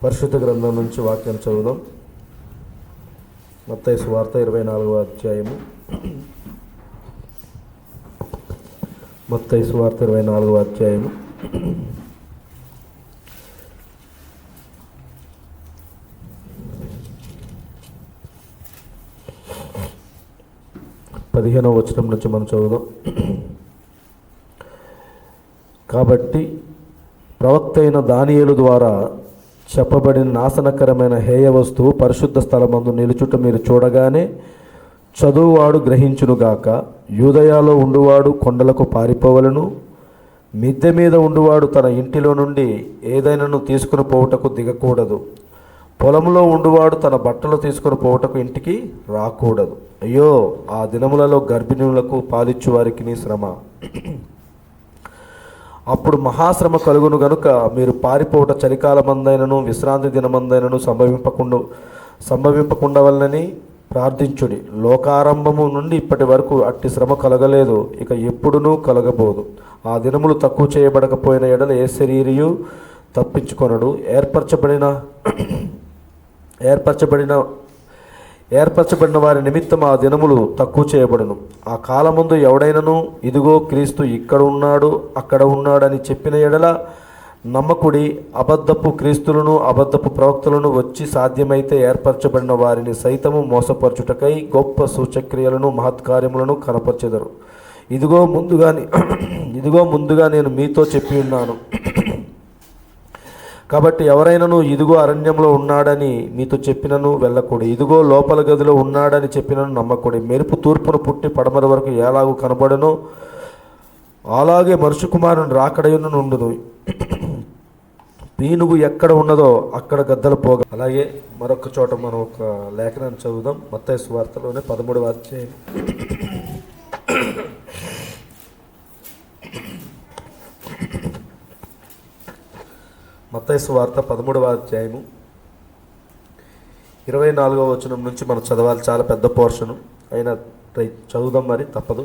పరిశుద్ధ గ్రంథం నుంచి వాక్యం చదువుదాం. మత్తయి సువార్త 24వ అధ్యాయము. మత్తయి సువార్త 24వ అధ్యాయము 15వ వచనం నుంచి మనం చదువుదాం. కాబట్టి ప్రవక్త అయిన దానియేలు ద్వారా చెప్పబడిన నాశనకరమైన హేయ వస్తువు పరిశుద్ధ స్థలమందు నిలుచుట మీరు చూడగానే చదువువాడు గ్రహించునుగాక. యూదయాలో ఉండువాడు కొండలకు పారిపోవలను, మిద్దె మీద ఉండువాడు తన ఇంటిలో నుండి ఏదైనాను తీసుకుని పోవుటకు దిగకూడదు, పొలంలో ఉండువాడు తన బట్టలు తీసుకుని పోవుటకు ఇంటికి రాకూడదు. అయ్యో, ఆ దినములలో గర్భిణులకు పాలిచ్చు వారికి శ్రమ. అప్పుడు మహాశ్రమ కలుగును గనుక మీరు పారిపోవట చలికాలమందైనను విశ్రాంతి దినమందైనను సంభవింపకుండా వలనని ప్రార్థించుడి. లోకారంభము నుండి ఇప్పటి వరకు అట్టి శ్రమ కలగలేదు, ఇక ఎప్పుడునూ కలగబోదు. ఆ దినములు తక్కువ చేయబడకపోయిన ఎడల ఏ శరీరియు తప్పించుకొనడు. ఏర్పరచబడిన వారి నిమిత్తం ఆ దినములు తక్కువ చేయబడును. ఆ కాలమందు ఎవడైనను ఇదిగో క్రీస్తు ఇక్కడ ఉన్నాడు అక్కడ ఉన్నాడని చెప్పిన ఎడల నమ్మకుడి. అబద్ధపు క్రీస్తులను అబద్ధపు ప్రవక్తలను వచ్చి సాధ్యమైతే ఏర్పరచబడిన వారిని సైతము మోసపరచుటకై గొప్ప సూచక్రియలను మహత్కార్యములను కనపరచెదరు. ఇదిగో ముందుగా నేను మీతో చెప్పి ఉన్నాను. కాబట్టి ఎవరైనాను ఇదిగో అరణ్యంలో ఉన్నాడని మీతో చెప్పినను వెళ్ళకూడదు, ఇదిగో లోపల గదిలో ఉన్నాడని చెప్పినను నమ్మకూడదు. మెరుపు తూర్పును పుట్టి పడమర వరకు ఎలాగూ కనబడనో అలాగే మనుష్య కుమారుని రాకడయును నుండును. పీనుగు ఎక్కడ ఉన్నదో అక్కడ గద్దలు పోగా. అలాగే మరొక చోట మనం ఒక లేఖనాన్ని చదువుదాం. మత్తయి సువార్తలోనే 13వ అధ్యాయం 13వ అధ్యాయము 24వ వచనం నుంచి మనం చదవాలి. చాలా పెద్ద పోర్షను అయినా చదువుదాం, మరి తప్పదు.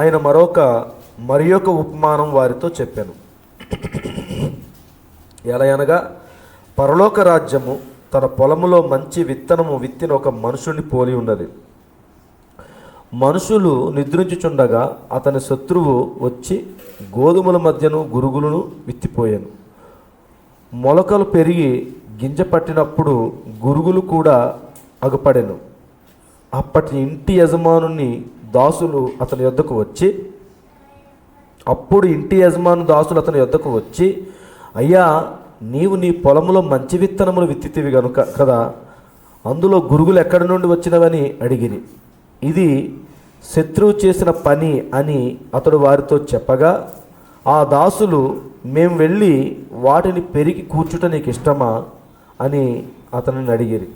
ఆయన మరి యొక్క ఉపమానం వారితో చెప్పాను. ఎలయనగా పరలోక రాజ్యము తన పొలములో మంచి విత్తనము విత్తిన ఒక మనుషుని పోలి ఉన్నది. మనుషులు నిద్రించుచుండగా అతని శత్రువు వచ్చి గోధుమల మధ్యను గురుగులను విత్తిపోయాను. మొలకలు పెరిగి గింజ పట్టినప్పుడు గురుగులు కూడా అగుపడెను. అప్పటి ఇంటి యజమానుని దాసులు అతని యొద్దకు వచ్చి అయ్యా, నీవు నీ పొలంలో మంచి విత్తనములు విత్తితివి గనుక కదా, అందులో గురుగులు ఎక్కడి నుండి వచ్చినవని అడిగిరి. ఇది శత్రువు చేసిన పని అని అతడు వారితో చెప్పగా, ఆ దాసులు మేము వెళ్ళి వాటిని పెరిగి కూర్చుట నీకు ఇష్టమా అని అతనిని అడిగిరి.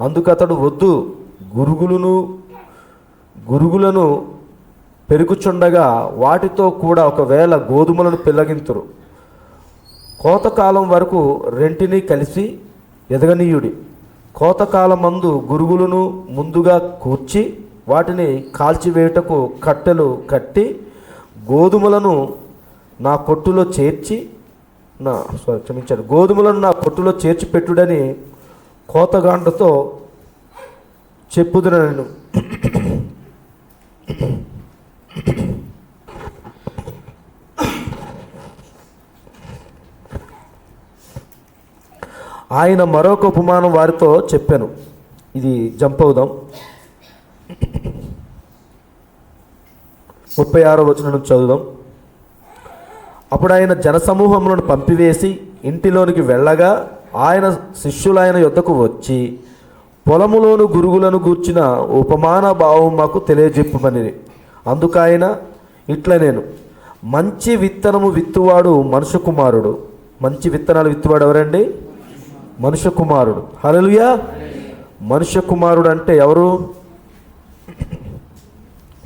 అందుకు అతడు, వద్దు, గురుగులను పెరుగుచుండగా వాటితో కూడా ఒకవేళ గోధుమలను పెళ్ళగింతురు. కోతకాలం వరకు రెంటిని కలిసి ఎదగనీయుడి. కోతకాలమందు గురుగులను ముందుగా కూర్చి వాటిని కాల్చివేయుటకు కట్టెలు కట్టి గోధుమలను నా కొట్టులో చేర్చి పెట్టుడని కోతగాండ్రతో చెప్పుదునను. ఆయన మరొక ఉపమానం వారితో చెప్పాను. ఇది జంప్ అవుదాం. 36వ వచనం నుంచి చదువుదాం. అప్పుడు ఆయన జనసమూహములను పంపివేసి ఇంటిలోనికి వెళ్ళగా ఆయన శిష్యులైన యొద్దకు వచ్చి పొలములోను గురుగులను గూర్చిన ఉపమాన భావం మాకు తెలియజెప్పమని. అందుకు ఆయన ఇట్లా, నేను మంచి విత్తనము విత్తువాడు మనుష్య కుమారుడు. మంచి విత్తనాలు విత్తువాడు ఎవరండి? మనుష్య కుమారుడు. హల్లెలూయా. మనుష్య కుమారుడు అంటే ఎవరు?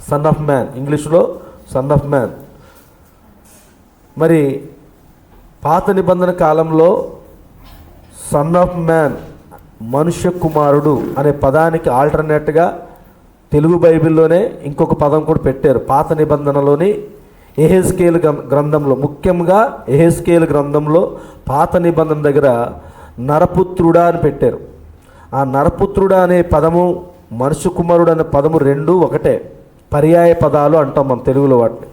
సన్ ఆఫ్ మ్యాన్, ఇంగ్లీష్లో సన్ ఆఫ్ మ్యాన్. మరి పాత నిబంధన కాలంలో సన్ ఆఫ్ మ్యాన్, మనుష్య కుమారుడు అనే పదానికి ఆల్టర్నేట్గా తెలుగు బైబిల్లోనే ఇంకొక పదం కూడా పెట్టారు. పాత నిబంధనలోని యెహెజ్కేలు గ్రంథంలో, ముఖ్యంగా యెహెజ్కేలు గ్రంథంలో పాత నిబంధన దగ్గర నరపుత్రుడా అని పెట్టారు. ఆ నరపుత్రుడా అనే పదము, మనుష్య కుమారుడు అనే పదము రెండు ఒకటే, పర్యాయ పదాలు అంటాం మనం తెలుగులో వాటిని.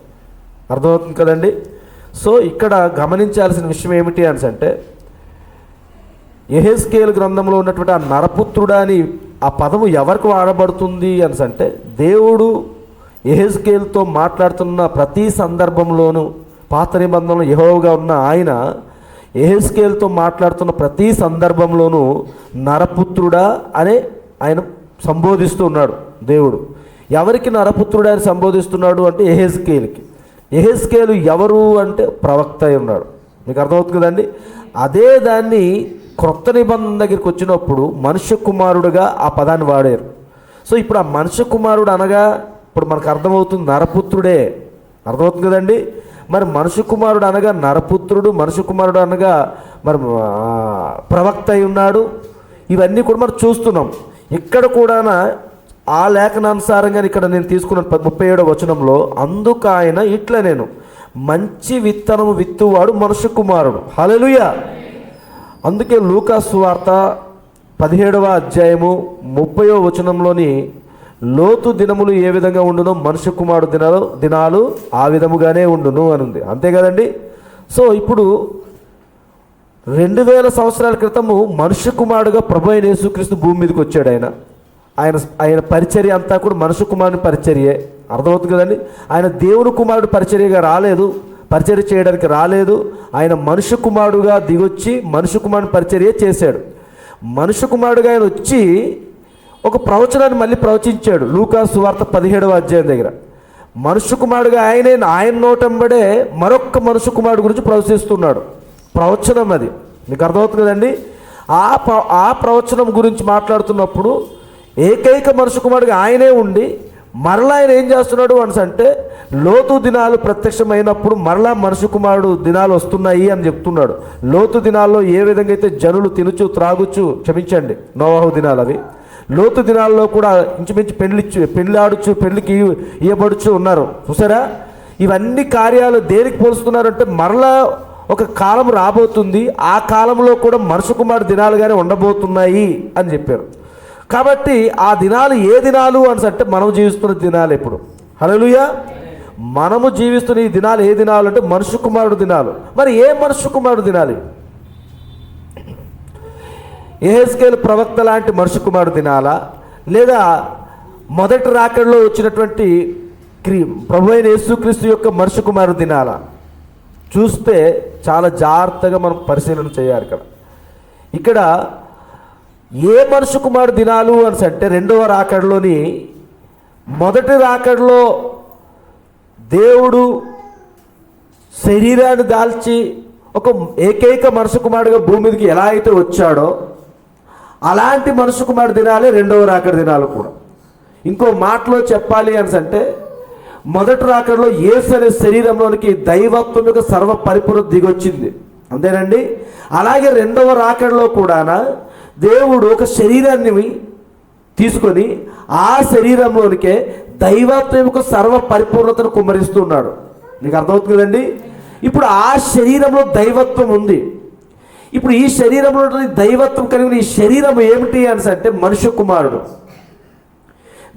అర్థమవుతుంది కదండి. సో ఇక్కడ గమనించాల్సిన విషయం ఏమిటి అని అంటే, యెహెజ్కేలు గ్రంథంలో ఉన్నటువంటి ఆ నరపుత్రుడా అని ఆ పదము ఎవరికి వాడబడుతుంది అని అంటే, దేవుడు యెహెజ్కేలుతో మాట్లాడుతున్న ప్రతి సందర్భంలోనూ, పాత నిబంధనలో యెహోవాగా ఉన్న ఆయన యెహెజ్కేలుతో మాట్లాడుతున్న ప్రతి సందర్భంలోనూ నరపుత్రుడా అనే ఆయన సంబోధిస్తూ ఉన్నాడు దేవుడు. ఎవరికి నరపుత్రుడా అని సంబోధిస్తున్నాడు అంటే యెహెజ్కేలుకి. యెహెజ్కేలు ఎవరు అంటే ప్రవక్త అయి ఉన్నాడు. మీకు అర్థమవుతుంది కదండి. అదే దాన్ని క్రొత్త నిబంధన దగ్గరికి వచ్చినప్పుడు మనుష్య కుమారుడుగా ఆ పదాన్ని వాడారు. సో ఇప్పుడు ఆ మనుష్య కుమారుడు అనగా ఇప్పుడు మనకు అర్థమవుతుంది నరపుత్రుడే. అర్థమవుతుంది కదండి. మరి మనుష్య కుమారుడు అనగా నరపుత్రుడు, మనుష్య కుమారుడు అనగా మరి ప్రవక్త అయి ఉన్నాడు. ఇవన్నీ కూడా మనం చూస్తున్నాం. ఇక్కడ కూడా ఆ లేఖనానుసారంగా ఇక్కడ నేను తీసుకున్న 37వ వచనంలో, అందుకు ఆయన ఇట్లా, నేను మంచి విత్తనము విత్తువాడు మనుష్య కుమారుడు. హల్లెలూయా. అందుకే లూకా సువార్త 17వ అధ్యాయము 30వ వచనంలోని, లోతు దినములు ఏ విధంగా ఉండునో మనుష్య కుమారుడు దినాలు ఆ విధముగానే ఉండును అని ఉంది. అంతే కదండి. సో ఇప్పుడు 2000 సంవత్సరాల క్రితము మనుష్య కుమారుడుగా ప్రభు అయిన యేసుక్రీస్తు భూమి మీదకి వచ్చాడు. ఆయన పరిచర్య అంతా కూడా మనుష్య కుమారుని పరిచర్యే. అర్థమవుతుంది కదండి. ఆయన దేవుని కుమారుడు పరిచర్యగా రాలేదు, పరిచర్య చేయడానికి రాలేదు. ఆయన మనుష్య కుమారుడుగా దిగొచ్చి మనుష్య కుమారుని పరిచర్య చేశాడు. మనుష్య కుమారుడుగా ఆయన వచ్చి ఒక ప్రవచనాన్ని మళ్ళీ ప్రవచించాడు. లూకా సువార్త 17వ అధ్యాయం దగ్గర మనుష్య కుమారుడుగా ఆయన నోటంబడే మరొక్క మనుష్య కుమారుడు గురించి ప్రవచిస్తున్నాడు. ప్రవచనం అది. మీకు అర్థమవుతుంది కదండి. ఆ ప్రవచనం గురించి మాట్లాడుతున్నప్పుడు ఏకైక మనుష్య కుమారుడిగా ఆయనే ఉండి మరలా ఆయన ఏం చేస్తున్నాడు అంటే, లోతు దినాలు ప్రత్యక్షమైనప్పుడు మరలా మనుష్య కుమారుడు దినాలు వస్తున్నాయి అని చెప్తున్నాడు. లోతు దినాల్లో ఏ విధంగా అయితే జనులు తినుచు త్రాగుచు, క్షమించండి నోవాహు దినాలు అవి, లోతు దినాల్లో కూడా ఇంచుమించు పెళ్లికి ఇయ్యబడుచు ఉన్నారు. చూసారా. ఇవన్నీ కార్యాలు దేనికి పోలుస్తున్నారంటే, మరలా ఒక కాలం రాబోతుంది, ఆ కాలంలో కూడా మనుష్య కుమారుడు దినాలుగానే ఉండబోతున్నాయి అని చెప్పారు. కాబట్టి ఆ దినాలు ఏ దినాలు అని అంటే, మనం జీవిస్తున్న దినాలు. ఇప్పుడు హల్లెలూయా. మనము జీవిస్తున్న ఈ దినాలు ఏ దినాలు అంటే మనుష్య కుమారుడు దినాలు. మరి ఏ మనుష్య కుమారుడు దినాలు? యెహెజ్కేలు ప్రవక్త లాంటి మనుష్య కుమారుడు దినాలా, లేదా మొదటి రాకడలో వచ్చినటువంటి ప్రభు అయిన యేసుక్రీస్తు యొక్క మనుష్య కుమారుడు దినాలా? చూస్తే చాలా జాగ్రత్తగా మనం పరిశీలన చేయాలి. ఇక్కడ ఏ మనుష్య కుమారుడు దినాలు అని అంటే, రెండవ రాకడలోని, మొదటి రాకడలో దేవుడు శరీరాన్ని దాల్చి ఒక ఏకైక మనుష్య కుమారుడుగా భూమి మీదకి ఎలా అయితే వచ్చాడో అలాంటి మనుష్య కుమారుడు దినాలే రెండవ రాకడ దినాలు కూడా. ఇంకో మాటలో చెప్పాలి అని అంటే, మొదటి రాకడలో యేసు అనే శరీరంలోనికి దైవత్వం యొక్క సర్వ పరిపూర్ణత దిగొచ్చింది. అంతేనండి. అలాగే రెండవ రాకడలో కూడా దేవుడు ఒక శరీరాన్ని తీసుకొని ఆ శరీరంలోనికే దైవత్వం యొక్క సర్వ పరిపూర్ణతను కుమ్మరిస్తున్నాడు. మీకు అర్థమవుతుంది కదండి. ఇప్పుడు ఆ శరీరంలో దైవత్వం ఉంది. ఇప్పుడు ఈ శరీరంలో దైవత్వం కలిగిన ఈ శరీరం ఏమిటి అని అంటే మనుష్య కుమారుడు.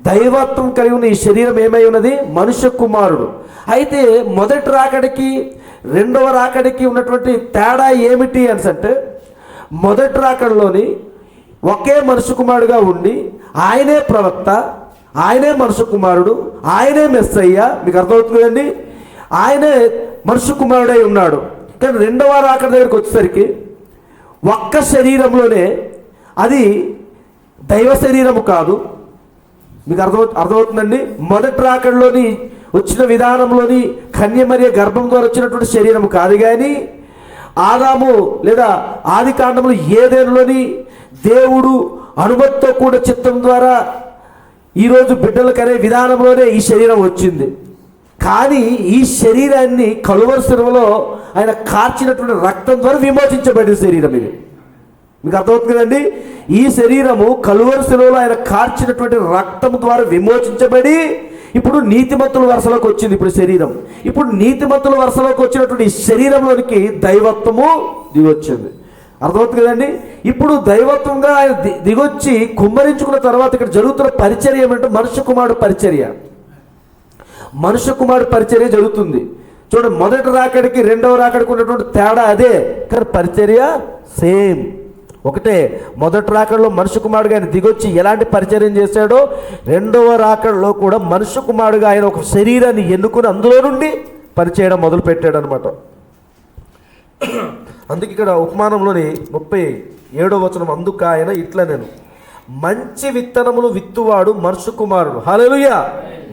దైవత్వం కలిగిన ఈ శరీరం ఏమై ఉన్నది? మనుష్య కుమారుడు. అయితే మొదటి రాకడికి రెండవ రాకడికి ఉన్నటువంటి తేడా ఏమిటి అని అంటే, మొదటి రాకడలోని ఒకే మనుష్య కుమారుడుగా ఉండి ఆయనే ప్రవక్త, ఆయనే మనుష్య కుమారుడు, ఆయనే మెస్సయ్య. మీకు అర్థమవుతుంది కదండి. ఆయనే మనుష్య కుమారుడై ఉన్నాడు. కానీ రెండవ రాకడ దగ్గరికి వచ్చేసరికి ఒక్క శరీరంలోనే, అది దైవ శరీరము కాదు. మీకు అర్థమవుతుందండి. మొదటి రాకడలోని వచ్చిన విధానంలోని కన్యమరియ గర్భం ద్వారా వచ్చినటువంటి శరీరం కాదు, కానీ ఆదాము లేదా ఆది కాండంలో ఏదేనులోని దేవుడు అనుమతితో కూడా చిత్తం ద్వారా ఈరోజు బిడ్డలకు అనే విధానంలోనే ఈ శరీరం వచ్చింది. కానీ ఈ శరీరాన్ని కలువరి శిలువలో ఆయన కార్చినటువంటి రక్తం ద్వారా విమోచించబడిన శరీరం ఇది. మీకు అర్థమవుతుంది కదండి. ఈ శరీరము కలువరి శిలువలో ఆయన కార్చినటువంటి రక్తం ద్వారా విమోచించబడి ఇప్పుడు నీతిమంతుల వరుసలోకి వచ్చింది ఇప్పుడు శరీరం. ఇప్పుడు నీతిమంతుల వరుసలోకి వచ్చినటువంటి ఈ శరీరంలోనికి దైవత్వము దిగొచ్చింది. అర్థమవుతుంది కదండి. ఇప్పుడు దైవత్వంగా ఆయన దిగొచ్చి కుమ్మరించుకున్న తర్వాత ఇక్కడ జరుగుతున్న పరిచర్య ఏమంటే మనుష్య కుమారుడు పరిచర్య. మనుష్య కుమారుడు పరిచర్య జరుగుతుంది. చూడండి, మొదటి రాకడికి రెండవ రాకడికి ఉన్నటువంటి తేడా అదే, కానీ పరిచర్య సేమ్ ఒకటే. మొదటి రాకడలో మనుష్య కుమారుడుగా ఆయన దిగొచ్చి ఎలాంటి పరిచర్యం చేశాడో, రెండవ రాకడలో కూడా మనుష్య కుమారుడుగా ఆయన ఒక శరీరాన్ని ఎన్నుకుని అందులో నుండి పరిచయం మొదలు పెట్టాడు అనమాట. అందుకే ఇక్కడ ఉపమానంలోని 37వ వచనం, అందుకు ఆయన ఇట్లా, నేను మంచి విత్తనములు విత్తువాడు మనుష్య కుమారుడు. హల్లెలూయా.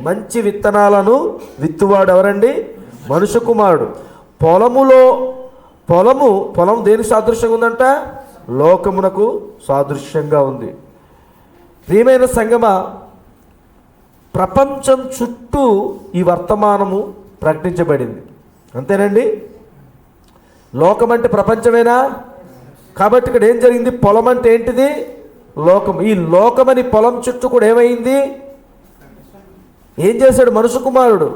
మంచి విత్తనాలను విత్తువాడు ఎవరండి? మనుష్య కుమారుడు. పొలం దేనికి సాదృశ్యంగా ఉందంట? లోకమునకు సాదృశ్యంగా ఉంది. ప్రియమైన సంగమా, ప్రపంచం చుట్టూ ఈ వర్తమానము ప్రకటించబడింది, అంతేనండి. లోకం అంటే ప్రపంచమేనా? కాబట్టి ఇక్కడ ఏం జరిగింది? పొలం అంటే ఏంటిది? లోకం. ఈ లోకమని పొలం చుట్టూ కూడా ఏమైంది? ఏం చేశాడు మనుష్య కుమారుడు?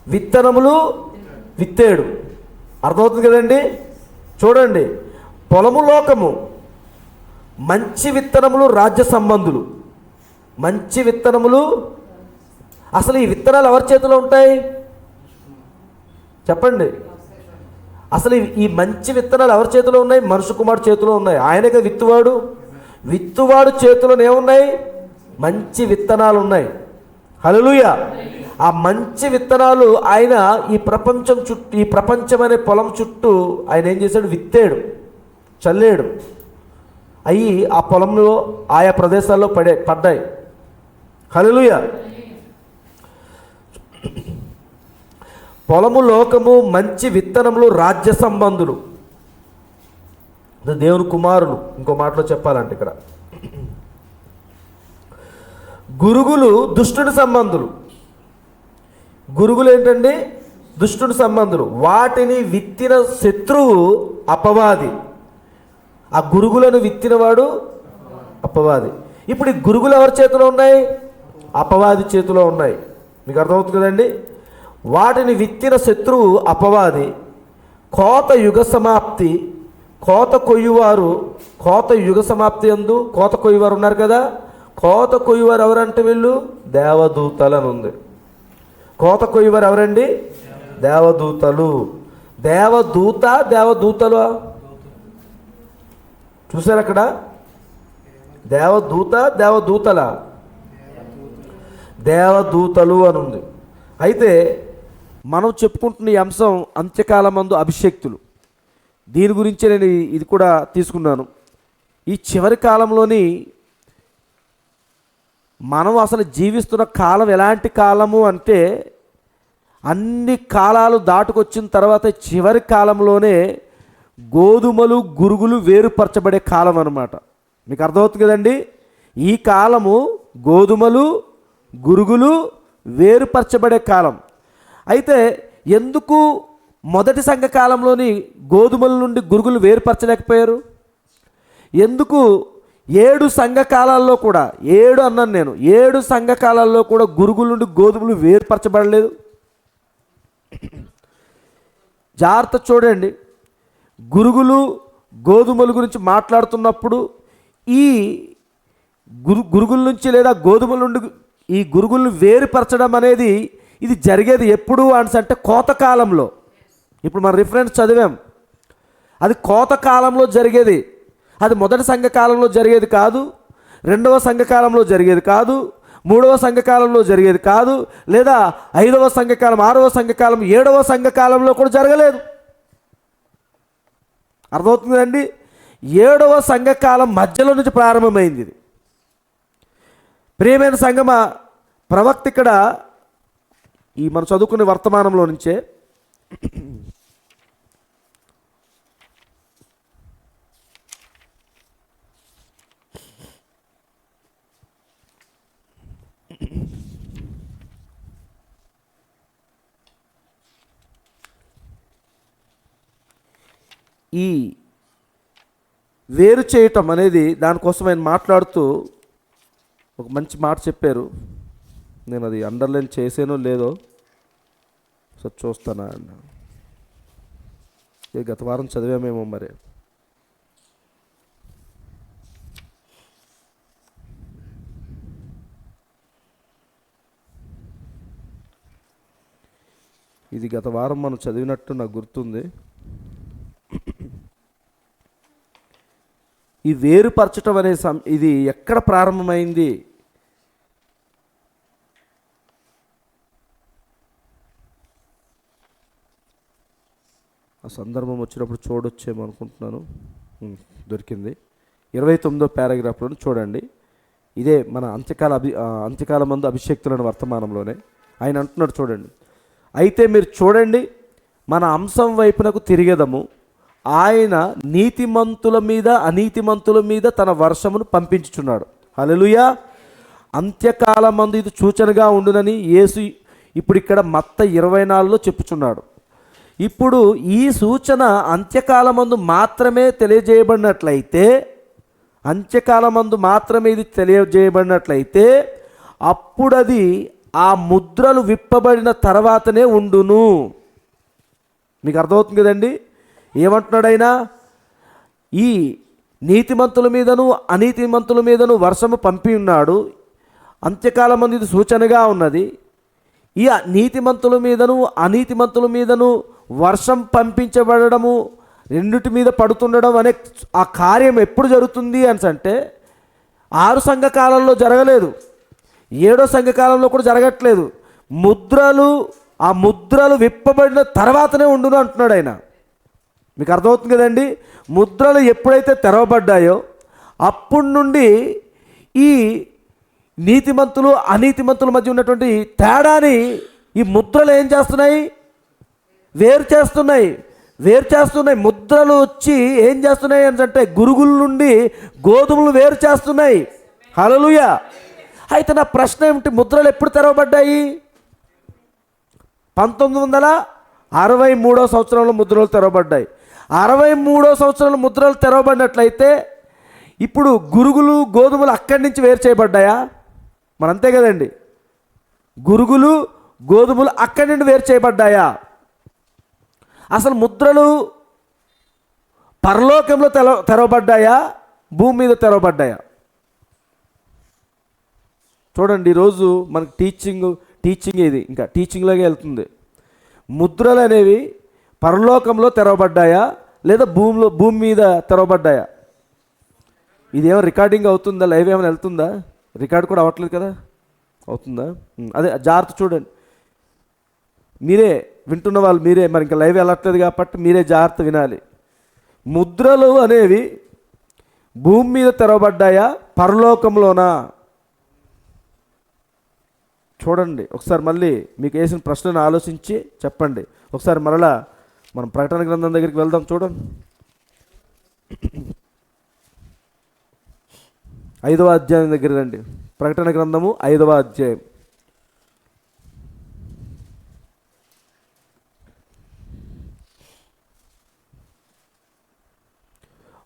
విత్తనములు విత్తాడు. అర్థమవుతుంది కదండి. చూడండి, పొలము లోకము, మంచి విత్తనములు రాజ్య సంబంధులు. మంచి విత్తనములు, అసలు ఈ విత్తనాలు ఎవరి చేతిలో ఉంటాయి చెప్పండి? అసలు ఈ మంచి విత్తనాలు ఎవరి చేతిలో ఉన్నాయి? మనుష్య కుమారుడు చేతిలో ఉన్నాయి. ఆయనగా విత్తువాడు చేతిలోనే ఏమున్నాయి? మంచి విత్తనాలు ఉన్నాయి. హల్లెలూయా. ఆ మంచి విత్తనాలు ఆయన ఈ ప్రపంచం అనే పొలం చుట్టూ ఆయన ఏం చేశాడు? విత్తాడు, చల్లాడు. అవి ఆ పొలంలో ఆయా ప్రదేశాల్లో పడ్డాయి. హల్లెలూయా. పొలము లోకము, మంచి విత్తనములు రాజ్య సంబంధులు, దేవుని కుమారులు. ఇంకో మాటలో చెప్పాలంటే ఇక్కడ గురుగులు దుష్టుని సంబంధులు. గురుగులు ఏంటండి? దుష్టుని సంబంధులు. వాటిని విత్తిన శత్రువు అపవాది. ఆ గురుగులను విత్తినవాడు అపవాది. ఇప్పుడు ఈ గురుగులు ఎవరి చేతిలో ఉన్నాయి? అపవాది చేతిలో ఉన్నాయి. మీకు అర్థమవుతుంది కదండి. వాటిని విత్తిన శత్రువు అపవాది. కోత యుగ సమాప్తి, కోత కొయ్యువారు. కోత యుగ సమాప్తి యందు కోత కొయ్యువారు ఉన్నారు కదా. కోత కొయ్యువారు ఎవరంటే వీళ్ళు దేవదూతలు అని ఉంది. కోత కొయ్యువారు ఎవరండి? దేవదూతలు. దేవదూతలు చూసారు అక్కడ? దేవదూతలు అని ఉంది. అయితే మనం చెప్పుకుంటున్న ఈ అంశం అంత్యకాలమందు అభిషేక్తులు. దీని గురించే నేను ఇది కూడా తీసుకున్నాను. ఈ చివరి కాలంలోని మనం అసలు జీవిస్తున్న కాలం ఎలాంటి కాలము అంటే, అన్ని కాలాలు దాటుకొచ్చిన తర్వాత చివరి కాలంలోనే గోధుమలు గురుగులు వేరుపరచబడే కాలం అన్నమాట. మీకు అర్థమవుతుంది కదండి. ఈ కాలము గోధుమలు గురుగులు వేరుపరచబడే కాలం. అయితే ఎందుకు మొదటి సంఘకాలంలోని గోధుమల నుండి గురుగులు వేరుపరచలేకపోయారు? ఎందుకు 7 సంఘకాలాల్లో కూడా, 7 అన్నాను నేను, 7 సంఘకాలాల్లో కూడా గురుగుల నుండి గోధుమలు వేరుపరచబడలేదు? జాగ్రత్త చూడండి. గురుగులు గోధుమల గురించి మాట్లాడుతున్నప్పుడు ఈ గురుగుల నుంచి లేదా గోధుమల నుండి ఈ గురుగులను వేరుపరచడం అనేది ఇది జరిగేది ఎప్పుడు అంటే కోతకాలంలో. ఇప్పుడు మనం రిఫరెన్స్ చదివాం, అది కోతకాలంలో జరిగేది. అది మొదటి సంఘకాలంలో జరిగేది కాదు, రెండవ సంఘకాలంలో జరిగేది కాదు, మూడవ సంఘకాలంలో జరిగేది కాదు, లేదా 5వ సంఘకాలం, 6వ సంఘకాలం, 7వ సంఘకాలంలో కూడా జరగలేదు. అర్థమవుతుందండి. 7వ సంఘకాలం మధ్యలో నుంచి ప్రారంభమైంది ఇది. ప్రియమైన సంగమ, ప్రవక్త ఇక్కడ ఈ మనం చదువుకునే వర్తమానంలో నుంచే ఈ వేరు చేయటం అనేది దానికోసం ఆయన మాట్లాడుతూ ఒక మంచి మాట చెప్పారు. నేను అది అండర్లైన్ చేసేనో లేదో సో చూస్తానా అన్న. ఇది గత వారం చదివామేమో మరి. ఇది గత వారం మనం చదివినట్టు నాకు గుర్తుంది. ఈ వేరుపరచటం అనే ఇది ఎక్కడ ప్రారంభమైంది? ఆ సందర్భం వచ్చినప్పుడు చూడొచ్చేమో అనుకుంటున్నాను. దొరికింది. 29వ పారాగ్రాఫ్లో చూడండి. ఇదే మన అంత్యకాల మందు అభిషేక్తులను వర్తమానంలోనే ఆయన అంటున్నాడు చూడండి. అయితే మీరు చూడండి, మన అంశం వైపునకు తిరిగేదము, ఆయన నీతిమంతుల మీద అనీతిమంతుల మీద తన వర్షమును పంపించుచున్నాడు. హల్లెలూయా. అంత్యకాలమందు ఇది సూచనగా ఉండునని యేసు ఇప్పుడు ఇక్కడ మత్తయి 24లో చెప్పుచున్నాడు. ఇప్పుడు ఈ సూచన అంత్యకాలమందు మాత్రమే తెలియజేయబడినట్లయితే, ఇది తెలియజేయబడినట్లయితే అప్పుడది ఆ ముద్రలు విప్పబడిన తర్వాతనే ఉండును. మీకు అర్థమవుతుంది కదండి ఏమంటున్నాడు ఆయన? ఈ నీతిమంతుల మీదను అనీతిమంతుల మీదను వర్షము పంపి ఉన్నాడు. అంత్యకాలమందు ఇది సూచనగా ఉన్నది. ఈ నీతిమంతుల మీదను అనీతిమంతుల మీదను వర్షం పంపించబడము, రెండిటి మీద పడుతుండడం అనే ఆ కార్యం ఎప్పుడు జరుగుతుంది అని అంటే 6 సంఘకాలంలో జరగలేదు, 7వ సంఘకాలంలో కూడా జరగట్లేదు. ఆ ముద్రలు విప్పబడిన తర్వాతనే ఉండును అంటున్నాడు ఆయన. మీకు అర్థమవుతుంది కదండి. ముద్రలు ఎప్పుడైతే తెరవబడ్డాయో అప్పటి నుండి ఈ నీతిమంతులు అనీతిమంతుల మధ్య ఉన్నటువంటి తేడాని ఈ ముద్రలు ఏం చేస్తున్నాయి? వేరు చేస్తున్నాయి. ముద్రలు వచ్చి ఏం చేస్తున్నాయి అంటే గురుగుల నుండి గోధుమలు వేరు చేస్తున్నాయి. హల్లెలూయా. అయితే నా ప్రశ్న ఏమిటి? ముద్రలు ఎప్పుడు తెరవబడ్డాయి? 1963వ సంవత్సరంలో ముద్రలు తెరవబడ్డాయి. 63వ సంవత్సరంలో ముద్రలు తెరవబడినట్లయితే ఇప్పుడు గురుగులు గోధుమలు అక్కడి నుంచి వేరు చేయబడ్డాయా? మరి అంతే కదండి. గురుగులు గోధుమలు అక్కడి నుండి వేరు చేయబడ్డాయా? అసలు ముద్రలు పరలోకంలో తెరవబడ్డాయా, భూమి మీద తెరవబడ్డాయా? చూడండి, ఈరోజు మనకి టీచింగ్ ఇది ఇంకా టీచింగ్లాగే వెళ్తుంది. ముద్రలు అనేవి పరలోకంలో తెరవబడ్డాయా లేదా భూమి మీద తెరవబడ్డాయా? ఇదేమో రికార్డింగ్ అవుతుందా? లైవ్ ఏమైనా వెళ్తుందా? రికార్డ్ కూడా అవ్వట్లేదు కదా, అవుతుందా? అదే జాగ్రత్త చూడండి. మీరే వింటున్న వాళ్ళు మీరే, మరి ఇంకా లైవ్ వెళ్ళట్లేదు కాబట్టి మీరే జాగ్రత్త వినాలి. ముద్రలు అనేవి భూమి మీద తెరవబడ్డాయా పరలోకంలోనా? చూడండి ఒకసారి, మళ్ళీ మీకు వేసిన ప్రశ్నను ఆలోచించి చెప్పండి. ఒకసారి మరలా మనం ప్రకటన గ్రంథం దగ్గరికి వెళ్దాం. చూడండి, 5వ అధ్యాయం దగ్గర రండి. ప్రకటన గ్రంథము 5వ అధ్యాయం.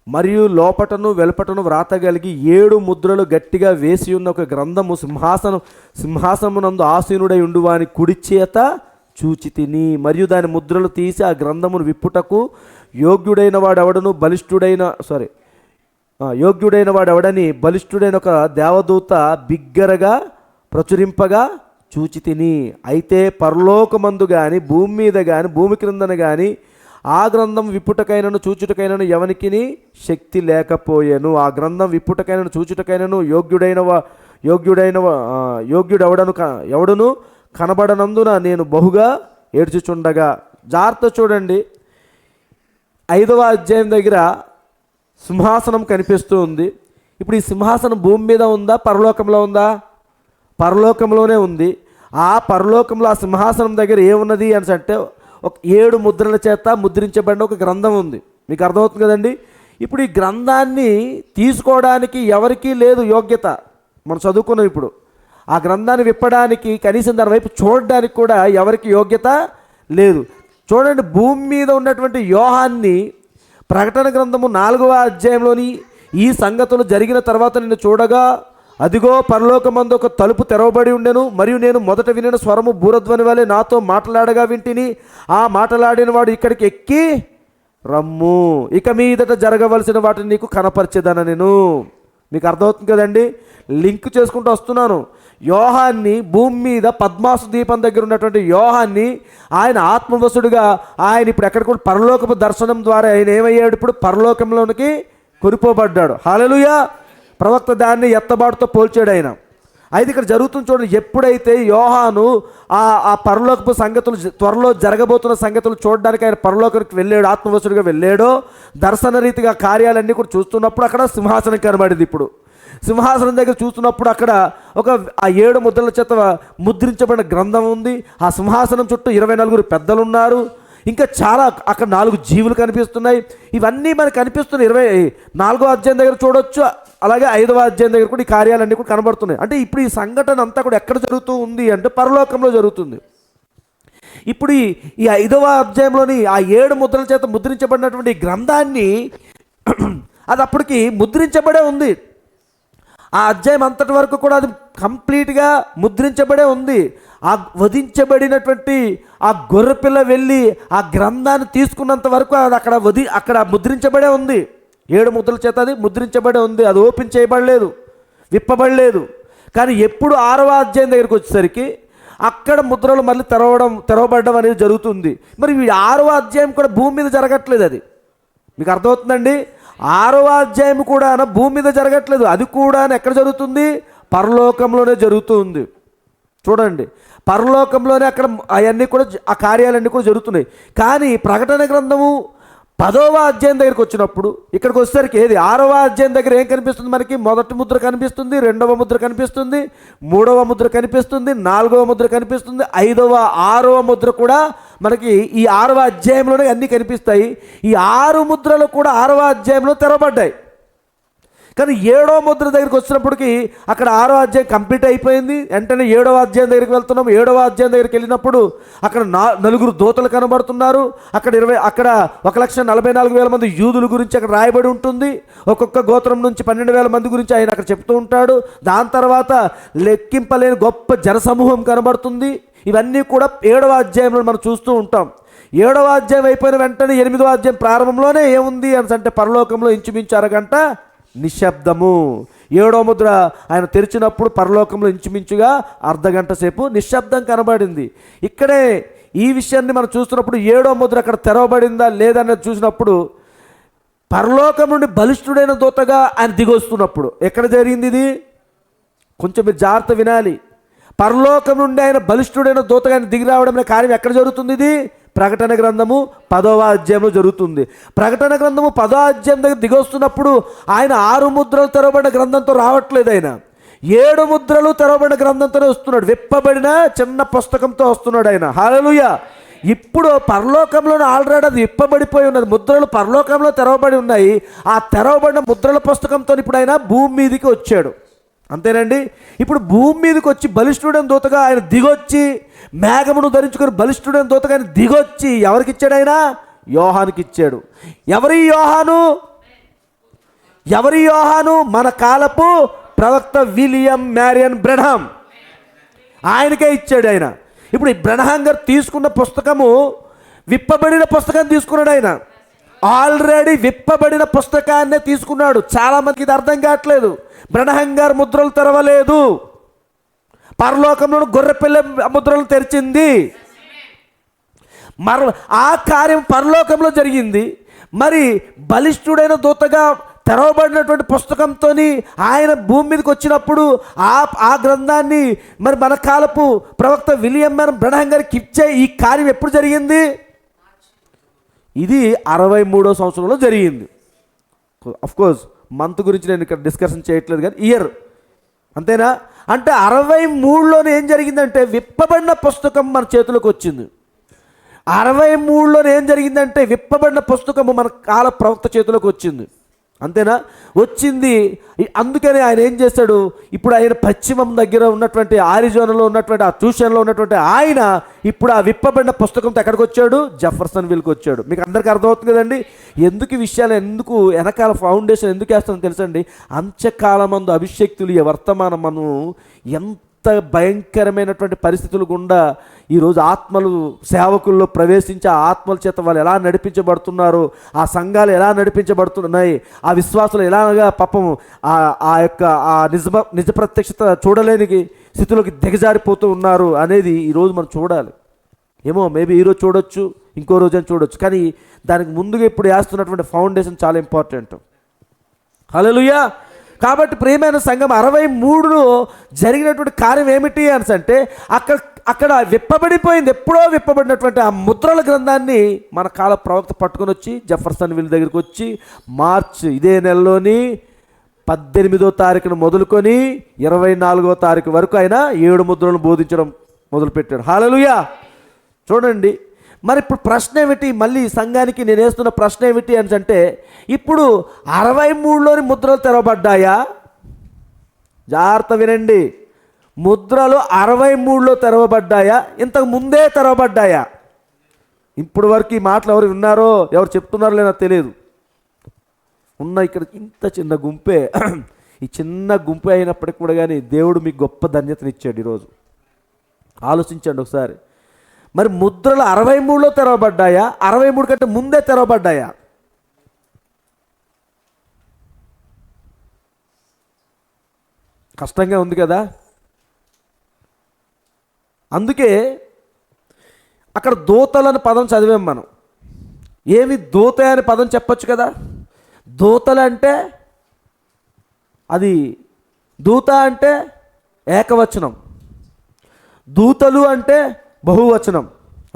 మరియు లోపటను వెలుపటను వ్రాత కలిగి 7 ముద్రలు గట్టిగా వేసి ఉన్న ఒక గ్రంథము సింహాసనమునందు ఆసీనుడై ఉండువాని కుడి చేత చూచి తిని, మరియు దాని ముద్రలు తీసి ఆ గ్రంథమును విప్పుటకు యోగ్యుడైన వాడెవడని బలిష్ఠుడైన ఒక దేవదూత బిగ్గరగా ప్రచురింపగా చూచి తిని. అయితే పరలోకమందు కానీ భూమి మీద కానీ భూమి క్రిందన కానీ ఆ గ్రంథం విప్పుటకైనను చూచుటకైనను ఎవనికిని శక్తి లేకపోయెను. ఆ గ్రంథం విప్పుటకైనను చూచుటకైనను ఎవడును కనబడనందున నేను బహుగా ఏడ్చుచుండగా. జాగ్రత్త చూడండి, 5వ అధ్యాయం దగ్గర సింహాసనం కనిపిస్తూ ఉంది. ఇప్పుడు ఈ సింహాసనం భూమి మీద ఉందా, పరలోకంలో ఉందా? పరలోకంలోనే ఉంది. ఆ పరలోకంలో ఆ సింహాసనం దగ్గర ఏమున్నది అని అంటే ఒక 7 ముద్రల చేత ముద్రించబడిన ఒక గ్రంథం ఉంది. మీకు అర్థమవుతుంది కదండి. ఇప్పుడు ఈ గ్రంథాన్ని తీసుకోవడానికి ఎవరికీ లేదు యోగ్యత. మనం చదువుకున్నాం. ఇప్పుడు ఆ గ్రంథాన్ని విప్పడానికి, కనీసం దాని వైపు చూడడానికి కూడా ఎవరికి యోగ్యత లేదు. చూడండి, భూమి మీద ఉన్నటువంటి యోహాన్ని ప్రకటన గ్రంథము 4వ అధ్యాయంలోని ఈ సంగతులు జరిగిన తర్వాత నిన్ను చూడగా అదిగో పరలోకమందు ఒక తలుపు తెరవబడి ఉండెను, మరియు నేను మొదట వినిన స్వరము బూరధ్వని వలె నాతో మాట్లాడగా వింటిని. ఆ మాట్లాడిన వాడు ఇక్కడికి ఎక్కి రమ్ము, ఇక మీదట జరగవలసిన వాటిని నీకు కనపరిచేదన నేను. మీకు అర్థమవుతుంది కదండి, లింక్ చేసుకుంటూ వస్తున్నాను. యోహాన్ని భూమి మీద పద్మాసు దీపం దగ్గర ఉన్నటువంటి యోహాన్ని ఆయన ఆత్మవశుడుగా ఆయన ఇప్పుడు ఎక్కడ కూడా పరలోకపు దర్శనం ద్వారా ఆయన ఏమయ్యాడు, ఇప్పుడు పరలోకంలోనికి కొనిపోబడ్డాడు. హల్లెలూయా. ప్రవక్త దాన్ని ఎత్తబాటుతో పోల్చాడు ఆయన. అయితే ఇక్కడ జరుగుతుంది చూడండి, ఎప్పుడైతే యోహాను ఆ పరలోకపు సంగతులు, త్వరలో జరగబోతున్న సంగతులు చూడడానికి ఆయన పరలోకానికి వెళ్ళాడు, ఆత్మవశుడిగా వెళ్ళాడో, దర్శన రీతిగా కార్యాలన్నీ కూడా చూస్తున్నప్పుడు అక్కడ సింహాసనం కనబడింది. ఇప్పుడు సింహాసనం దగ్గర చూస్తున్నప్పుడు అక్కడ ఆ 7 ముద్రల చేత ముద్రించబడిన గ్రంథం ఉంది. ఆ సింహాసనం చుట్టూ 24 పెద్దలు ఉన్నారు. ఇంకా చాలా అక్కడ 4 జీవులు కనిపిస్తున్నాయి. ఇవన్నీ మనకు కనిపిస్తున్నాయి. 24వ అధ్యాయం దగ్గర చూడొచ్చు, అలాగే 5వ అధ్యాయం దగ్గర కూడా ఈ కార్యాలన్నీ కూడా కనబడుతున్నాయి. అంటే ఇప్పుడు ఈ సంఘటన అంతా కూడా ఎక్కడ జరుగుతూ ఉంది అంటే పరలోకంలో జరుగుతుంది. ఇప్పుడు ఈ 5వ అధ్యాయంలోని ఆ 7 ముద్రల చేత ముద్రించబడినటువంటి గ్రంథాన్ని అది అప్పటికి ముద్రించబడే ఉంది. ఆ అధ్యాయం అంతటి వరకు కూడా అది కంప్లీట్గా ముద్రించబడే ఉంది. ఆ వధించబడినటువంటి ఆ గొర్రెపిల్ల వెళ్ళి ఆ గ్రంథాన్ని తీసుకున్నంత వరకు అది అక్కడ ముద్రించబడే ఉంది. 7 ముద్రల చేత అది ముద్రించబడే ఉంది. అది ఓపెన్ చేయబడలేదు, విప్పబడలేదు. కానీ ఎప్పుడు 6వ అధ్యాయం దగ్గరికి వచ్చేసరికి అక్కడ ముద్రలు మళ్ళీ తెరవబడడం అనేది జరుగుతుంది. మరి 6వ అధ్యాయం కూడా భూమి మీద జరగట్లేదు. అది మీకు అర్థమవుతుందండి. 6వ అధ్యాయం కూడా భూమి మీద జరగట్లేదు, అది కూడా ఎక్కడ జరుగుతుంది, పరలోకంలోనే జరుగుతుంది. చూడండి, పరలోకంలోనే అక్కడ అవన్నీ కూడా ఆ కార్యాలన్నీ కూడా జరుగుతున్నాయి. కానీ ప్రకటన గ్రంథము 10వ అధ్యాయం దగ్గరికి వచ్చినప్పుడు ఇక్కడికి వచ్చేసరికి ఏది 6వ అధ్యాయం దగ్గర ఏం కనిపిస్తుంది మనకి? మొదటి ముద్ర కనిపిస్తుంది, 2వ ముద్ర కనిపిస్తుంది, 3వ ముద్ర కనిపిస్తుంది, 4వ ముద్ర కనిపిస్తుంది, 5వ 6వ ముద్ర కూడా మనకి ఈ 6వ అధ్యాయంలోనే అన్నీ కనిపిస్తాయి. ఈ 6 ముద్రలు కూడా 6వ అధ్యాయంలో తెరవబడ్డాయి. కానీ 7వ ముద్ర దగ్గరికి వచ్చినప్పటికీ అక్కడ 6వ అధ్యాయం కంప్లీట్ అయిపోయింది. వెంటనే 7వ అధ్యాయం దగ్గరికి వెళ్తున్నాం. 7వ అధ్యాయం దగ్గరికి వెళ్ళినప్పుడు అక్కడ 4 దూతలు కనబడుతున్నారు. అక్కడ 1,44,000 మంది యూదుల గురించి అక్కడ రాయబడి ఉంటుంది. ఒక్కొక్క గోత్రం నుంచి 12,000 మంది గురించి ఆయన అక్కడ చెప్తూ ఉంటాడు. దాని తర్వాత లెక్కింపలేని గొప్ప జనసమూహం కనబడుతుంది. ఇవన్నీ కూడా 7వ అధ్యాయంలో మనం చూస్తూ ఉంటాం. 7వ అధ్యాయం అయిపోయిన వెంటనే 8వ అధ్యాయం ప్రారంభంలోనే ఏముంది అని అంటే పరలోకంలో ఇంచుమించు అరగంట నిశ్శబ్దము. 7వ ముద్ర ఆయన తెరిచినప్పుడు పరలోకంలో ఇంచుమించుగా అర్ధగంట సేపు నిశ్శబ్దం కనబడింది. ఇక్కడే ఈ విషయాన్ని మనం చూస్తున్నప్పుడు 7వ ముద్ర అక్కడ తెరవబడిందా లేదన్నది చూసినప్పుడు పరలోకం నుండి బలిష్ఠుడైన దూతగా ఆయన దిగొస్తున్నప్పుడు ఎక్కడ జరిగింది ఇది? కొంచెం మీరు జాగ్రత్త వినాలి. పరలోకం నుండి ఆయన బలిష్ఠుడైన దూతగా ఆయన దిగి రావడం అనే కార్యం ఎక్కడ జరుగుతుంది? ఇది ప్రకటన గ్రంథము 10వ అధ్యాయంలో జరుగుతుంది. ప్రకటన గ్రంథము 10వ అధ్యాయం దగ్గర దిగొస్తున్నప్పుడు ఆయన 6 ముద్రలు తెరవబడిన గ్రంథంతో రావట్లేదు. ఆయన 7 ముద్రలు తెరవబడిన గ్రంథంతోనే వస్తున్నాడు. విప్పబడిన చిన్న పుస్తకంతో వస్తున్నాడు ఆయన. హల్లెలూయా. ఇప్పుడు పరలోకంలోనే ఆల్రెడీ అది విప్పబడిపోయి ఉన్నది. ముద్రలు పరలోకంలో తెరవబడి ఉన్నాయి. ఆ తెరవబడిన ముద్రల పుస్తకంతో ఇప్పుడు ఆయన భూమి మీదకి వచ్చాడు. అంతేనండి. ఇప్పుడు భూమి మీదకి వచ్చి బలిష్ఠుడైన దూతగా ఆయన దిగొచ్చి, మేఘమును ధరించుకొని బలిష్ఠుడైన దూతగా ఆయన దిగొచ్చి ఎవరికి ఇచ్చాడు? ఆయన యోహానుకి ఇచ్చాడు. ఎవరి యోహాను? మన కాలపు ప్రవక్త విలియం మ్యారియన్ బ్రెన్హామ్, ఆయనకే ఇచ్చాడు ఆయన. ఇప్పుడు ఈ బ్రెన్హామ్ గారు తీసుకున్న పుస్తకము విప్పబడిన పుస్తకం తీసుకున్నాడు. ఆయన ఆల్రెడీ విప్పబడిన పుస్తకాన్నే తీసుకున్నాడు. చాలామందికి ఇది అర్థం కావట్లేదు. బ్రెన్హామ్ గారు ముద్రలు తెరవలేదు, పరలోకంలో గొర్రెపిల్ల ముద్రలు తెరిచింది. ఆ కార్యం పరలోకంలో జరిగింది. మరి బలిష్ఠుడైన దూతగా తెరవబడినటువంటి పుస్తకంతో ఆయన భూమి మీదకి వచ్చినప్పుడు ఆ గ్రంథాన్ని మరి మన కాలపు ప్రవక్త విలియం బ్రెన్హామ్ గారికి ఇచ్చే ఈ కార్యం ఎప్పుడు జరిగింది? ఇది 63వ సంవత్సరంలో జరిగింది. అఫ్కోర్స్ మంత్ గురించి నేను ఇక్కడ డిస్కషన్ చేయట్లేదు, కానీ ఇయర్ అంతేనా? అంటే 63లోనే ఏం జరిగిందంటే విప్పబడిన పుస్తకం మన చేతిలోకి వచ్చింది. 63లోనే ఏం జరిగిందంటే విప్పబడిన పుస్తకము మన కాల ప్రవక్త చేతిలోకి వచ్చింది. అంతేనా? వచ్చింది. అందుకని ఆయన ఏం చేశాడు, ఇప్పుడు ఆయన పశ్చిమం దగ్గర ఉన్నటువంటి ఆరిజోనాలో ఉన్నటువంటి ఆ ట్యూషన్లో ఉన్నటువంటి ఆయన ఇప్పుడు ఆ విప్పబడిన పుస్తకంతో ఎక్కడికి వచ్చాడు? జెఫర్సన్ విల్కి వచ్చాడు. మీకు అందరికీ అర్థమవుతుంది కదండి ఎందుకు ఈ విషయాలు, ఎందుకు వెనకాల ఫౌండేషన్ ఎందుకు వేస్తామో తెలుసండి. అంత్యకాలమందు అభిషేక్తులు ఈ వర్తమానము ఎంత భయంకరమైనటువంటి పరిస్థితులు గుండా ఈరోజు ఆత్మలు సేవకుల్లో ప్రవేశించి ఆ ఆత్మల చేత వాళ్ళు ఎలా నడిపించబడుతున్నారు, ఆ సంఘాలు ఎలా నడిపించబడుతున్నాయి, ఆ విశ్వాసులు ఎలాగా పాపం ఆ యొక్క ఆ నిజ ప్రత్యక్షత చూడలేని స్థితిలోకి దిగజారిపోతూ ఉన్నారు అనేది ఈరోజు మనం చూడాలి. ఏమో మేబీ ఈరోజు చూడొచ్చు, ఇంకో రోజు అని చూడొచ్చు, కానీ దానికి ముందుగా ఇప్పుడు వేస్తున్నటువంటి ఫౌండేషన్ చాలా ఇంపార్టెంట్. హల్లెలూయా. కాబట్టి ప్రియమైన సంఘం 63లో జరిగినటువంటి కార్యం ఏమిటి అని అంటే అక్కడ విప్పబడిపోయింది, ఎప్పుడో విప్పబడినటువంటి ఆ ముద్రల గ్రంథాన్ని మన కాల ప్రవక్త పట్టుకొని వచ్చి జెఫర్సన్ విల్ దగ్గరికి వచ్చి మార్చ్ ఇదే నెలలోని 18వ తారీఖున మొదలుకొని 24వ తారీఖు వరకు ఆయన 7 ముద్రలను బోధించడం మొదలుపెట్టాడు. హల్లెలూయా. చూడండి, మరి ఇప్పుడు ప్రశ్న ఏమిటి, మళ్ళీ సంఘానికి నేను వేస్తున్న ప్రశ్న ఏమిటి అని అంటే, ఇప్పుడు 63లోని ముద్రలు తెరవబడ్డాయా? జాగ్రత్త వినండి, ముద్రలు 63లో తెరవబడ్డాయా, ఇంతకు ముందే తెరవబడ్డాయా? ఇప్పుడు వరకు ఈ మాటలు ఎవరు విన్నారో, ఎవరు చెప్తున్నారో లేదో తెలియదు. ఉన్న ఇక్కడ ఇంత చిన్న గుంపే, ఈ చిన్న గుంపే అయినప్పటికీ కూడా కానీ దేవుడు మీకు గొప్ప ధన్యతనిచ్చాడు. ఈరోజు ఆలోచించండి ఒకసారి. మరి ముద్రలు 63లో తెరవబడ్డాయా, 63 కంటే ముందే తెరవబడ్డాయా? కష్టంగా ఉంది కదా. అందుకే అక్కడ దూతలని పదం చదివాం మనం. ఏమి దూత అని పదం చెప్పొచ్చు కదా. దూతలు అంటే అది దూత అంటే ఏకవచనం, దూతలు అంటే బహువచనం,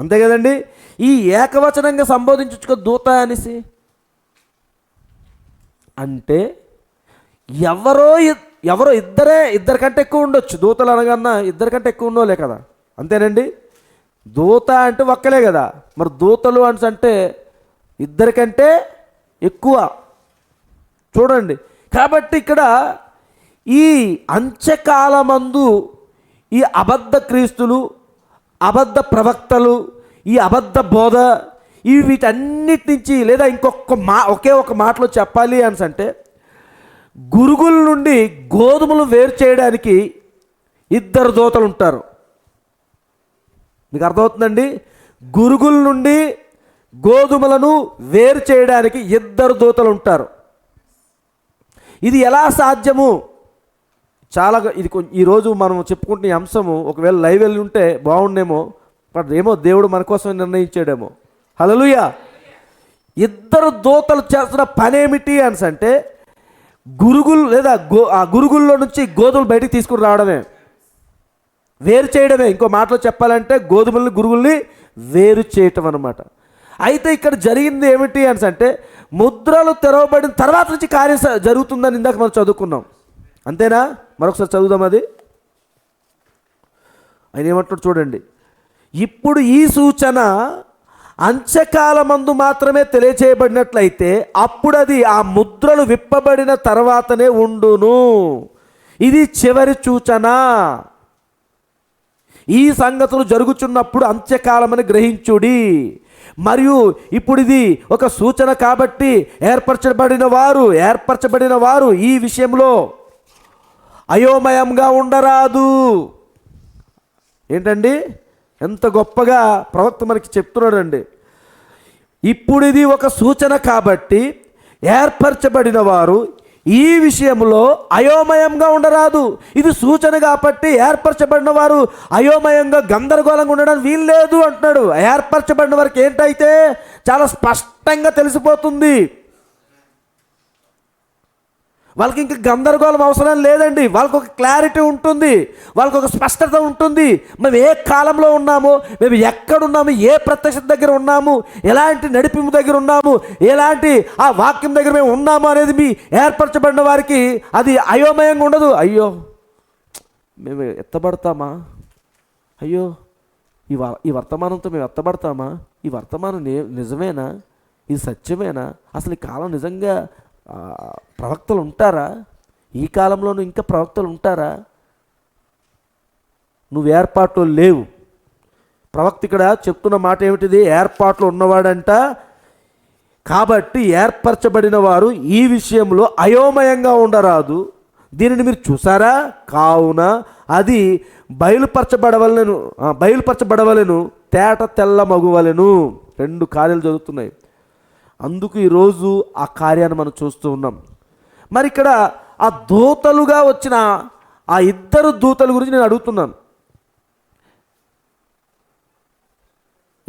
అంతే కదండి. ఈ ఏకవచనంగా సంబోధించుకో దూత అనేసి అంటే ఎవరో ఇద్దరి కంటే ఎక్కువ ఉండొచ్చు. దూతలు అనగన్నా ఇద్దరికంటే ఎక్కువ ఉన్నోలే కదా, అంతేనండి. దూత అంటే ఒక్కలే కదా, మరి దూతలు అంటే ఇద్దరికంటే ఎక్కువ. చూడండి, కాబట్టి ఇక్కడ ఈ అంత్యకాలమందు ఈ అబద్ధ క్రీస్తులు, అబద్ధ ప్రవక్తలు, ఈ అబద్ధ బోధ, వీటన్నిటి నుంచి లేదా ఒకే ఒక మాటలో చెప్పాలి అని అంటే, గురుగుల నుండి గోధుమలు వేరు చేయడానికి 2 దూతలు ఉంటారు. మీకు అర్థమవుతుందండి? గురుగుల నుండి గోధుమలను వేరు చేయడానికి 2 దూతలు ఉంటారు. ఇది ఎలా సాధ్యము? చాలా ఇది ఈరోజు మనం చెప్పుకుంటున్న అంశము ఒకవేళ లైవ్ వెళ్ళి ఉంటే బాగుండేమో, బట్ ఏమో దేవుడు మన కోసం నిర్ణయించాడేమో. హల్లెలూయా. 2 దూతలు చేస్తున్న పని ఏమిటి అని అంటే, గురుగులు లేదా ఆ గురుగుల్లో నుంచి గోధుమలు బయటికి తీసుకుని రావడమే, వేరు చేయడమే. ఇంకో మాటలో చెప్పాలంటే గోధుమల్ని గురుగుల్ని వేరు చేయటం అన్నమాట. అయితే ఇక్కడ జరిగింది ఏమిటి అని అంటే, ముద్రలు తెరవబడిన తర్వాత నుంచి కార్యం జరుగుతుందని ఇందాక మనం చదువుకున్నాం, అంతేనా? మరొకసారి చదువుదాం అది. ఆయన ఏమంటాడు చూడండి, ఇప్పుడు ఈ సూచన అంత్యకాలమందు మాత్రమే తెలియచేయబడినట్లయితే అప్పుడు అది ఆ ముద్రలు విప్పబడిన తర్వాతనే ఉండును. ఇది చివరి సూచన. ఈ సంగతులు జరుగుచున్నప్పుడు అంత్యకాలమని గ్రహించుడి. మరియు ఇప్పుడు ఇది ఒక సూచన కాబట్టి ఏర్పరచబడిన వారు ఈ విషయంలో అయోమయంగా ఉండరాదు. ఏంటండి, ఎంత గొప్పగా ప్రవక్త మనకి చెప్తున్నాడండి. ఇప్పుడు ఇది ఒక సూచన కాబట్టి ఏర్పరచబడిన వారు ఈ విషయంలో అయోమయంగా ఉండరాదు. ఇది సూచన కాబట్టి ఏర్పరచబడిన వారు అయోమయంగా గందరగోళంగా ఉండడానికి వీలు లేదు అంటున్నాడు. ఏర్పరచబడిన వారికి ఏంటైతే చాలా స్పష్టంగా తెలిసిపోతుంది. వాళ్ళకి ఇంకా గందరగోళం అవసరం లేదండి. వాళ్ళకు ఒక క్లారిటీ ఉంటుంది, వాళ్ళకు ఒక స్పష్టత ఉంటుంది. మేము ఏ కాలంలో ఉన్నాము, మేము ఎక్కడున్నాము, ఏ ప్రత్యక్షత దగ్గర ఉన్నాము, ఎలాంటి నడిపింపు దగ్గర ఉన్నాము, ఎలాంటి ఆ వాక్యం దగ్గర మేము ఉన్నాము అనేది మీ ఏర్పరచబడిన వారికి అది అయోమయంగా ఉండదు. అయ్యో మేము ఎత్తబడతామా, అయ్యో ఈ వర్తమానంతో మేము ఎత్తబడతామా, ఈ వర్తమానం నిజమేనా, ఇది సత్యమేనా, అసలు ఈ కాలం నిజంగా ప్రవక్తలు ఉంటారా? ఈ కాలంలోనూ ఇంకా ప్రవక్తలు ఉంటారా? నువ్వు ఏర్పాట్లు లేవు. ప్రవక్త ఇక్కడ చెప్తున్న మాట ఏమిటిది? ఏర్పాట్లు ఉన్నవాడంట. కాబట్టి ఏర్పరచబడిన వారు ఈ విషయంలో అయోమయంగా ఉండరాదు. దీనిని మీరు చూసారా? కావున అది బయలుపరచబడవలెను తేట తెల్ల మగువలెను. 2 కార్యాలు జరుగుతున్నాయి. అందుకు ఈరోజు ఆ కార్యాన్ని మనం చూస్తూ ఉన్నాం. మరి ఇక్కడ ఆ దూతలుగా వచ్చిన ఆ 2 దూతల గురించి నేను అడుగుతున్నాను.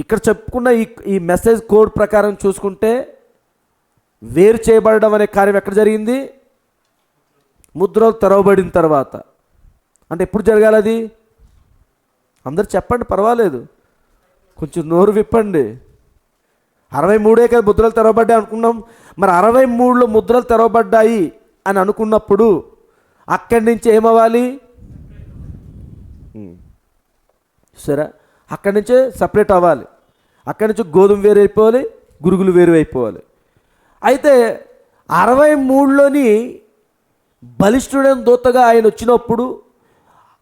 ఇక్కడ చెప్పుకున్న ఈ మెసేజ్ కోడ్ ప్రకారం చూసుకుంటే వేరు చేయబడడం అనే కార్యం ఎక్కడ జరిగింది? ముద్రలు తెరవబడిన తర్వాత. అంటే ఎప్పుడు జరగాలి అది? అందరు చెప్పండి, పర్వాలేదు, కొంచెం నోరు విప్పండి. 63 కదా ముద్రలు తెరవబడ్డాయి అనుకున్నాం. మరి 63లో ముద్రలు తెరవబడ్డాయి అని అనుకున్నప్పుడు అక్కడి నుంచి ఏమవ్వాలి? సరే, అక్కడి నుంచే సపరేట్ అవ్వాలి. అక్కడి నుంచి గోధుమ వేరు అయిపోవాలి, గురుగులు వేరు అయిపోవాలి. అయితే 63లోని బలిష్ఠుడైన దూతగా ఆయన వచ్చినప్పుడు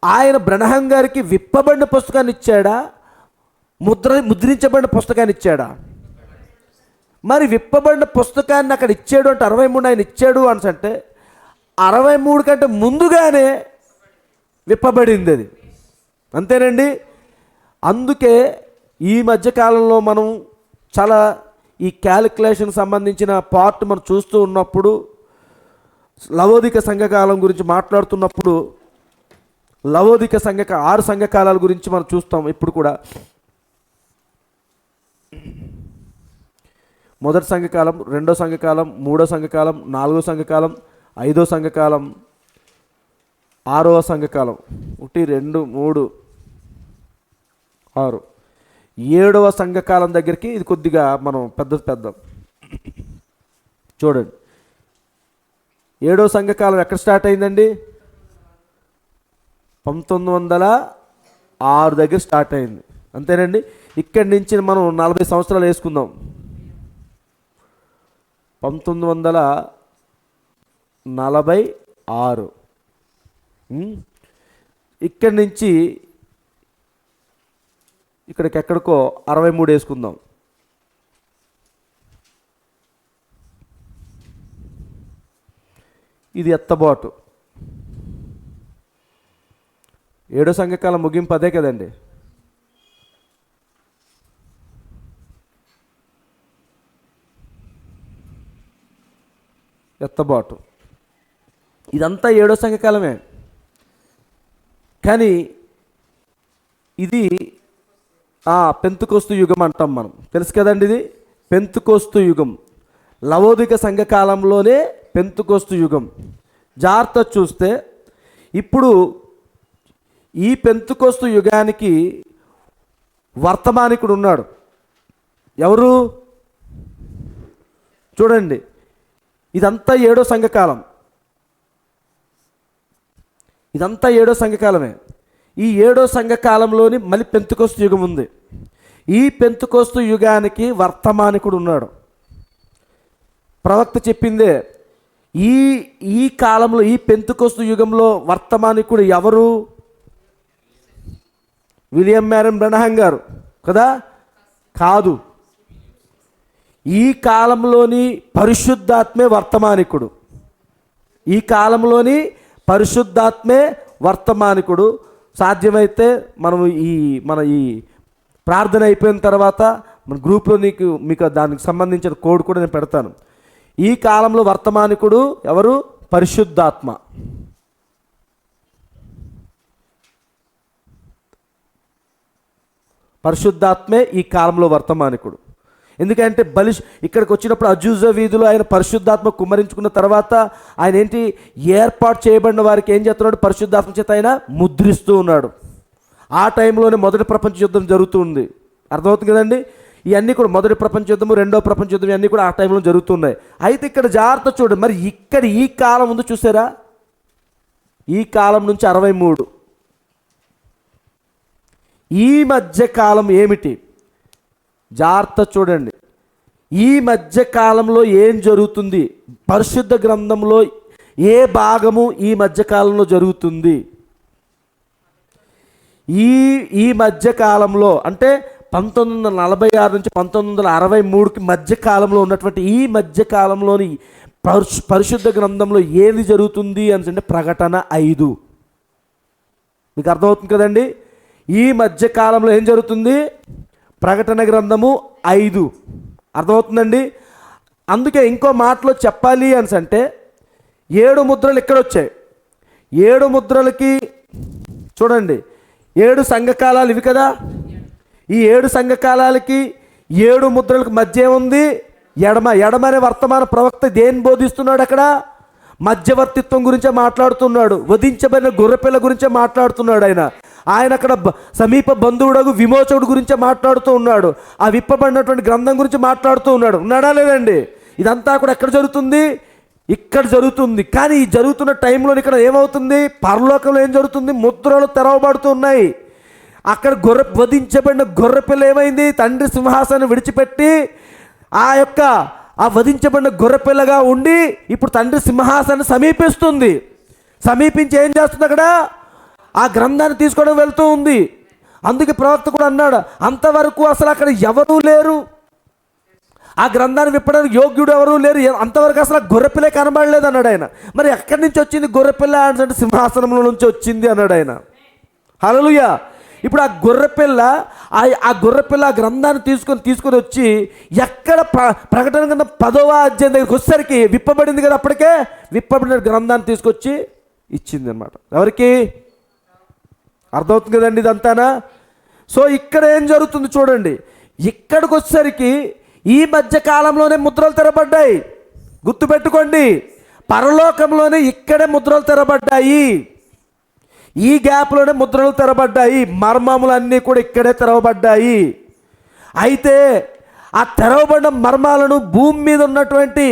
ఆయన బ్రహ్నం గారికి విప్పబడిన పుస్తకాన్ని ఇచ్చాడా? ముద్రించబడిన పుస్తకాన్ని ఇచ్చాడా? మరి విప్పబడిన పుస్తకాన్ని అక్కడ ఇచ్చాడు అంటే 63 ఆయన ఇచ్చాడు అని అంటే 63 కంటే ముందుగానే విప్పబడింది అది. అంతేనండి. అందుకే ఈ మధ్యకాలంలో మనం చాలా ఈ క్యాలిక్యులేషన్ సంబంధించిన పార్ట్ మనం చూస్తూ ఉన్నప్పుడు, లవోదిక సంఘకాలం గురించి మాట్లాడుతున్నప్పుడు లవోదిక 6 సంఘకాలాల గురించి మనం చూస్తాం. ఇప్పుడు కూడా మొదటి సంఘకాలం, రెండో సంఘకాలం, మూడో సంఘకాలం, 4వ సంఘకాలం, 5వ సంఘకాలం, 6వ సంఘకాలం, 1 2 3 6, 7వ సంఘకాలం దగ్గరికి ఇది కొద్దిగా మనం పెద్ద చూడండి. 7వ సంఘకాలం ఎక్కడ స్టార్ట్ అయిందండి? 1906 దగ్గర స్టార్ట్ అయింది. అంతేనండి. ఇక్కడి నుంచి మనం 40 సంవత్సరాలు వేసుకుందాం. 1946. ఇక్కడి నుంచి ఇక్కడికి ఎక్కడికో 63 వేసుకుందాం. ఇది ఎత్తబాటు. 7వ సంఘకాలం ముగింపు అదే కదండి. ఎత్తబాటు. ఇదంతా 7వ సంఘకాలమే. కానీ ఇది పెంతుకోస్తు యుగం అంటాం మనం. తెలుసు కదండి, ఇది పెంతుకోస్తు యుగం. లవోదిక సంఘకాలంలోనే పెంతుకోస్తు యుగం. జాగ్రత్త చూస్తే ఇప్పుడు ఈ పెంతుకోస్తు యుగానికి వర్తమానికుడు ఉన్నాడు. ఎవరు? చూడండి, ఇదంతా 7వ సంఘకాలం. ఇదంతా 7వ సంఘకాలమే. ఈ 7వ సంఘకాలంలోని మళ్ళీ పెంతుకోస్తు యుగం ఉంది. ఈ పెంతుకోస్తు యుగానికి వర్తమానికుడు ఉన్నాడు. ప్రవక్త చెప్పిందే. ఈ కాలంలో, ఈ పెంతుకోస్తు యుగంలో వర్తమానికుడు ఎవరు? విలియం మ్యారన్ బ్రహ్నం గారు కదా? కాదు. ఈ కాలంలోని పరిశుద్ధాత్మే వర్తమానికుడు. ఈ కాలంలోని పరిశుద్ధాత్మే వర్తమానికుడు. సాధ్యమైతే మన ఈ ప్రార్థన అయిపోయిన తర్వాత మన గ్రూప్లో మీకు దానికి సంబంధించిన కోడ్ కూడా నేను పెడతాను. ఈ కాలంలో వర్తమానికుడు ఎవరు? పరిశుద్ధాత్మ. పరిశుద్ధాత్మే ఈ కాలంలో వర్తమానికుడు. ఎందుకంటే ఇక్కడికి వచ్చినప్పుడు అజూజా వీధిలో ఆయన పరిశుద్ధాత్మ కుమ్మరించుకున్న తర్వాత ఆయన ఏంటి? ఏర్పాటు చేయబడిన వారికి ఏం చేస్తున్నాడు? పరిశుద్ధాత్మ చేత ఆయన ముద్రిస్తూ ఉన్నాడు. ఆ టైంలోనే మొదటి ప్రపంచ యుద్ధం జరుగుతుంది. అర్థమవుతుంది కదండి? ఇవన్నీ కూడా మొదటి ప్రపంచ యుద్ధము, రెండో ప్రపంచ యుద్ధం ఇవన్నీ కూడా ఆ టైంలో జరుగుతున్నాయి. అయితే ఇక్కడ జాగ్రత్త చూడండి. మరి ఇక్కడ ఈ కాలం ముందు చూసారా? ఈ కాలం నుంచి 63. ఈ మధ్య కాలం ఏమిటి? జాగ్రత్త చూడండి. ఈ మధ్య కాలంలో ఏం జరుగుతుంది, పరిశుద్ధ గ్రంథంలో ఏ భాగము ఈ మధ్య కాలంలో జరుగుతుంది? ఈ మధ్య కాలంలో అంటే 1946 నుంచి 1963కి మధ్య కాలంలో ఉన్నటువంటి ఈ మధ్య కాలంలోని పరిశుద్ధ గ్రంథంలో ఏది జరుగుతుంది అని అంటే ప్రకటన 5. మీకు అర్థమవుతుంది కదండి? ఈ మధ్య కాలంలో ఏం జరుగుతుంది? ప్రకటన గ్రంథము 5. అర్థమవుతుందండి? అందుకే ఇంకో మాటలో చెప్పాలి అని అంటే 7 ముద్రలు ఇక్కడ వచ్చాయి. 7 ముద్రలకి చూడండి, 7 సంఘకాలాలు ఇవి కదా. ఈ 7 సంఘకాలాలకి 7 ముద్రలకు మధ్య ఏముంది? ఎడమ అనే వర్తమాన ప్రవక్త దేన్ని బోధిస్తున్నాడు? అక్కడ మధ్యవర్తిత్వం గురించే మాట్లాడుతున్నాడు. వధించబడిన గొర్రెపిల్ల గురించే మాట్లాడుతున్నాడు. ఆయన అక్కడ సమీప బంధువుడు విమోచకుడు గురించే మాట్లాడుతూ ఉన్నాడు. ఆ విప్పబడినటువంటి గ్రంథం గురించి మాట్లాడుతూ ఉన్నాడా లేదండి? ఇదంతా కూడా ఎక్కడ జరుగుతుంది? ఇక్కడ జరుగుతుంది. కానీ ఈ జరుగుతున్న టైంలో ఇక్కడ ఏమవుతుంది? పరలోకంలో ఏం జరుగుతుంది? ముద్రలు తెరవబడుతూ ఉన్నాయి. అక్కడ వధించబడిన గొర్రెపిల్ల ఏమైంది? తండ్రి సింహాసనం విడిచిపెట్టి ఆ వధించబడిన గొర్రెపిల్లగా ఉండి ఇప్పుడు తండ్రి సింహాసనాన్ని సమీపిస్తుంది. సమీపించి ఏం చేస్తుంది? అక్కడ ఆ గ్రంథాన్ని తీసుకోవడం వెళ్తూ ఉంది. అందుకే ప్రవక్త కూడా అన్నాడు, అంతవరకు అసలు అక్కడ ఎవరూ లేరు, ఆ గ్రంథాన్ని విప్పడానికి యోగ్యుడు ఎవరూ లేరు, అంతవరకు అసలు గొర్రెపిల్లే కనబడలేదు అన్నాడు ఆయన. మరి ఎక్కడి నుంచి వచ్చింది గొర్రెపిల్ల అంటే సింహాసనంలో నుంచి వచ్చింది అన్నాడు ఆయన. హల్లెలూయా. ఇప్పుడు ఆ గొర్రెపిల్ల ఆ గ్రంథాన్ని తీసుకొని వచ్చి ఎక్కడ ప్రకటన గ్రంథం 10వ అధ్యాయం దగ్గరికి వచ్చేసరికి విప్పబడింది కదా, అప్పటికే విప్పబడిన గ్రంథాన్ని తీసుకొచ్చి ఇచ్చింది అనమాట. ఎవరికి? అర్థమవుతుంది కదండి ఇదంతానా? సో ఇక్కడ ఏం జరుగుతుంది చూడండి. ఇక్కడికి వచ్చేసరికి ఈ మధ్య కాలంలోనే ముద్రలు తెరబడ్డాయి. గుర్తుపెట్టుకోండి, పరలోకంలోనే ఇక్కడే ముద్రలు తెరబడ్డాయి. ఈ గ్యాప్లోనే ముద్రలు తెరబడ్డాయి. మర్మములన్నీ కూడా ఇక్కడే తెరవబడ్డాయి. అయితే ఆ తెరవబడిన మర్మాలను భూమి మీద ఉన్నటువంటి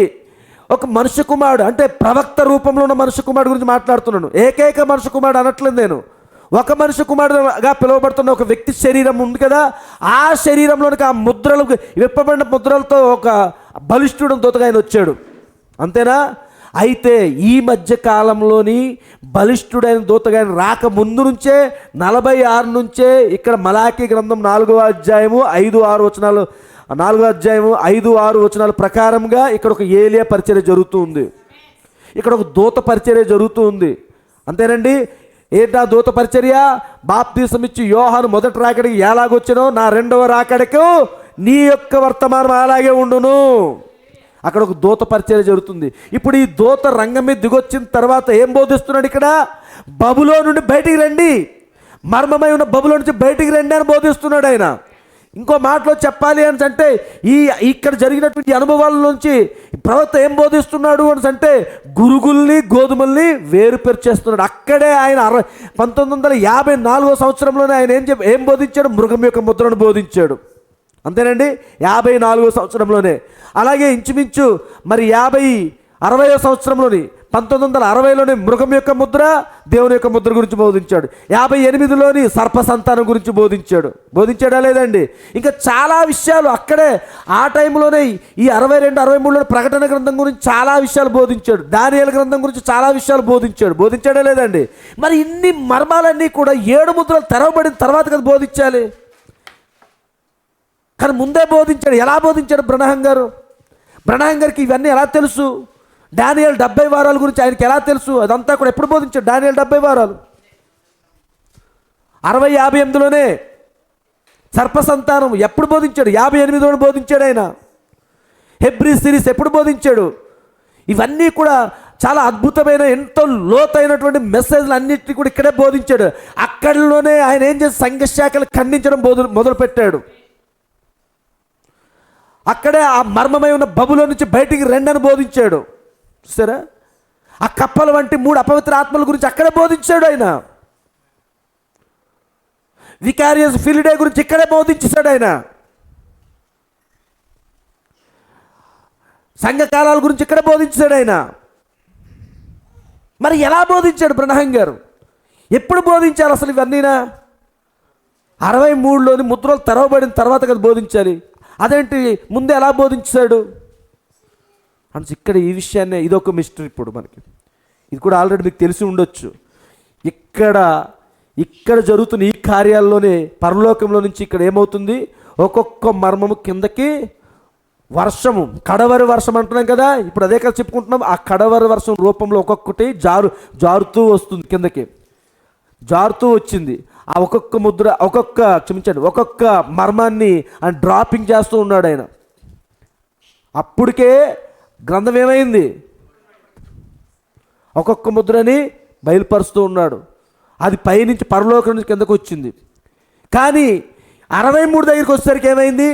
ఒక మనుష్య కుమారుడు, అంటే ప్రవక్త రూపంలో ఉన్న మనుష్య కుమారుడు గురించి మాట్లాడుతున్నాను. ఏకైక మనుష్య కుమారుడు అనట్లేదు నేను. ఒక మనుష్య కుమారుడుగా పిలువబడుతున్న ఒక వ్యక్తి శరీరం ఉంది కదా, ఆ శరీరంలోనికి ఆ ముద్రలు విప్పబడిన ముద్రలతో ఒక బలిష్ఠుడు దూతగా ఆయన వచ్చాడు. అంతేనా? అయితే ఈ మధ్య కాలంలోని బలిష్ఠుడైన దూతగా ఆయన రాక ముందు నుంచే 46 నుంచే ఇక్కడ మలాకీ గ్రంథం 4వ అధ్యాయము 5-6 వచనాలు 4వ అధ్యాయము 5-6 వచనాల ప్రకారంగా ఇక్కడ ఒక ఏలియా పరిచర్య జరుగుతూ ఉంది. ఇక్కడ ఒక దూత పరిచర్య జరుగుతూ ఉంది. అంతేనండి? ఏంటా దూత పరిచర్య? బాప్తీసం ఇచ్చి యోహాను మొదటి రాకడికి ఎలాగొచ్చినో నా 2వ రాకడకు నీ యొక్క వర్తమానం అలాగే ఉండును. అక్కడ ఒక దూత పరిచర్య జరుగుతుంది. ఇప్పుడు ఈ దూత రంగం మీద దిగొచ్చిన తర్వాత ఏం బోధిస్తున్నాడు? ఇక్కడ బబులో నుండి బయటికి రండి, మర్మమై ఉన్న బబులో నుంచి బయటికి రండి అని బోధిస్తున్నాడు ఆయన. ఇంకో మాటలో చెప్పాలి అని అంటే ఇక్కడ జరిగినటువంటి అనుభవాల నుంచి ప్రవక్త ఏం బోధిస్తున్నాడు అని అంటే గురుగుల్ని గోధుమల్ని వేరుపరిచేస్తున్నాడు. అక్కడే ఆయన 1954వ సంవత్సరంలోనే ఆయన ఏం బోధించాడు? మృగం యొక్క ముద్రను బోధించాడు. అంతేనండి? 54వ సంవత్సరంలోనే. అలాగే ఇంచుమించు మరి 60వ సంవత్సరంలోని 1960లోని మృగం యొక్క ముద్ర, దేవుని యొక్క ముద్ర గురించి బోధించాడు. 58లోని సర్ప సంతానం గురించి బోధించాడా లేదండి? ఇంకా చాలా విషయాలు అక్కడే ఆ టైంలోనే ఈ 62, 63లో ప్రకటన గ్రంథం గురించి చాలా విషయాలు బోధించాడు. దానియేలు గ్రంథం గురించి చాలా విషయాలు బోధించాడా లేదండి? మరి ఇన్ని మర్మాలన్నీ కూడా 7 ముద్రలు తెరవబడిన తర్వాత కదా బోధించాలి. కానీ ముందే బోధించాడు. ఎలా బోధించాడు బ్రనహం గారికి ఇవన్నీ ఎలా తెలుసు? దానియేలు 70 వారాల గురించి ఆయనకి ఎలా తెలుసు? అదంతా కూడా ఎప్పుడు బోధించాడు? దానియేలు 70 వారాలు 58లోనే సర్ప సంతానం ఎప్పుడు బోధించాడు? 58లోనే బోధించాడు ఆయన. హెబ్రీ సిరీస్ ఎప్పుడు బోధించాడు? ఇవన్నీ కూడా చాలా అద్భుతమైన ఎంతో లోతైనటువంటి మెసేజ్లు అన్నింటినీ కూడా ఇక్కడే బోధించాడు. అక్కడిలోనే ఆయన ఏం చేసి సంఘ శాఖలు ఖండించడం మొదలుపెట్టాడు. అక్కడే ఆ మర్మమై ఉన్న బబులో నుంచి బయటికి రెండని బోధించాడు. చూసారా? ఆ కప్పల వంటి 3 అపవిత్ర ఆత్మల గురించి అక్కడే బోధించాడు ఆయన. వికారియస్ ఫిలిడే గురించి ఇక్కడే బోధించాడు ఆయన. సంఘకాలాల గురించి ఇక్కడే బోధించాడు ఆయన. మరి ఎలా బోధించాడు బ్రనహం గారు? ఎప్పుడు బోధించాలి అసలు ఇవన్నీనా? 63లోని ముద్రలు తెరవబడిన తర్వాత కదా బోధించాలి. అదేంటి ముందే ఎలా బోధించాడు అని ఇక్కడ ఈ విషయాన్ని, ఇదొక మిస్టరీ ఇప్పుడు మనకి. ఇది కూడా ఆల్రెడీ మీకు తెలిసి ఉండొచ్చు. ఇక్కడ జరుగుతున్న ఈ కార్యాల్లోనే పరలోకంలో నుంచి ఇక్కడ ఏమవుతుంది, ఒక్కొక్క మర్మము కిందకి వర్షము, కడవరి వర్షం అంటున్నాం కదా, ఇప్పుడు అదే కదా చెప్పుకుంటున్నాం. ఆ కడవరి వర్షం రూపంలో ఒక్కొక్కటి జారుతూ వస్తుంది, కిందకి జారుతూ వచ్చింది. ఆ ఒక్కొక్క మర్మాన్ని ఆయన డ్రాపింగ్ చేస్తూ ఉన్నాడు ఆయన. అప్పటికే గ్రంథం ఏమైంది, ఒక్కొక్క ముద్రని బయలుపరుస్తూ ఉన్నాడు. అది పైనుంచి పరలోకం నుంచి కిందకు వచ్చింది. కానీ 63 దగ్గరికి వచ్చేసరికి ఏమైంది,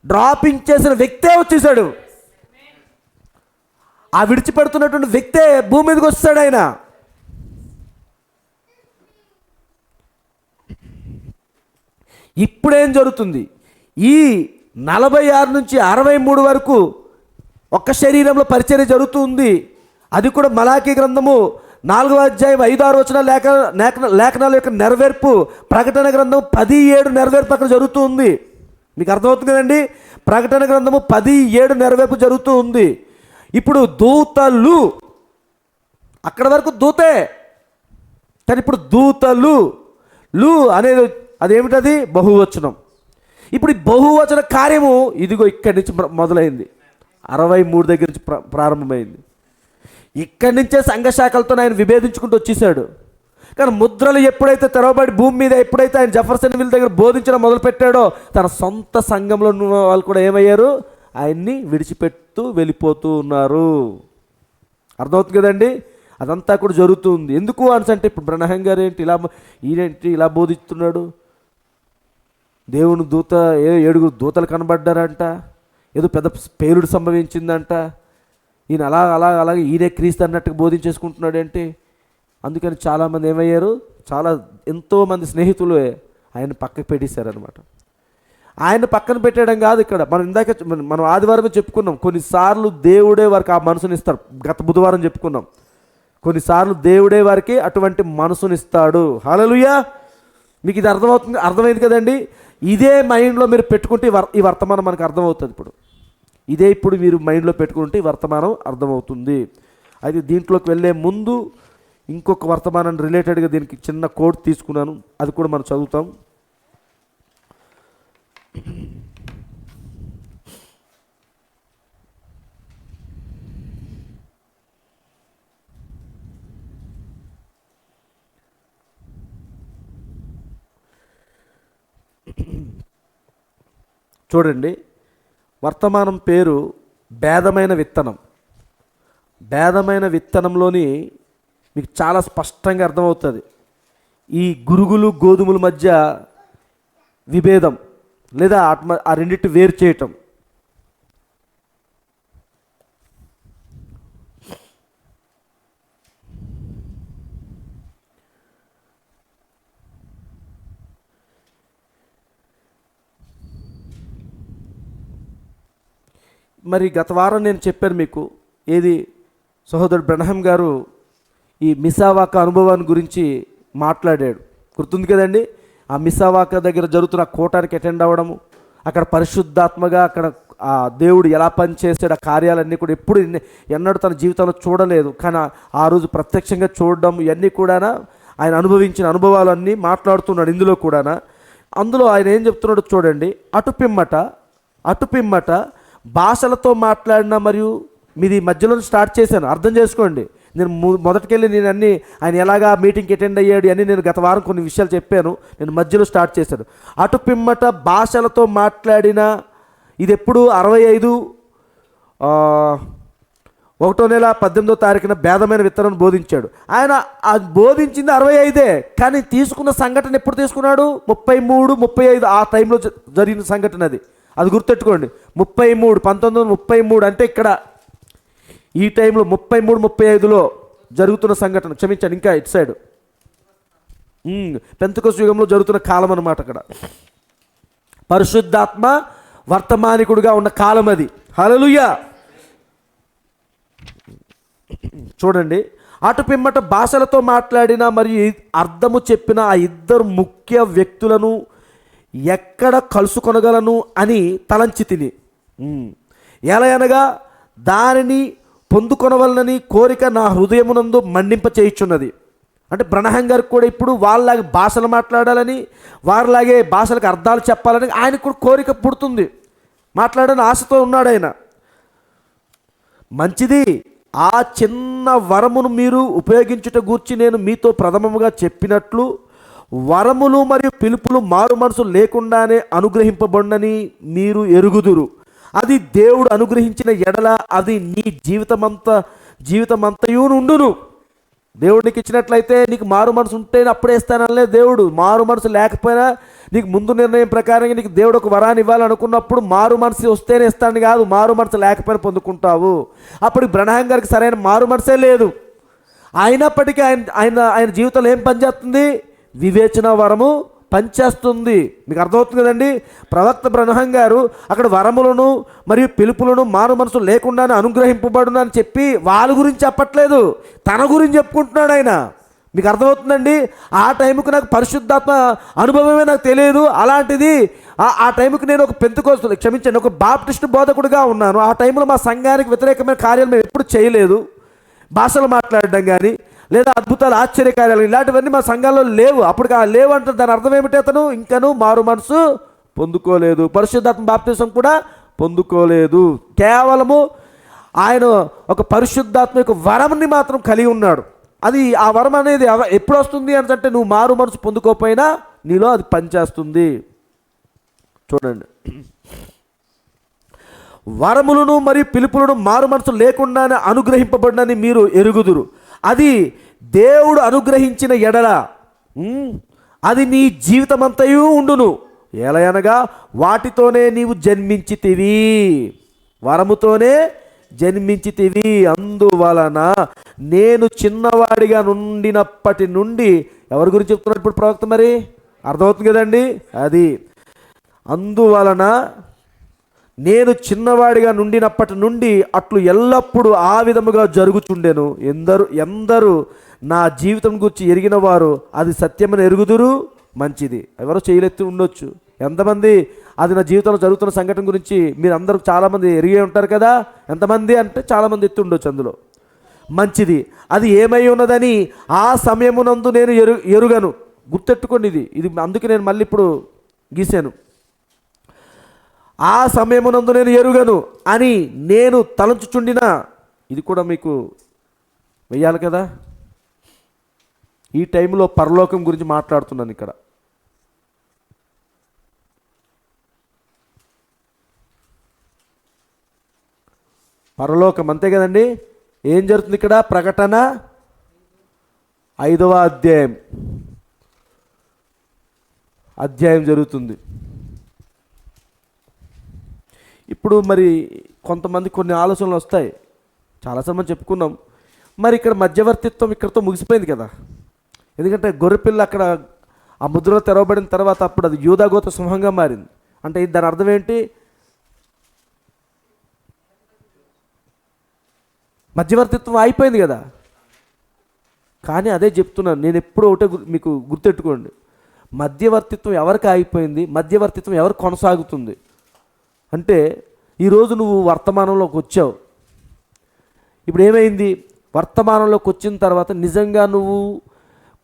డ్రాపింగ్ చేసిన వ్యక్తే వచ్చేసాడు. ఆ విడిచిపెడుతున్నటువంటి వ్యక్తే భూమి మీదకి వస్తాడు ఆయన. ఇప్పుడేం జరుగుతుంది, ఈ 46 నుంచి 63 వరకు ఒక్క శరీరంలో పరిచర్య జరుగుతుంది. అది కూడా మలాకీ గ్రంథము 4వ అధ్యాయం 5-6 వచనాల లేఖనాల యొక్క నెరవేర్పు, ప్రకటన గ్రంథం 10:7 నెరవేర్పు అక్కడ జరుగుతూ ఉంది. మీకు అర్థమవుతుంది కదండి. ప్రకటన గ్రంథము 10:7 నెరవేర్పు జరుగుతూ ఉంది. ఇప్పుడు దూతలు, అక్కడ వరకు దూతే, కానీ ఇప్పుడు దూతలు అనేది అదేమిటది, బహువచనం. ఇప్పుడు ఈ బహువచన కార్యము ఇదిగో ఇక్కడి నుంచి మొదలైంది, 63 దగ్గర నుంచి ప్రారంభమైంది. ఇక్కడి నుంచే సంఘశాఖలతో ఆయన విభేదించుకుంటూ వచ్చేసాడు. కానీ ముద్రలు ఎప్పుడైతే తెరవబడి భూమి మీద ఎప్పుడైతే ఆయన జెఫర్సన్విల్ దగ్గర బోధించడం మొదలుపెట్టాడో, తన సొంత సంఘంలో ఉన్న వాళ్ళు కూడా ఏమయ్యారు, ఆయన్ని విడిచిపెడుతూ వెళ్ళిపోతూ ఉన్నారు. అర్థమవుతుంది కదండి. అదంతా కూడా జరుగుతుంది. ఎందుకు అంటే ఇప్పుడు బ్రహ్నం గారు ఈయనేంటి ఇలా బోధిస్తున్నాడు, దేవుని దూత 7 దూతలు కనబడ్డారంట, ఏదో పెద్ద పేలుడు సంభవించిందంట, ఈయన అలాగే ఈయనే క్రీస్తు అన్నట్టుగా బోధించేసుకుంటున్నాడు ఏంటి. అందుకని చాలామంది ఏమయ్యారు, ఎంతోమంది స్నేహితులు ఆయన పక్కకు పెట్టేశారనమాట. ఆయన పక్కన పెట్టడం కాదు, ఇక్కడ మనం ఆదివారమే చెప్పుకున్నాం, కొన్నిసార్లు దేవుడే వారికి ఆ మనసునిస్తాడు. గత బుధవారం చెప్పుకున్నాం, కొన్నిసార్లు దేవుడే వారికి అటువంటి మనసునిస్తాడు. హల్లెలూయా. మీకు ఇది అర్థమైంది కదండి. ఇదే మైండ్లో మీరు పెట్టుకుంటే ఈ వర్తమానం మనకు అర్థమవుతుంది. ఇప్పుడు మీరు మైండ్లో పెట్టుకుంటే ఈ వర్తమానం అర్థమవుతుంది. అయితే దీంట్లోకి వెళ్ళే ముందు ఇంకొక వర్తమానాన్ని రిలేటెడ్గా దీనికి చిన్న కోడ్ తీసుకున్నాను, అది కూడా మనం చదువుతాం. చూడండి, వర్తమానం పేరు భేదమైన విత్తనం. భేదమైన విత్తనంలోని మీకు చాలా స్పష్టంగా అర్థమవుతుంది ఈ గురుగులు గోధుమల మధ్య విభేదం, లేదా ఆ రెండింటి వేరు చేయటం. మరి గత వారం నేను చెప్పాను మీకు, ఏది సహోదరుడు బ్రహ్నం గారు ఈ మిసావాక అనుభవాన్ని గురించి మాట్లాడాడు, గుర్తుంది కదండి. ఆ మిసావాక దగ్గర జరుగుతున్న కూటానికి అటెండ్ అవ్వడము, అక్కడ పరిశుద్ధాత్మగా అక్కడ ఆ దేవుడు ఎలా పనిచేసాడు, ఆ కార్యాలన్నీ కూడా ఎన్నడూ తన జీవితంలో చూడలేదు, కానీ ఆ రోజు ప్రత్యక్షంగా చూడడం, ఇవన్నీ కూడా ఆయన అనుభవించిన అనుభవాలన్నీ మాట్లాడుతున్నాడు ఇందులో కూడా. అందులో ఆయన ఏం చెప్తున్నాడో చూడండి. అటుపిమ్మట భాషలతో మాట్లాడిన, మరియు మీది మధ్యలో స్టార్ట్ చేశాను, అర్థం చేసుకోండి. నేను మొదటికెళ్ళి ఆయన ఎలాగా మీటింగ్కి అటెండ్ అయ్యాడు అని నేను గత వారం కొన్ని విషయాలు చెప్పాను, నేను మధ్యలో స్టార్ట్ చేశాను. అటుపిమ్మట భాషలతో మాట్లాడిన, ఇది ఎప్పుడు 65/1/18 భేదమైన విత్తనం బోధించాడు. ఆయన బోధించింది 65, కానీ తీసుకున్న సంఘటన ఎప్పుడు తీసుకున్నాడు, 33-35 ఆ టైంలో జరిగిన సంఘటన అది గుర్తెట్టుకోండి. 1933 అంటే ఇక్కడ ఈ టైంలో 33-35లో జరుగుతున్న సంఘటన, క్షమించండి ఇంకా ఇటు సైడ్ పెంతెకొస్తు యుగంలో జరుగుతున్న కాలం అన్నమాట. అక్కడ పరిశుద్ధాత్మ వర్తమానికుడుగా ఉన్న కాలం అది. హల్లెలూయా. చూడండి, అటుపిమ్మట భాషలతో మాట్లాడిన మరియు అర్థము చెప్పిన ఆ 2 ముఖ్య వ్యక్తులను ఎక్కడ కలుసుకొనగలను అని తలంచి తిని ఎలా అనగా దానిని పొందుకొనవలనని కోరిక నా హృదయమునందు మండింప చేయుచున్నది. అంటే బ్రనహం గారికి కూడా ఇప్పుడు వాళ్ళలాగే భాషలు మాట్లాడాలని, వారిలాగే భాషలకు అర్థాలు చెప్పాలని ఆయనకు కూడా కోరిక పుడుతుంది. మాట్లాడని ఆశతో ఉన్నాడు ఆయన. మంచిది. ఆ చిన్న వరమును మీరు ఉపయోగించుట గూర్చి నేను మీతో ప్రథమముగా చెప్పినట్లు వరములు మరియు పిలుపులు మారు మనసు లేకుండానే అనుగ్రహింపబడినని మీరు ఎరుగుదురు. అది దేవుడు అనుగ్రహించిన ఎడల అది నీ జీవితమంతయు ఉండును. దేవుడికి ఇచ్చినట్లయితే నీకు మారు మనసు ఉంటేనే అప్పుడే ఇస్తానలే దేవుడు. మారు మనసు లేకపోయినా నీకు ముందు నిర్ణయం ప్రకారంగా నీకు దేవుడు ఒక వరాన్ని ఇవ్వాలనుకున్నప్పుడు మారు మనసు వస్తేనే ఇస్తాను కాదు, మారు మనసు లేకపోయినా పొందుకుంటావు. అప్పుడు బ్రనహం గారికి సరైన మారు మనసే లేదు. అయినప్పటికీ ఆయన జీవితంలో ఏం పనిచేస్తుంది? వివేచన వరము పనిచేస్తుంది. మీకు అర్థమవుతుంది కదండి. ప్రవక్త బ్రనహం గారు అక్కడ వరములను మరియు పిలుపులను మారు మనసు లేకుండానే అనుగ్రహింపబడును అని చెప్పి వాళ్ళ గురించి చెప్పట్లేదు, తన గురించి చెప్పుకుంటున్నాడు ఆయన. మీకు అర్థమవుతుందండి. ఆ టైంకి నాకు పరిశుద్ధాత్మ అనుభవమే నాకు తెలియదు. అలాంటిది ఆ టైంకి నేను ఒక పెంతెకోస్తు క్షమించండి ఒక బాప్టిస్ట్ బోధకుడిగా ఉన్నాను. ఆ టైంలో మా సంఘానికి వ్యతిరేకమైన కార్యాలు మేము ఎప్పుడు చేయలేదు. భాషలు మాట్లాడడం కానీ లేదా అద్భుతాలు ఆశ్చర్యకార్యాలు ఇలాంటివన్నీ మా సంఘాల్లో లేవు. అప్పుడు లేవు అంటే దాని అర్థం ఏమిటి? అతను ఇంకనూ మారు మనసు పొందుకోలేదు, పరిశుద్ధాత్మ బాప్తిసం కూడా పొందుకోలేదు. కేవలము ఆయన ఒక పరిశుద్ధాత్మ యొక్క వరంని మాత్రం కలిగి ఉన్నాడు. అది ఆ వరం అనేది ఎప్పుడు వస్తుంది అంటే నువ్వు మారు మనసు పొందుకోకపోయినా నీలో అది పనిచేస్తుంది. చూడండి, వరములను మరియు పిలుపులను మారు మనసు లేకుండానే అనుగ్రహింపబడినని మీరు ఎరుగుదురు. అది దేవుడు అనుగ్రహించిన ఎడల అది నీ జీవితమంతయు ఉండును. ఎలయనగా వాటితోనే నీవు జన్మించితివి, వరముతోనే జన్మించితివి. అందువలన నేను చిన్నవాడిగా నుండినప్పటి నుండి, ఎవరి గురించి చెప్తున్నాడు ఇప్పుడు ప్రవక్త? మరి అర్థమవుతుంది కదండి. అది అందువలన నేను చిన్నవాడిగా నుండినప్పటి నుండి అట్లు ఎల్లప్పుడూ ఆ విధముగా జరుగుచుండెను. ఎందరు నా జీవితం గురించి ఎరిగిన వారు అది సత్యమని ఎరుగుదురు. మంచిది. ఎవరో చేయలెత్తి ఉండొచ్చు. ఎంతమంది అది నా జీవితంలో జరుగుతున్న సంఘటన గురించి మీరు అందరూ చాలామంది ఎరిగే ఉంటారు కదా. ఎంతమంది అంటే చాలామంది ఎత్తి ఉండొచ్చు అందులో. మంచిది. అది ఏమై ఉన్నదని ఆ సమయమునందు నేను ఎరుగను. గుర్తెట్టుకోండి, ఇది అందుకే నేను మళ్ళీ ఇప్పుడు గీశాను. ఆ సమయమునందు నేను ఎరుగను అని నేను తలంచుచుండిన, ఇది కూడా మీకు వెయ్యాలి కదా. ఈ టైంలో పరలోకం గురించి మాట్లాడుతున్నాను ఇక్కడ. పరలోకం అంతే కదండి. ఏం జరుగుతుంది ఇక్కడ? ప్రకటన 5వ అధ్యాయం జరుగుతుంది. ఇప్పుడు మరి కొంతమంది కొన్ని ఆలోచనలు వస్తాయి. చాలాసార్లు మనం చెప్పుకున్నాం. మరి ఇక్కడ మధ్యవర్తిత్వం ఇక్కడతో ముగిసిపోయింది కదా. ఎందుకంటే గొర్రెపిల్ల అక్కడ ఆ ముద్రలో తెరవబడిన తర్వాత అప్పుడు అది యూదాగోత్ర సింహంగా మారింది. అంటే దాని అర్థం ఏంటి? మధ్యవర్తిత్వం అయిపోయింది కదా. కానీ అదే చెప్తున్నాను నేను, ఎప్పుడూ ఒకటే మీకు గుర్తెట్టుకోండి. మధ్యవర్తిత్వం ఎవరికి అయిపోయింది? మధ్యవర్తిత్వం ఎవరు కొనసాగుతుంది అంటే, ఈరోజు నువ్వు వర్తమానంలోకి వచ్చావు. ఇప్పుడు ఏమైంది? వర్తమానంలోకి వచ్చిన తర్వాత నిజంగా నువ్వు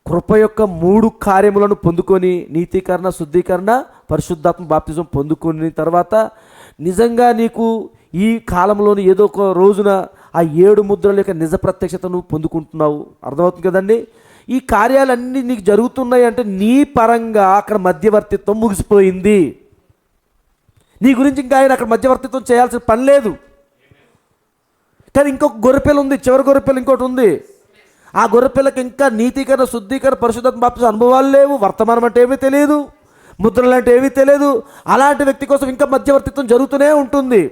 కృప యొక్క 3 కార్యములను పొందుకొని, నీతీకరణ, శుద్ధీకరణ, పరిశుద్ధాత్మ బాప్తిజం పొందుకొని తర్వాత నిజంగా నీకు ఈ కాలంలోని ఏదో ఒక రోజున ఆ 7 ముద్రల యొక్క నిజ ప్రత్యక్షతను పొందుకుంటున్నావు. అర్థమవుతుంది కదండి. ఈ కార్యాలన్నీ నీకు జరుగుతున్నాయి అంటే నీ పరంగా అక్కడ మధ్యవర్తిత్వం ముగిసిపోయింది. నీ గురించి ఇంకా ఆయన అక్కడ మధ్యవర్తిత్వం చేయాల్సిన పని లేదు. కానీ ఇంకొక గొర్రెపిల్ల ఉంది, చివరి గొర్రెపిల్ల ఇంకోటి ఉంది. ఆ గొర్రెపిల్లకి ఇంకా నీతీకరణ, శుద్ధీకరణ, పరిశుద్ధాత్మ బాప్తిసం అనుభవాలు లేవు. వర్తమానం అంటే ఏమీ తెలియదు, ముద్రలు అంటే ఏమీ తెలియదు. అలాంటి వ్యక్తి కోసం ఇంకా మధ్యవర్తిత్వం జరుగుతూనే ఉంటుంది.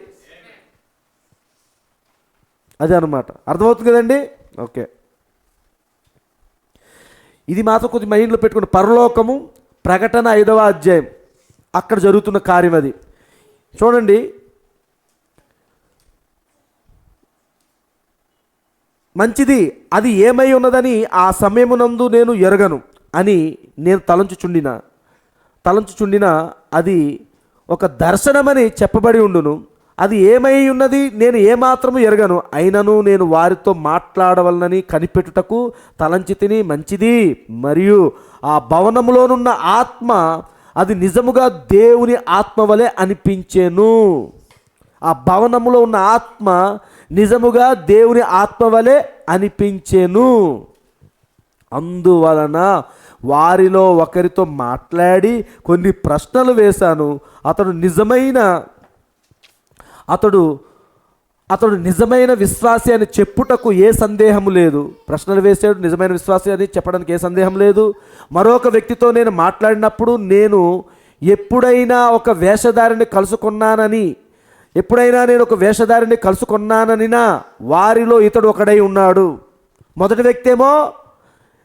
అదే అన్నమాట. అర్థమవుతుంది కదండి. ఓకే, ఇది మాత్రం కొద్ది మైండ్లో పెట్టుకుని, పరలోకము ప్రకటన 5వ అధ్యాయం అక్కడ జరుగుతున్న కార్యం అది చూడండి. మంచిది. అది ఏమై ఉన్నదని ఆ సమయమునందు నేను ఎరగను అని నేను తలంచుచుండిన, తలంచుచుండిన అది ఒక దర్శనమని చెప్పబడి ఉండును. అది ఏమై ఉన్నది నేను ఏమాత్రము ఎరగను, అయినను నేను వారితో మాట్లాడవలనని కనిపెట్టుటకు తలంచి తిని మంచిది. మరియు ఆ భవనములోనున్న ఆత్మ అది నిజముగా దేవుని ఆత్మ వలె అనిపించెను. ఆ భవనములో ఉన్న ఆత్మ నిజముగా దేవుని ఆత్మ వలె అనిపించెను. అందువలన వారిలో ఒకరితో మాట్లాడి కొన్ని ప్రశ్నలు వేశాను. అతడు నిజమైన విశ్వాసి అని చెప్పుటకు ఏ సందేహం లేదు. ప్రశ్నలు వేసాడు, నిజమైన విశ్వాసి అని చెప్పడానికి ఏ సందేహం లేదు. మరొక వ్యక్తితో నేను మాట్లాడినప్పుడు నేను ఎప్పుడైనా నేను ఒక వేషధారిని కలుసుకున్నాననినా వారిలో ఇతడు ఒకడై ఉన్నాడు. మొదటి వ్యక్తి ఏమో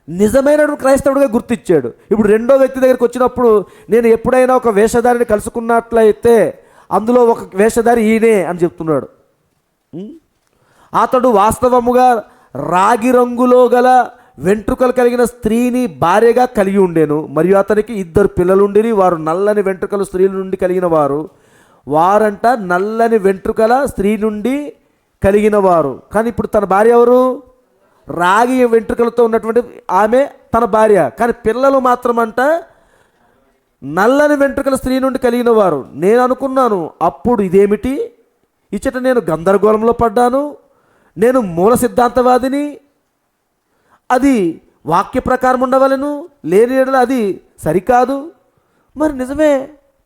నిజమైన క్రైస్తవుడిగా గుర్తించాడు. ఇప్పుడు రెండో వ్యక్తి దగ్గరికి వచ్చినప్పుడు నేను ఎప్పుడైనా ఒక వేషధారిని కలుసుకున్నట్లయితే అందులో ఒక వేషధారి ఈయనే అని చెప్తున్నాడు. అతడు వాస్తవముగా రాగి రంగులో గల వెంట్రుకలు కలిగిన స్త్రీని భార్యగా కలిగి ఉండెను. మరియు అతనికి 2 పిల్లలుండిరి. వారు నల్లని వెంట్రుకలు స్త్రీల నుండి కలిగిన వారు. వారంట నల్లని వెంట్రుకల స్త్రీ నుండి కలిగిన వారు. కానీ ఇప్పుడు తన భార్య ఎవరు? రాగి వెంట్రుకలతో ఉన్నటువంటి ఆమె తన భార్య. కానీ పిల్లలు మాత్రం అంట నల్లని వెంట్రుకల స్త్రీ నుండి కలిగిన వారు. నేను అనుకున్నాను, అప్పుడు ఇదేమిటి? ఇచ్చట నేను గందరగోళంలో పడ్డాను. నేను మూల సిద్ధాంతవాదిని, అది వాక్య ప్రకారం ఉండవలను, లేని యెడల అది సరికాదు. మరి నిజమే,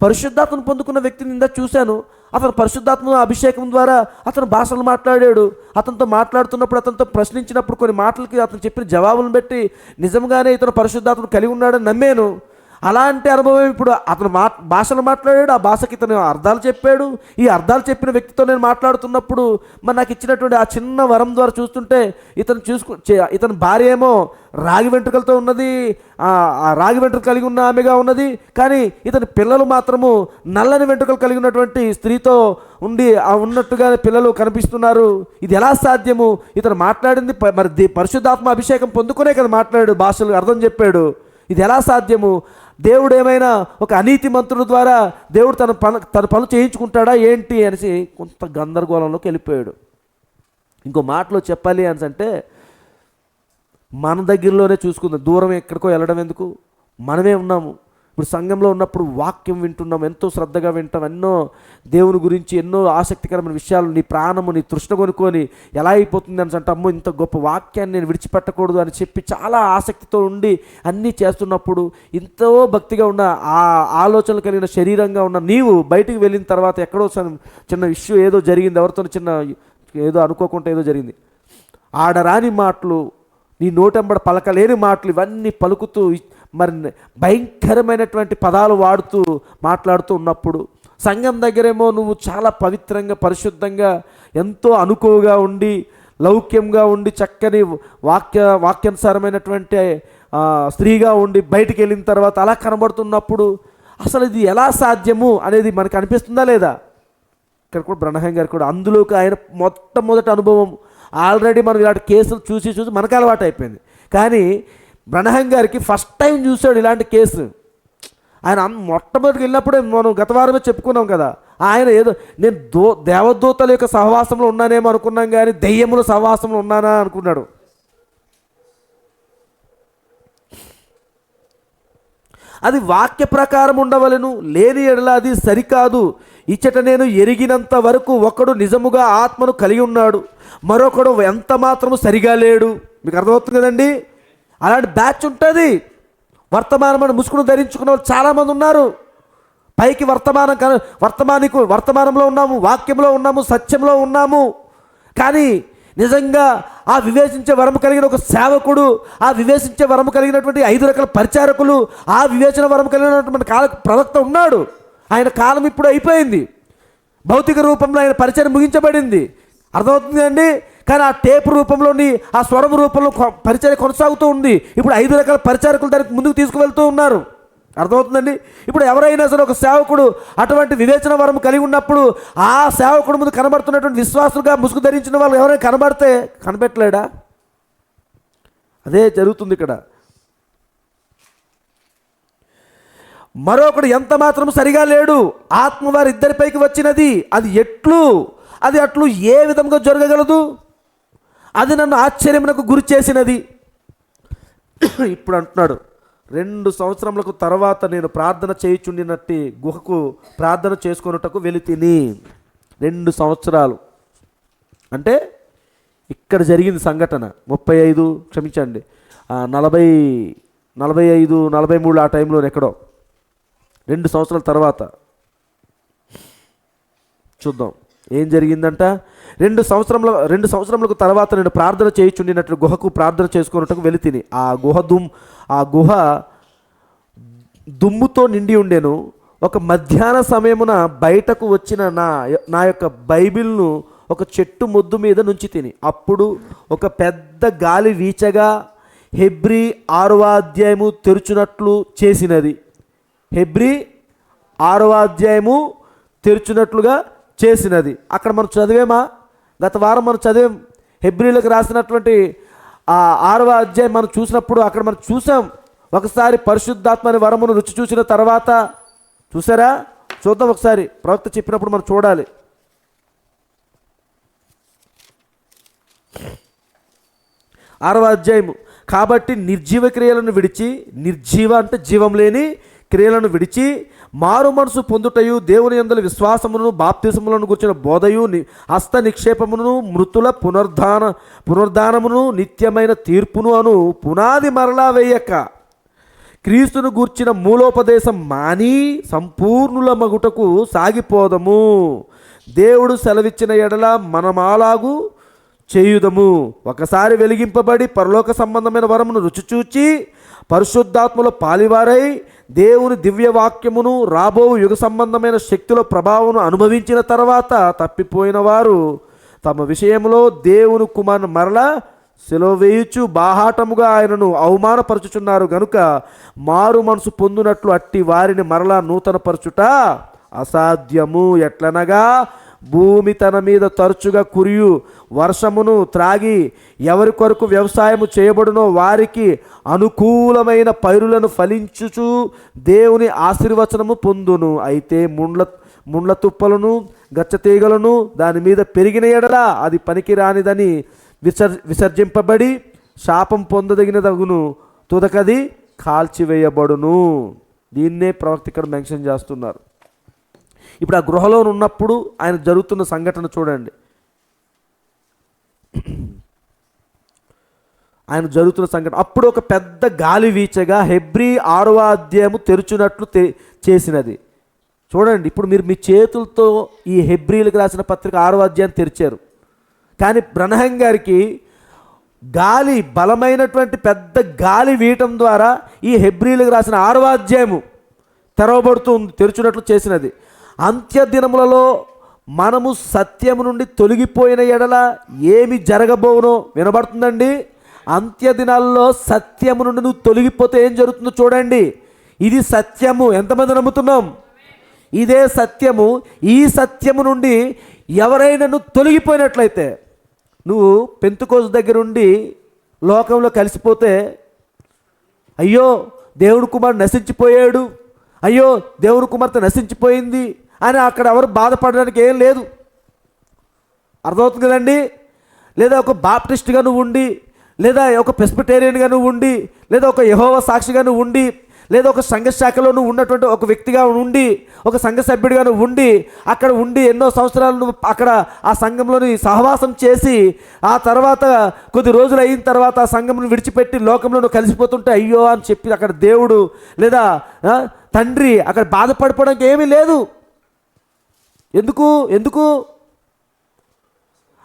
పరిశుద్ధాత్మను పొందుకున్న వ్యక్తిని ఇందా చూశాను. అతను పరిశుద్ధాత్మ అభిషేకం ద్వారా అతను భాషలు మాట్లాడాడు. అతనితో మాట్లాడుతున్నప్పుడు, అతనితో ప్రశ్నించినప్పుడు కొన్ని మాటలకి అతను చెప్పిన జవాబులను బట్టి నిజంగానే ఇతను పరిశుద్ధాత్మను కలిగి ఉన్నాడని నమ్మాను. అలాంటి అనుభవం ఇప్పుడు అతను భాషలు మాట్లాడాడు, ఆ భాషకి ఇతను అర్థాలు చెప్పాడు. ఈ అర్థాలు చెప్పిన వ్యక్తితో నేను మాట్లాడుతున్నప్పుడు మరి నాకు ఇచ్చినటువంటి ఆ చిన్న వరం ద్వారా చూస్తుంటే ఇతని భార్య ఏమో రాగి వెంట్రుకలతో ఉన్నది, ఆ రాగి వెంట్రుకలు కలిగి ఉన్న ఆమెగా ఉన్నది. కానీ ఇతని పిల్లలు మాత్రము నల్లని వెంట్రుకలు కలిగి ఉన్నటువంటి స్త్రీతో ఉన్నట్టుగా పిల్లలు కనిపిస్తున్నారు. ఇది ఎలా సాధ్యము? ఇతను మాట్లాడింది మరి పరిశుద్ధాత్మ అభిషేకం పొందుకునే కదా మాట్లాడాడు, భాషలు అర్థం చెప్పాడు. ఇది ఎలా సాధ్యము? దేవుడు ఏమైనా ఒక అనీతి మంత్రుల ద్వారా దేవుడు తన పనులు చేయించుకుంటాడా ఏంటి అనేసి కొంత గందరగోళంలోకి వెళ్ళిపోయాడు. ఇంకో మాటలో చెప్పాలి అని అంటే, మన దగ్గరలోనే చూసుకుందాం, దూరం ఎక్కడికో వెళ్ళడం ఎందుకు? మనమే ఉన్నాము. ఇప్పుడు సంఘంలో ఉన్నప్పుడు వాక్యం వింటున్నాం, ఎంతో శ్రద్ధగా వింటాం, ఎన్నో దేవుని గురించి ఎన్నో ఆసక్తికరమైన విషయాలు నీ ప్రాణము నీ తృష్ణ కొనుక్కొని ఎలా అయిపోతుంది అని అంటే, అమ్మో ఇంత గొప్ప వాక్యాన్ని నేను విడిచిపెట్టకూడదు అని చెప్పి చాలా ఆసక్తితో ఉండి అన్నీ చేస్తున్నప్పుడు ఎంతో భక్తిగా ఉన్న ఆ ఆలోచనలు కలిగిన శరీరంగా ఉన్న నీవు బయటికి వెళ్ళిన తర్వాత ఎక్కడో చిన్న ఇష్యూ ఏదో జరిగింది, ఎవరితో ఏదో అనుకోకుండా ఏదో జరిగింది, ఆడరాని మాటలు, నీ నోటెంబడ పలకలేని మాటలు, ఇవన్నీ పలుకుతూ మరి భయంకరమైనటువంటి పదాలు వాడుతూ మాట్లాడుతూ ఉన్నప్పుడు సంఘం దగ్గరేమో నువ్వు చాలా పవిత్రంగా పరిశుద్ధంగా ఎంతో అనుకువగా ఉండి లౌక్యంగా ఉండి చక్కని వాక్యానుసారమైనటువంటి స్త్రీగా ఉండి బయటికి వెళ్ళిన తర్వాత అలా కనబడుతున్నప్పుడు అసలు ఇది ఎలా సాధ్యము అనేది మనకు అనిపిస్తుందా లేదా? ఇక్కడ కూడా బ్రహ్మం గారు కూడా అందులోకి ఆయన మొట్టమొదటి అనుభవం. ఆల్రెడీ మనం ఇలాంటి కేసులు చూసి మనకు అలవాటు అయిపోయింది. కానీ బ్రహ్మం గారికి ఫస్ట్ టైం చూశాడు ఇలాంటి కేసు. ఆయన మొట్టమొదటికి వెళ్ళినప్పుడే మనం గత వారమే చెప్పుకున్నాం కదా, ఆయన ఏదో నేను దేవదూతల యొక్క సహవాసంలో ఉన్నానేమో అనుకున్నాం, కానీ దెయ్యముల సహవాసంలో ఉన్నానా అనుకున్నాడు. అది వాక్య ప్రకారం ఉండవలను, లేని ఎడల అది సరికాదు. ఇచ్చట నేను ఎరిగినంత వరకు ఒకడు నిజముగా ఆత్మను కలిగి ఉన్నాడు, మరొకడు ఎంత మాత్రము సరిగా లేడు. మీకు అర్థమవుతుంది కదండి? అలాంటి బ్యాచ్ ఉంటుంది. వర్తమానం ముసుగును ధరించుకున్న వాళ్ళు చాలామంది ఉన్నారు. పైకి వర్తమానంలో ఉన్నాము, వాక్యంలో ఉన్నాము, సత్యంలో ఉన్నాము. కానీ నిజంగా ఆ వివేచించే వరము కలిగిన ఒక సేవకుడు, ఆ వివేచించే వరము కలిగినటువంటి 5 రకాల పరిచారకులు, ఆ వివేచన వరము కలిగినటువంటి ప్రవక్త ఉన్నాడు. ఆయన కాలం ఇప్పుడు అయిపోయింది. భౌతిక రూపంలో ఆయన పరిచయం ముగించబడింది. అర్థమవుతుంది అండి? కానీ ఆ టేపు రూపంలోని ఆ స్వరం రూపంలో పరిచయం కొనసాగుతూ ఉంది. ఇప్పుడు 5 రకాల పరిచారకులు దానికి ముందుకు తీసుకువెళ్తూ ఉన్నారు. అర్థమవుతుందండి? ఇప్పుడు ఎవరైనా సరే ఒక సేవకుడు అటువంటి వివేచన వరం కలిగి ఉన్నప్పుడు ఆ సేవకుడు ముందు కనబడుతున్నటువంటి విశ్వాసులుగా ముసుగు ధరించిన వాళ్ళు ఎవరైనా కనబడితే కనిపెట్టలేడా? అదే జరుగుతుంది ఇక్కడ. మరొకడు ఎంత మాత్రం సరిగా లేడు, ఆత్మ వారిద్దరిపైకి వచ్చినది. అది అట్లు ఏ విధంగా జరగగలదు? అది నన్ను ఆశ్చర్యమునకు గురి చేసినది. ఇప్పుడు అంటున్నాడు, 2 సంవత్సరములకు తర్వాత నేను ప్రార్థన చేయుచుండినట్టి గుహకు ప్రార్థన చేసుకొనుటకు వెళితిని. 2 సంవత్సరాలు అంటే ఇక్కడ జరిగింది సంఘటన 35 క్షమించండి 40 45 43 ఆ టైంలో ఎక్కడో 2 సంవత్సరాల తర్వాత చూద్దాం ఏం జరిగిందంట. 2 సంవత్సరములకు తర్వాత నేను ప్రార్థన చేయుచుండినట్లు గుహకు ప్రార్థన చేసుకున్నట్టుకు వెళితిని. ఆ గుహ దుమ్ముతో నిండి ఉండెను. ఒక మధ్యాహ్న సమయమున బయటకు వచ్చిన నా యొక్క బైబిల్ను ఒక చెట్టు మొద్దు మీద నుంచి తిని, అప్పుడు ఒక పెద్ద గాలి వీచగా హెబ్రీ 6వ అధ్యాయము తెరుచునట్లు చేసినది. హెబ్రీ 6వ అధ్యాయము తెరుచునట్లుగా చేసినది. అక్కడ మనం చదివేమా? గత వారం మనం చదివాం. హెబ్రీలకు రాసినటువంటి ఆ 6వ అధ్యాయం మనం చూసినప్పుడు అక్కడ మనం చూసాం. ఒకసారి పరిశుద్ధాత్మని వరమును రుచి చూసిన తర్వాత చూసారా? చూద్దాం ఒకసారి. ప్రవక్త చెప్పినప్పుడు మనం చూడాలి. 6వ అధ్యాయము. కాబట్టి నిర్జీవ క్రియలను విడిచి, నిర్జీవ అంటే జీవం లేని క్రియలను విడిచి మారు మనసు పొందుటయు, దేవుని యందు విశ్వాసమును బాప్తిసములను గురించిన బోధయు, హస్త నిక్షేపమును, మృతుల పునరుద్ధానమును, నిత్యమైన తీర్పును అను పునాది మరలా వేయక క్రీస్తును గూర్చిన మూలోపదేశం మాని సంపూర్ణుల మగుటకు సాగిపోదము. దేవుడు సెలవిచ్చిన ఎడల మనమాలాగు చేయుదము. ఒకసారి వెలిగింపబడి పరలోక సంబంధమైన వరమును రుచిచూచి పరిశుద్ధాత్మలో పాలివారై దేవుని దివ్యవాక్యమును రాబో యుగ సంబంధమైన శక్తుల ప్రభావమును అనుభవించిన తర్వాత తప్పిపోయిన వారు తమ విషయంలో దేవుని కుమారుని మరలా సెలవు వేయుచు బాహాటముగా ఆయనను అవమానపరచుచున్నారు గనుక మారు మనసు పొందునట్లు అట్టి వారిని మరలా నూతనపరచుట అసాధ్యము. ఎట్లనగా భూమి తన మీద తరచుగా కురియు వర్షమును త్రాగి ఎవరి కొరకు వ్యవసాయము చేయబడునో వారికి అనుకూలమైన పైరులను ఫలించుచు దేవుని ఆశీర్వచనము పొందును. అయితే ముండ్ల తుప్పలను గచ్చతీగలను దాని మీద పెరిగిన ఎడల అది పనికిరానిదని విసర్జింపబడి శాపం పొందదగినదగును, తుదకది కాల్చివేయబడును. దీన్నే ప్రవక్త ఇక్కడ మెన్షన్ చేస్తున్నారు. ఇప్పుడు ఆ గృహలో ఉన్నప్పుడు ఆయన జరుగుతున్న సంఘటన చూడండి. అప్పుడు ఒక పెద్ద గాలి వీచగా హెబ్రీ 6వ అధ్యాయము తెరుచునట్లు చేసినది. చూడండి, ఇప్పుడు మీరు మీ చేతులతో ఈ హెబ్రీలకు రాసిన పత్రిక 6వ అధ్యాయం తెరిచారు. కానీ బ్రనహం గారికి గాలి బలమైనటువంటి పెద్ద గాలి వీయటం ద్వారా ఈ హెబ్రీలకు రాసిన 6వ అధ్యాయము తెరుచునట్లు చేసినది. అంత్య దినములలో మనము సత్యము నుండి తొలగిపోయిన ఎడల ఏమి జరగబోవునో వినబడుతుందండి. అంత్య దినాల్లో సత్యము నుండి నువ్వు తొలగిపోతే ఏం జరుగుతుందో చూడండి. ఇది సత్యము. ఎంతమంది నమ్ముతున్నాం? ఇదే సత్యము. ఈ సత్యము నుండి ఎవరైనా నువ్వు తొలగిపోయినట్లయితే, నువ్వు పెంతుకోసు దగ్గర ఉండి లోకంలో కలిసిపోతే, అయ్యో దేవుని కుమారుడు నశించిపోయాడు, అయ్యో దేవుని కుమార్తె నశించిపోయింది అని అక్కడ ఎవరు బాధపడడానికి ఏం లేదు. అర్థమవుతుంది కదండి? లేదా ఒక బాప్టిస్ట్గా నువ్వు ఉండి, లేదా ఒక ప్రెస్బిటేరియన్గా నువ్వు ఉండి, లేదా ఒక యెహోవా సాక్షిగా నువ్వు ఉండి, లేదా ఒక సంఘ శాఖలో నువ్వు ఉన్నటువంటి ఒక వ్యక్తిగా ఉండి, ఒక సంఘ సభ్యుడిగా నువ్వు ఉండి, అక్కడ ఉండి ఎన్నో సంవత్సరాలు నువ్వు అక్కడ ఆ సంఘంలోని సహవాసం చేసి ఆ తర్వాత కొద్ది రోజులు అయిన తర్వాత ఆ సంఘంను విడిచిపెట్టి లోకంలో నువ్వు కలిసిపోతుంటే అయ్యో అని చెప్పి అక్కడ దేవుడు లేదా తండ్రి అక్కడ బాధపడిపోవడానికి ఏమీ లేదు. ఎందుకు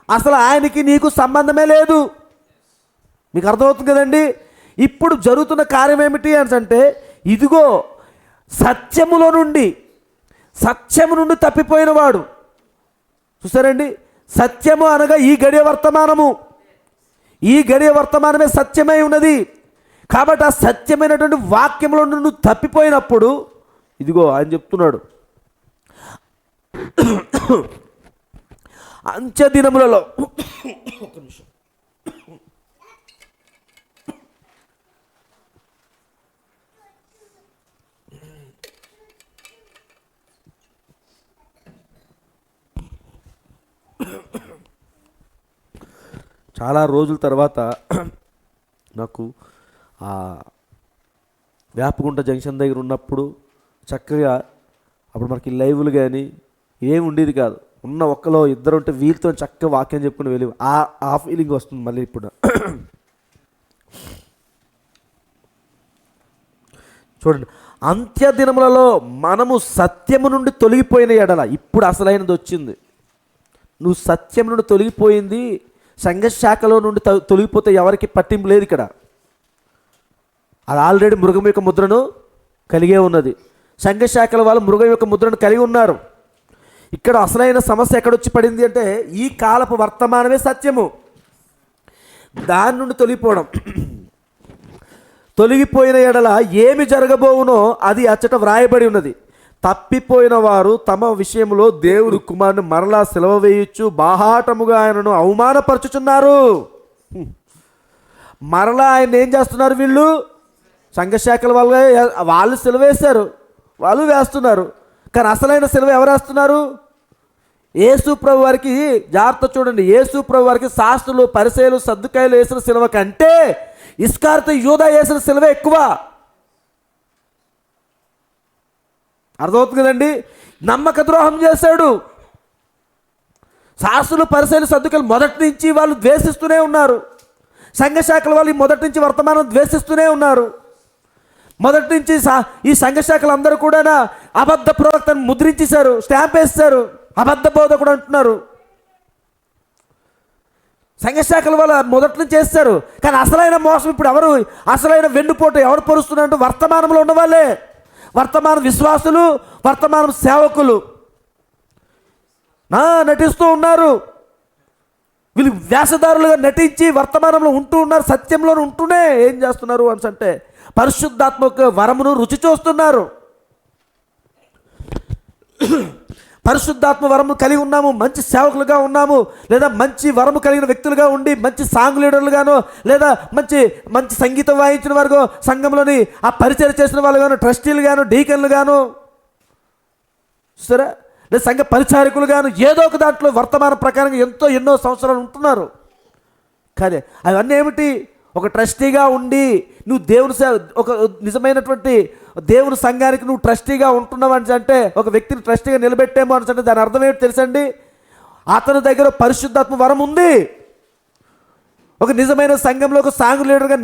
అసలు ఆయనకి నీకు సంబంధమే లేదు. మీకు అర్థమవుతుంది కదండి? ఇప్పుడు జరుగుతున్న కార్యం ఏమిటి అంటే, ఇదిగో సత్యము నుండి తప్పిపోయిన వాడు. చూసారండి, సత్యము అనగా ఈ గడియ వర్తమానము. ఈ గడియ వర్తమానమే సత్యమై ఉన్నది. కాబట్టి ఆ సత్యమైనటువంటి వాక్యంలో నువ్వు తప్పిపోయినప్పుడు ఇదిగో ఆయన చెప్తున్నాడు, అంత్య దినములలో ఒక నిమిషం, చాలా రోజుల తర్వాత నాకు ఆ వేపగుంట జంక్షన్ దగ్గర ఉన్నప్పుడు చక్కగా అప్పుడు మనకి లైవ్లు కానీ ఏం ఉండేది కాదు. ఉన్న ఒక్కలో ఇద్దరు ఉంటే వీళ్ళతో చక్కగా వాక్యం చెప్పుకుని వెళ్ళి ఆ ఫీలింగ్ వస్తుంది మళ్ళీ ఇప్పుడు. చూడండి, అంత్య దినములలో మనము సత్యము నుండి తొలగిపోయిన ఎడల, ఇప్పుడు అసలైనది వచ్చింది. నువ్వు సత్యం నుండి తొలగిపోయింది, సంఘశాఖలో నుండి తొలగిపోతే ఎవరికి పట్టింపు లేదు ఇక్కడ. అది ఆల్రెడీ మృగం యొక్క ముద్రను కలిగే ఉన్నది. సంఘశాఖల వాళ్ళు మృగం యొక్క ముద్రను కలిగి ఉన్నారు. ఇక్కడ అసలైన సమస్య ఎక్కడొచ్చి పడింది అంటే ఈ కాలపు వర్తమానమే సత్యము, దాని నుండి తొలగిపోవడం. తొలగిపోయిన ఎడల ఏమి జరగబోవునో అది అచ్చట వ్రాయబడి ఉన్నది. తప్పిపోయిన వారు తమ విషయంలో దేవుని కుమారుని మరలా సిలువ వేయొచ్చు, బాహాటముగా ఆయనను అవమానపరచుచున్నారు. మరలా ఆయన ఏం చేస్తున్నారు? వీళ్ళు సంఘశాఖల వాళ్ళు సిలువ వేశారు, వాళ్ళు వేస్తున్నారు. కానీ అసలైన సిలువ ఎవరు వేస్తున్నారు? యేసు ప్రభు వారికి. జాగ్రత్త చూడండి, యేసు ప్రభు వారికి శాస్త్రులు, పరిసయ్యులు, సద్దుకాయలు వేసిన సిలువ కంటే ఇస్కారియోతు యూదా వేసిన సిలువ ఎక్కువ. అర్థమవుతుంది కదండి? నమ్మక ద్రోహం చేశాడు. శాస్త్రులు, పరిసయ్యులు, సద్దుకాయలు మొదటి నుంచి వాళ్ళు ద్వేషిస్తూనే ఉన్నారు. సంఘశాఖల వాళ్ళు మొదటి నుంచి వర్తమానం ద్వేషిస్తూనే ఉన్నారు. మొదటి నుంచి ఈ సంఘశాఖలు అందరూ కూడా అబద్ధ ప్రవక్తను ముద్రించేశారు, స్టాంప్ వేస్తారు, అబద్ధ బోధకుడు అంటున్నారు. సంఘశాఖల వల్ల మొదటి నుంచి చేస్తారు. కానీ అసలైన మోసం ఇప్పుడు ఎవరు, అసలైన వెన్నుపోటు ఎవరు పరుస్తున్నారంటే వర్తమానంలో ఉన్నవాళ్ళే. వర్తమానం విశ్వాసులు, వర్తమానం సేవకులు నటిస్తూ ఉన్నారు. వీళ్ళు వేషధారులుగా నటించి వర్తమానంలో ఉంటూ ఉన్నారు. సత్యంలో ఉంటూనే ఏం చేస్తున్నారు అంటే పరిశుద్ధాత్మక వరమును రుచి చూస్తున్నారు. పరిశుద్ధాత్మ వరము కలిగి ఉన్నాము, మంచి సేవకులుగా ఉన్నాము, లేదా మంచి వరము కలిగిన వ్యక్తులుగా ఉండి మంచి సాంగ్ లీడర్లుగానో, లేదా మంచి మంచి సంగీతం వాయించిన వారు సంఘంలోని ఆ పరిచయం చేసిన వాళ్ళు గాను, ట్రస్టీలు గాను, డీకన్లు గాను, సరే, లేదా సంఘ పరిచారకులు గాను, ఏదో ఒక దాంట్లో వర్తమాన ప్రకారంగా ఎన్నో సంవత్సరాలు ఉంటున్నారు. కానీ అవన్నీ ఏమిటి? ఒక ట్రస్టీగా ఉండి నువ్వు దేవుని ఒక నిజమైనటువంటి దేవుని సంఘానికి నువ్వు ట్రస్టీగా ఉంటున్నావు అంటే, ఒక వ్యక్తిని ట్రస్టీగా నిలబెట్టేమో అని అంటే దాని అర్థం ఏంటి తెలుసండి? అతని దగ్గర పరిశుద్ధాత్మ వరం ఉంది. ఒక నిజమైన సంఘంలో ఒక సాంగ్ లీడర్గా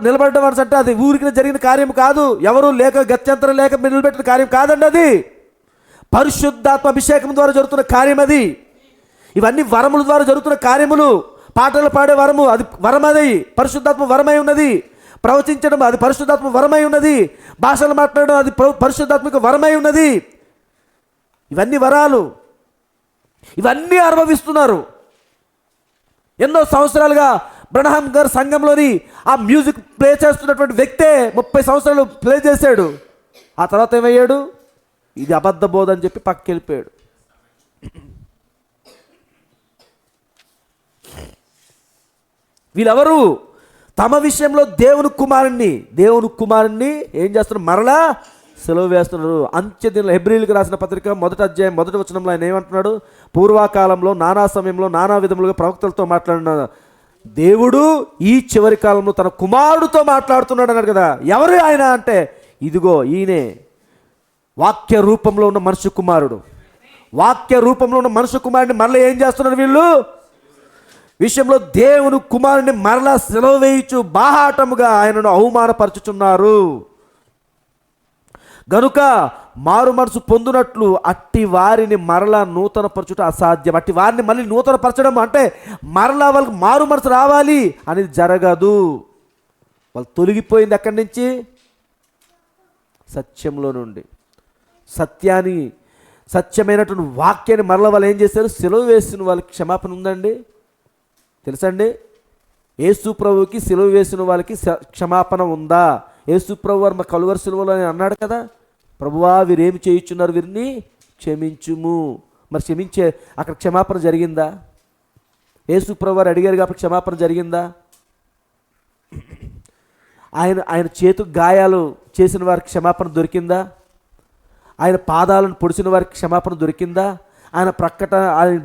నిలబడడం అని అంటే అది ఊరికి జరిగిన కార్యం కాదు, ఎవరు లేక గత్యంతరం లేక నిలబెట్టిన కార్యం కాదండి. అది పరిశుద్ధాత్మ అభిషేకం ద్వారా జరుగుతున్న కార్యం. అది ఇవన్నీ వరముల ద్వారా జరుగుతున్న కార్యములు. పాటలు పాడే వరము, అది వరం, అది పరిశుద్ధాత్మ వరమై ఉన్నది. ప్రవచించడం, అది పరిశుద్ధాత్మ వరమై ఉన్నది. భాషలు మాట్లాడడం, అది పరిశుద్ధాత్మక వరమై ఉన్నది. ఇవన్నీ వరాలు, ఇవన్నీ అనుభవిస్తున్నారు. ఎన్నో సంవత్సరాలుగా బ్రహ్మం గారు సంఘంలోని ఆ మ్యూజిక్ ప్లే చేస్తున్నటువంటి వ్యక్తే 30 సంవత్సరాలు ప్లే చేశాడు. ఆ తర్వాత ఏమయ్యాడు? ఇది అబద్ధ బోధ అని చెప్పి పక్కకి వెళ్ళిపోయాడు. వీళ్ళెవరు? తమ విషయంలో దేవుని కుమారుణ్ణి ఏం చేస్తున్నారు? మరలా సెలవు వేస్తున్నారు. అంత్యదిన హెబ్రీయులకు రాసిన పత్రిక 1వ అధ్యాయం 1వ వచనంలో ఆయన ఏమంటున్నాడు? పూర్వకాలంలో నానా సమయంలో నానా విధములుగా ప్రవక్తలతో మాట్లాడిన దేవుడు ఈ చివరి కాలంలో తన కుమారుడితో మాట్లాడుతున్నాడు అన్నాడు కదా. ఎవరు ఆయన అంటే, ఇదిగో ఈయనే వాక్య రూపంలో ఉన్న మనుష్య కుమారుడు. వాక్య రూపంలో ఉన్న మనుష్య కుమారుడిని మరలా ఏం చేస్తున్నారు? వీళ్ళు విషయంలో దేవుని కుమారుని మరలా సెలవు వేయచ్చు, బాహాటముగా ఆయనను అవమానపరచుచున్నారు. గనుక మారు మనసు పొందునట్లు అట్టి వారిని మరలా నూతన పరచుట అసాధ్యం. అట్టి వారిని మళ్ళీ నూతన పరచడం అంటే మరలా వాళ్ళకి మారు మనసు రావాలి అనేది జరగదు. వాళ్ళు తొలగిపోయింది ఎక్కడి నుంచి? సత్యంలో నుండి. సత్యమైనటువంటి వాక్యాన్ని మరలా వాళ్ళు ఏం చేశారు? సెలవు వేసిన వాళ్ళకి క్షమాపణ ఉందండి, తెలుసండి? యేసు ప్రభువుకి సిలువ వేసిన వాళ్ళకి క్షమాపణ ఉందా? యేసు ప్రభు వారు మా కలువరి సిలువలో అన్నాడు కదా, ప్రభువా వీరేమి చేయుచున్నారు, వీరిని క్షమించుము. మరి క్షమించే అక్కడ క్షమాపణ జరిగిందా? యేసు ప్రభు వారు అడిగారు కాబట్టి క్షమాపణ జరిగిందా? ఆయన చేతు గాయాలు చేసిన వారికి క్షమాపణ దొరికిందా? ఆయన పాదాలను పొడిచిన వారికి క్షమాపణ దొరికిందా? ఆయన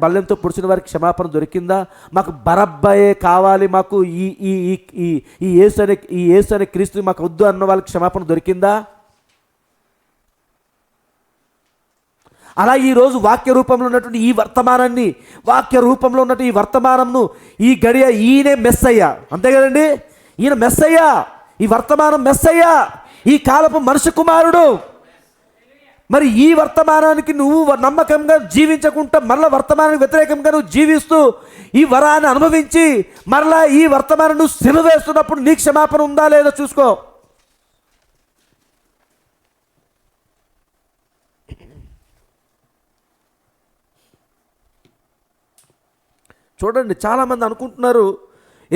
బల్లెంతో పొడిచిన వారికి క్షమాపణ దొరికిందా? మాకు బరబ్బయే కావాలి, మాకు ఈ ఈ ఈ ఈ యేసు అనే క్రీస్తు మాకు వద్దు అన్న వాళ్ళకి క్షమాపణ దొరికిందా? అలా ఈరోజు వాక్య రూపంలో ఉన్నటువంటి ఈ వర్తమానాన్ని, వాక్య రూపంలో ఉన్నటువంటి ఈ వర్తమానంను, ఈ గడియ ఈయనే మెస్సయ్య, అంతే కదండి, ఈయన మెస్సయ్య, ఈ వర్తమానం మెస్సయ్య, ఈ కాలపు మనుష్య కుమారుడు. మరి ఈ వర్తమానానికి నువ్వు నమ్మకంగా జీవించకుండా మరలా వర్తమానానికి వ్యతిరేకంగా నువ్వు జీవిస్తూ ఈ వరాన్ని అనుభవించి మరలా ఈ వర్తమానం నువ్వు సిలువేస్తున్నప్పుడు నీ క్షమాపణ ఉందా లేదో చూసుకో. చూడండి, చాలామంది అనుకుంటున్నారు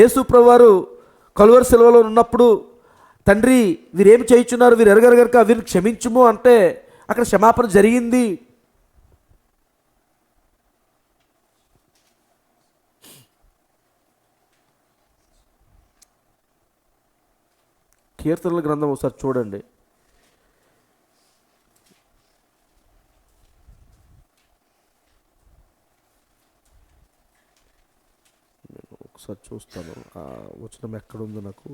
యేసు ప్రభువారు కలువరి సిలువలో ఉన్నప్పుడు, తండ్రి వీరేమి చేయుచున్నారు, వీరు ఎరగరగరక వీరిని క్షమించుము అంటే అక్కడ క్షమాపణ జరిగింది. కీర్తనల గ్రంథం ఒకసారి చూడండి. ఒకసారి చూస్తాను ఆ వచనం ఎక్కడుందో నాకు.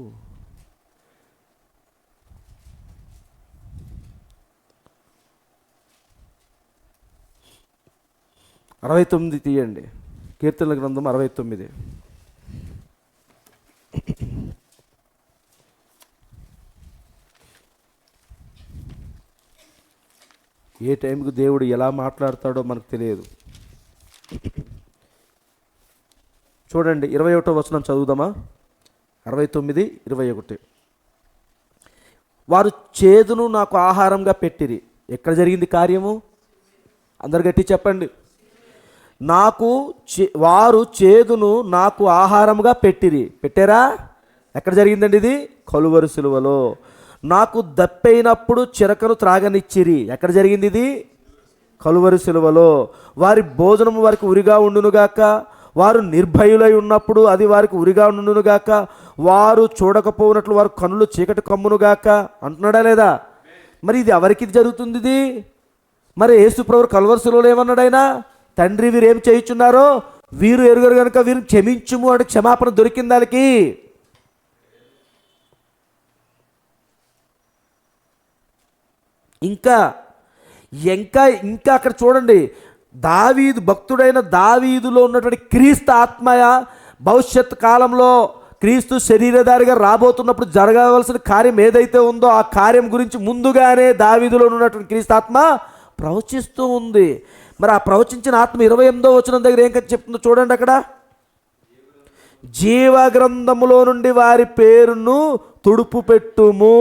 అరవై 69 తీయండి, కీర్తనల గ్రంథం 69. ఏ టైంకి దేవుడు ఎలా మాట్లాడతాడో మనకు తెలియదు. చూడండి, 21వ వచనం చదువుదామా? 69, 21. వారు చేదును నాకు ఆహారంగా పెట్టిరి. ఎక్కడ జరిగింది కార్యము? అందరు గట్టి చెప్పండి. వారు చేదును నాకు ఆహారముగా పెట్టారా? ఎక్కడ జరిగిందండి ఇది? కలువరి సిలువలో. నాకు దప్పైనప్పుడు చిరకను త్రాగనిచ్చిరి. ఎక్కడ జరిగింది ఇది? కలువరి సిలువలో. వారి భోజనము వారికి ఉరిగా ఉండునుగాక, వారు నిర్భయులై ఉన్నప్పుడు అది వారికి ఉరిగా ఉండునుగాక, వారు చూడకపోయినట్లు వారు కనులు చీకటి కమ్మునుగాక అంటున్నాడా లేదా? మరి ఇది ఎవరికి జరుగుతుంది ఇది? మరి యేసు ప్రభువు కలువరి సిలువలో ఏమన్నాడైనా? తండ్రి వీరు ఏం చేయుచున్నారో వీరు ఎరుగరు కనుక వీరిని క్షమించుము అంటే క్షమాపణ దొరికింది దానికి. ఇంకా ఇంకా ఇంకా అక్కడ చూడండి, దావీదు భక్తుడైన దావీదులో ఉన్నటువంటి క్రీస్తు ఆత్మయ భవిష్యత్ కాలంలో క్రీస్తు శరీరధారిగా రాబోతున్నప్పుడు జరగవలసిన కార్యం ఏదైతే ఉందో ఆ కార్యం గురించి ముందుగానే దావీదులో ఉన్నటువంటి క్రీస్తు ఆత్మ ప్రవచిస్తూ ఉంది. మరి ఆ ప్రవచించిన ఆత్మ 28వ వచనం దగ్గర ఏం చెప్తుందో చూడండి. అక్కడ జీవ గ్రంథములో నుండి వారి పేరును తుడుపు పెట్టుము,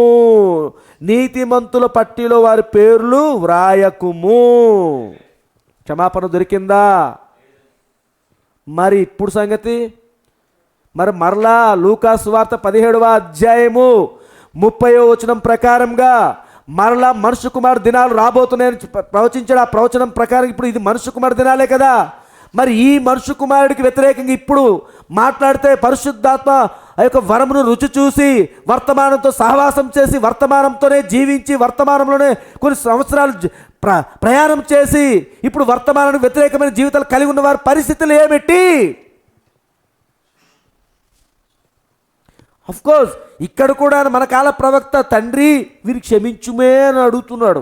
నీతిమంతుల పట్టిలో వారి పేర్లు వ్రాయకుము. క్షమాపణ దొరికిందా? మరి ఇప్పుడు సంగతి మరి మరలా లూకా సువార్త 17వ అధ్యాయము 30వ వచనం ప్రకారంగా మరలా మనుష్య కుమారు దినాలు రాబోతున్నాయని ప్రవచించాడు. ఆ ప్రవచనం ప్రకారం ఇప్పుడు ఇది మనుష్య కుమారు దినాలే కదా. మరి ఈ మనుష్య కుమారుడికి వ్యతిరేకంగా ఇప్పుడు మాట్లాడితే పరిశుద్ధాత్మ ఆ యొక్క వరమును రుచి చూసి వర్తమానంతో సహవాసం చేసి వర్తమానంతోనే జీవించి వర్తమానంలోనే కొన్ని సంవత్సరాలు ప్రయాణం చేసి ఇప్పుడు వర్తమానానికి వ్యతిరేకమైన జీవితాలు కలిగి ఉన్న వారి పరిస్థితులు ఏమిటి? కోర్స్ ఇక్కడ కూడా మన కాల ప్రవక్త తండ్రి వీరికి క్షమించుమే అని అడుగుతున్నాడు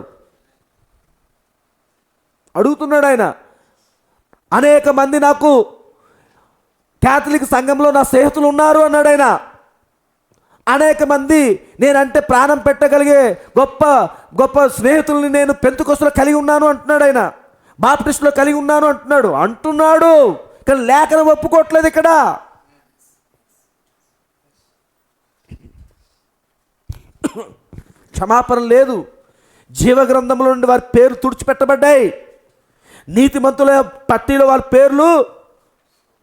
ఆయన. అనేక మంది నాకు క్యాథలిక్ సంఘంలో నా స్నేహితులు ఉన్నారు అన్నాడు ఆయన. అనేక మంది నేనంటే ప్రాణం పెట్టగలిగే గొప్ప గొప్ప స్నేహితుల్ని నేను పెంతుకొస్తులో కలిగి ఉన్నాను అంటున్నాడు ఆయన. బాప్టిస్టులో కలిగి ఉన్నాను అంటున్నాడు. కానీ లేఖనం ఒప్పుకోవట్లేదు. ఇక్కడ క్షమాపణ లేదు. జీవగ్రంథంలో నుండి వారి పేర్లు తుడిచిపెట్టబడ్డాయి. నీతిమంతుల పట్టీలో వారి పేర్లు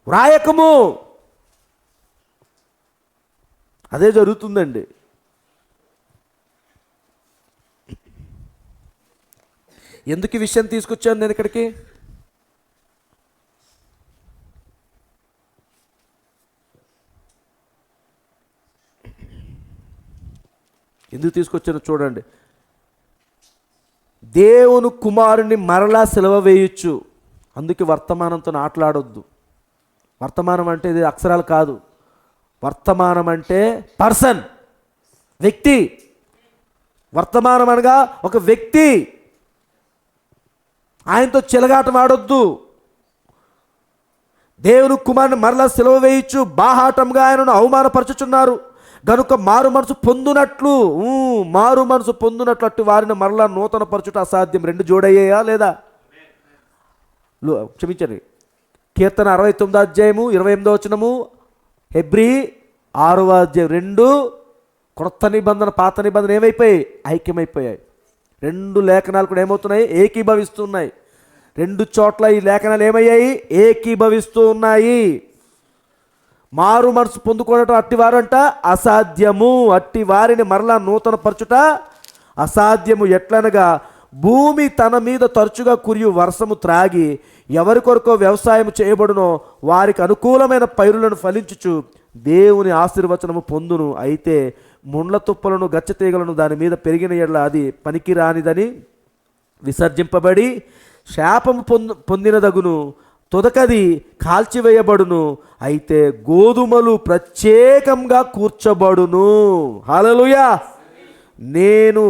వ్రాయకము. అదే జరుగుతుందండి. ఎందుకు ఈ విషయం తీసుకొచ్చాను నేను ఇక్కడికి? ఎందుకు తీసుకొచ్చానో చూడండి. దేవుని కుమారుని మరలా సిలువ వేయచ్చు. అందుకే వర్తమానంతో ఆటలాడొద్దు. వర్తమానం అంటే ఇది అక్షరాలు కాదు. వర్తమానం అంటే పర్సన్, వ్యక్తి. వర్తమానం అనగా ఒక వ్యక్తి. ఆయనతో చెలగాటం ఆడొద్దు. దేవుని కుమారుని మరలా సిలువ వేయించు బాహాటంగా ఆయనను అవమానపరచుచున్నారు గనుక మారు మనసు పొందునట్లు అట్టి వారిని మరలా నూతన పరచుట అసాధ్యం. రెండు జోడయ్యాయా లేదా? క్షమించండి. కీర్తన 69 అధ్యాయము 28 వచనము, హెబ్రీ 6వ అధ్యాయం, రెండు క్రొత్త నిబంధన పాత నిబంధన ఏమైపోయాయి? ఐక్యమైపోయాయి. రెండు లేఖనాలు కూడా ఏమవుతున్నాయి? ఏకీభవిస్తున్నాయి. రెండు చోట్ల ఈ లేఖనాలు ఏమయ్యాయి? ఏకీభవిస్తూ ఉన్నాయి. మారు మనసు పొందుకోవడం అట్టివారు అంట అసాధ్యము. అట్టి వారిని మరలా నూతన పరచుట అసాధ్యము. ఎట్లనగా భూమి తన మీద తరచుగా కురియు వర్షము త్రాగి ఎవరి కొరకో వ్యవసాయం చేయబడునో వారికి అనుకూలమైన పైరులను ఫలించుచు దేవుని ఆశీర్వచనము పొందును. అయితే ముండ్ల తుప్పలను గచ్చతీగలను దాని మీద పెరిగిన ఎడల అది పనికి రానిదని విసర్జింపబడి శాపము పొందినదగును. తొదకది కాల్చివేయబడును. అయితే గోధుమలు ప్రత్యేకంగా కూర్చబడును. హల్లెలూయా. నేను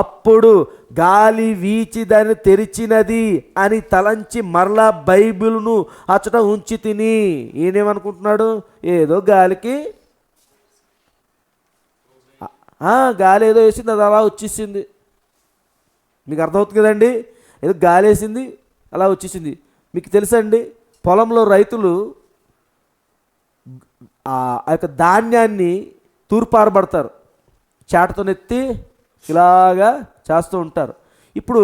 అప్పుడు గాలి వీచి దాన్ని తెరిచినది అని తలంచి మరలా బైబిల్ను అచ్చట ఉంచి తిని. ఈయనేమనుకుంటున్నాడు? ఏదో గాలికి గాలి ఏదో వేసింది, అది అలా వచ్చేసింది. మీకు అర్థమవుతుంది కదండి? ఏదో గాలి వేసింది, అలా వచ్చేసింది. మీకు తెలుసండి, పొలంలో రైతులు ఆ యొక్క ధాన్యాన్ని తూర్పారబడతారు, చాటతో నెత్తి ఇలాగా చేస్తూ ఉంటారు. ఇప్పుడు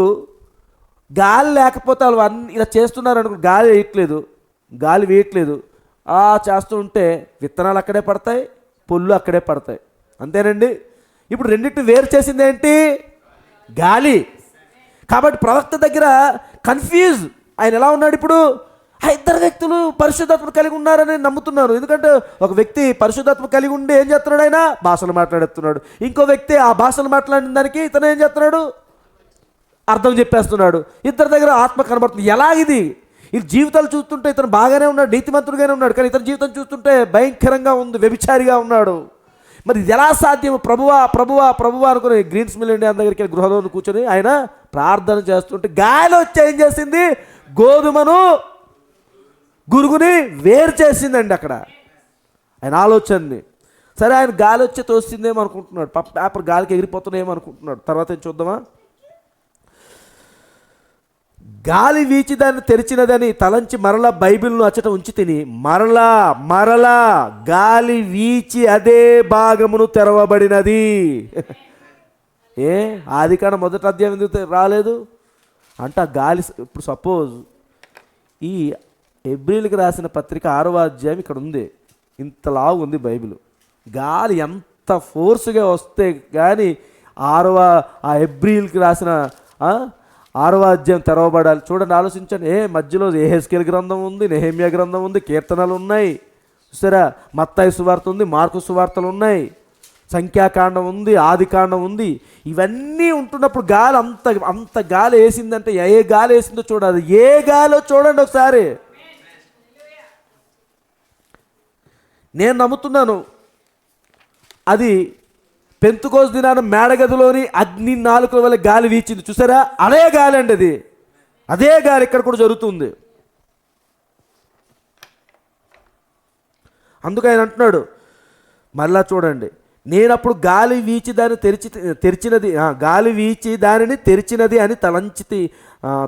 గాలి లేకపోతే వాళ్ళు అన్ని ఇలా చేస్తున్నారు అనుకో, గాలి వేయట్లేదు, చేస్తూ ఉంటే విత్తనాలు అక్కడే పడతాయి, పొల్లు అక్కడే పడతాయి. అంతేనండి. ఇప్పుడు రెండింటిని వేరు చేసింది ఏంటి? గాలి. కాబట్టి ప్రవక్త దగ్గర కన్ఫ్యూజ్. ఆయన ఎలా ఉన్నాడు ఇప్పుడు? ఆ ఇద్దరు వ్యక్తులు పరిశుద్ధాత్మ కలిగి ఉన్నారని నమ్ముతున్నారు. ఎందుకంటే ఒక వ్యక్తి పరిశుద్ధాత్మ కలిగి ఉండి ఏం చేస్తున్నాడు? ఆయన భాషలు మాట్లాడుతున్నాడు. ఇంకో వ్యక్తి ఆ భాషలు మాట్లాడిన దానికి ఇతను ఏం చేస్తున్నాడు? అర్థం చెప్పేస్తున్నాడు. ఇద్దరి దగ్గర ఆత్మ కనబడుతుంది. ఎలా ఇది? ఈ జీవితాలు చూస్తుంటే ఇతను బాగానే ఉన్నాడు, నీతిమంతుడుగానే ఉన్నాడు, కానీ ఇతని జీవితం చూస్తుంటే భయంకరంగా ఉంది, వ్యభిచారిగా ఉన్నాడు. మరి ఇది ఎలా సాధ్యం? ప్రభువా అనుకుని గ్రీన్స్ మిల్ ఇండియా దగ్గరికి గృహలో కూర్చొని ఆయన ప్రార్థన చేస్తుంటే గాలి వచ్చి ఏం చేసింది? గోధుమను గురుగుని వేరు చేసిందండి అక్కడ ఆయన ఆలోచనని. సరే, ఆయన గాలి వచ్చి తోస్తుందేమో అనుకుంటున్నాడు, పేపర్ గాలికి ఎగిరిపోతున్నాయేమో అనుకుంటున్నాడు. తర్వాత ఏం చూద్దామా? గాలి వీచి దాన్ని తెరిచినదని తలంచి మరలా బైబిల్ను అచ్చట ఉంచి తిని మరలా గాలి వీచి అదే భాగమును తెరవబడినది. ఆదికాండం 1వ అధ్యాయం ఎందుకు రాలేదు అంటే ఆ గాలి. ఇప్పుడు సపోజ్ ఈ హెబ్రీయులకు రాసిన పత్రిక 6వ అధ్యాయం ఇక్కడ ఉంది, ఇంతలాగా ఉంది బైబిల్. గాలి ఎంత ఫోర్స్గా వస్తే కానీ ఆ హెబ్రీయులకు రాసిన 6వ అధ్యాయం తెరవబడాలి. చూడండి, ఆలోచించండి. మధ్యలో యెహెజ్కేలు గ్రంథం ఉంది, నెహెమ్యా గ్రంథం ఉంది, కీర్తనలు ఉన్నాయి, చూసారా, మత్తయి సువార్త ఉంది, మార్కు సువార్తలు ఉన్నాయి, సంఖ్యాకాండం ఉంది, ఆదికాండం ఉంది. ఇవన్నీ ఉంటున్నప్పుడు గాలి అంత గాలి వేసిందంటే ఏ గాలి వేసిందో చూడాలి. ఏ గాలో చూడండి ఒకసారి. నేను నమ్ముతున్నాను అది పెంతుకోస్ దినాన మేడగదిలోని అగ్ని నాలుకల వల్ల గాలి వీచింది, చూసారా? అదే గాలి అండి అది. అదే గాలి ఇక్కడ కూడా జరుగుతుంది. అందుకు ఆయన అంటున్నాడు, మళ్ళా చూడండి, నేనప్పుడు గాలి వీచి దాన్ని తెరిచినది అని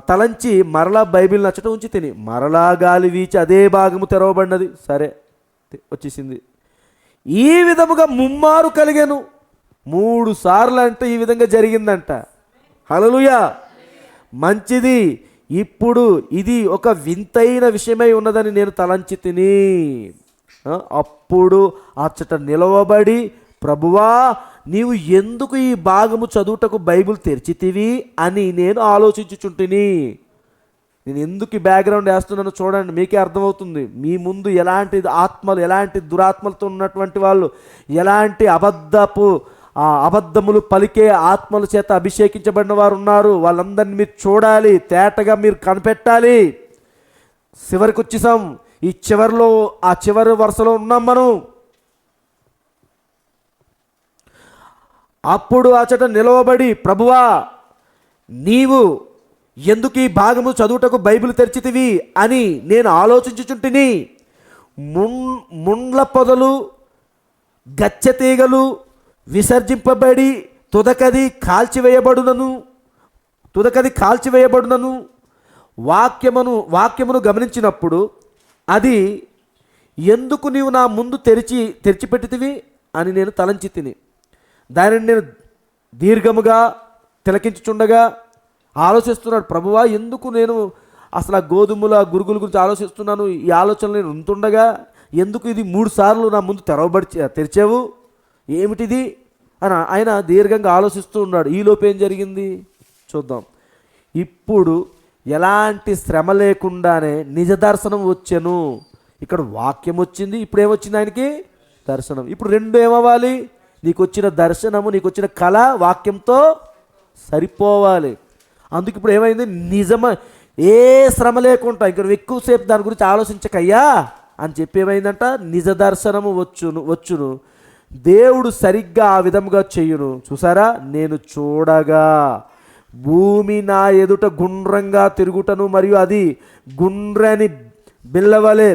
తలంచి మరలా బైబిల్ నచ్చట ఉంచి తిని మరలా గాలి వీచి అదే భాగము తెరవబడినది. సరే, వచ్చేసింది. ఈ విధముగా ముమ్మారు కలిగాను. 3 సార్లు అంటే ఈ విధంగా జరిగిందంట. హల్లెలూయా. మంచిది. ఇప్పుడు ఇది ఒక వింతైన విషయమై ఉన్నదని నేను తలంచి తిని అప్పుడు అచ్చట నిలవబడి, ప్రభువా, నీవు ఎందుకు ఈ భాగము చదువుటకు బైబిల్ తెరిచితివి అని నేను ఆలోచించుచుంటిని. నేను ఎందుకు ఈ బ్యాక్గ్రౌండ్ వేస్తున్నానో చూడండి, మీకే అర్థమవుతుంది. మీ ముందు ఎలాంటి ఆత్మలు, ఎలాంటి దురాత్మలతో ఉన్నటువంటి వాళ్ళు, ఎలాంటి అబద్ధములు పలికే ఆత్మల చేత అభిషేకించబడిన వారు ఉన్నారు. వాళ్ళందరినీ మీరు చూడాలి, తేటగా మీరు కనిపెట్టాలి. చివరికి వచ్చేసాం. ఈ చివరిలో, ఆ చివరి వరుసలో ఉన్నాం మనం. అప్పుడు అచట నిలవబడి, ప్రభువా నీవు ఎందుకు ఈ భాగము చదువుటకు బైబిల్ తెరిచితివి అని నేను ఆలోచించుచుంటిని. ముండ్ల పొదలు, గచ్చ తీగలు విసర్జింపబడి తుదకది కాల్చివేయబడునను వాక్యమును గమనించినప్పుడు అది ఎందుకు నీవు నా ముందు తెరిచిపెట్టితివి అని నేను తలంచి తిని, దానిని నేను దీర్ఘముగా తిలకించుచుండగా ఆలోచిస్తున్నాడు. ప్రభువా ఎందుకు నేను అసలు ఆ గోధుమల గురుగుల గురించి ఆలోచిస్తున్నాను, ఈ ఆలోచనలు నేను ఉంటుండగా ఎందుకు ఇది 3 సార్లు నా ముందు తెరిచావు, ఏమిటిది అని ఆయన దీర్ఘంగా ఆలోచిస్తూ ఉన్నాడు. ఈలోపు ఏం జరిగింది చూద్దాం. ఇప్పుడు ఎలాంటి శ్రమ లేకుండానే నిజ దర్శనం వచ్చెను. ఇక్కడ వాక్యం వచ్చింది, ఇప్పుడు ఏమొచ్చింది ఆయనకి? దర్శనం. ఇప్పుడు 2 ఏమవ్వాలి? నీకు వచ్చిన దర్శనము, నీకు వచ్చిన కళ వాక్యంతో సరిపోవాలి. అందుకు ఇప్పుడు ఏమైంది? ఏ శ్రమ లేకుండా ఇంకా ఎక్కువసేపు దాని గురించి ఆలోచించకయ్యా అని చెప్పి ఏమైందంట? నిజ దర్శనము వచ్చును. దేవుడు సరిగ్గా ఆ విధముగా చెయ్యును. చూసారా, నేను చూడగా భూమి నా ఎదుట గుండ్రంగా తిరుగుటను మరియు అది గుండ్రని బిల్లవలే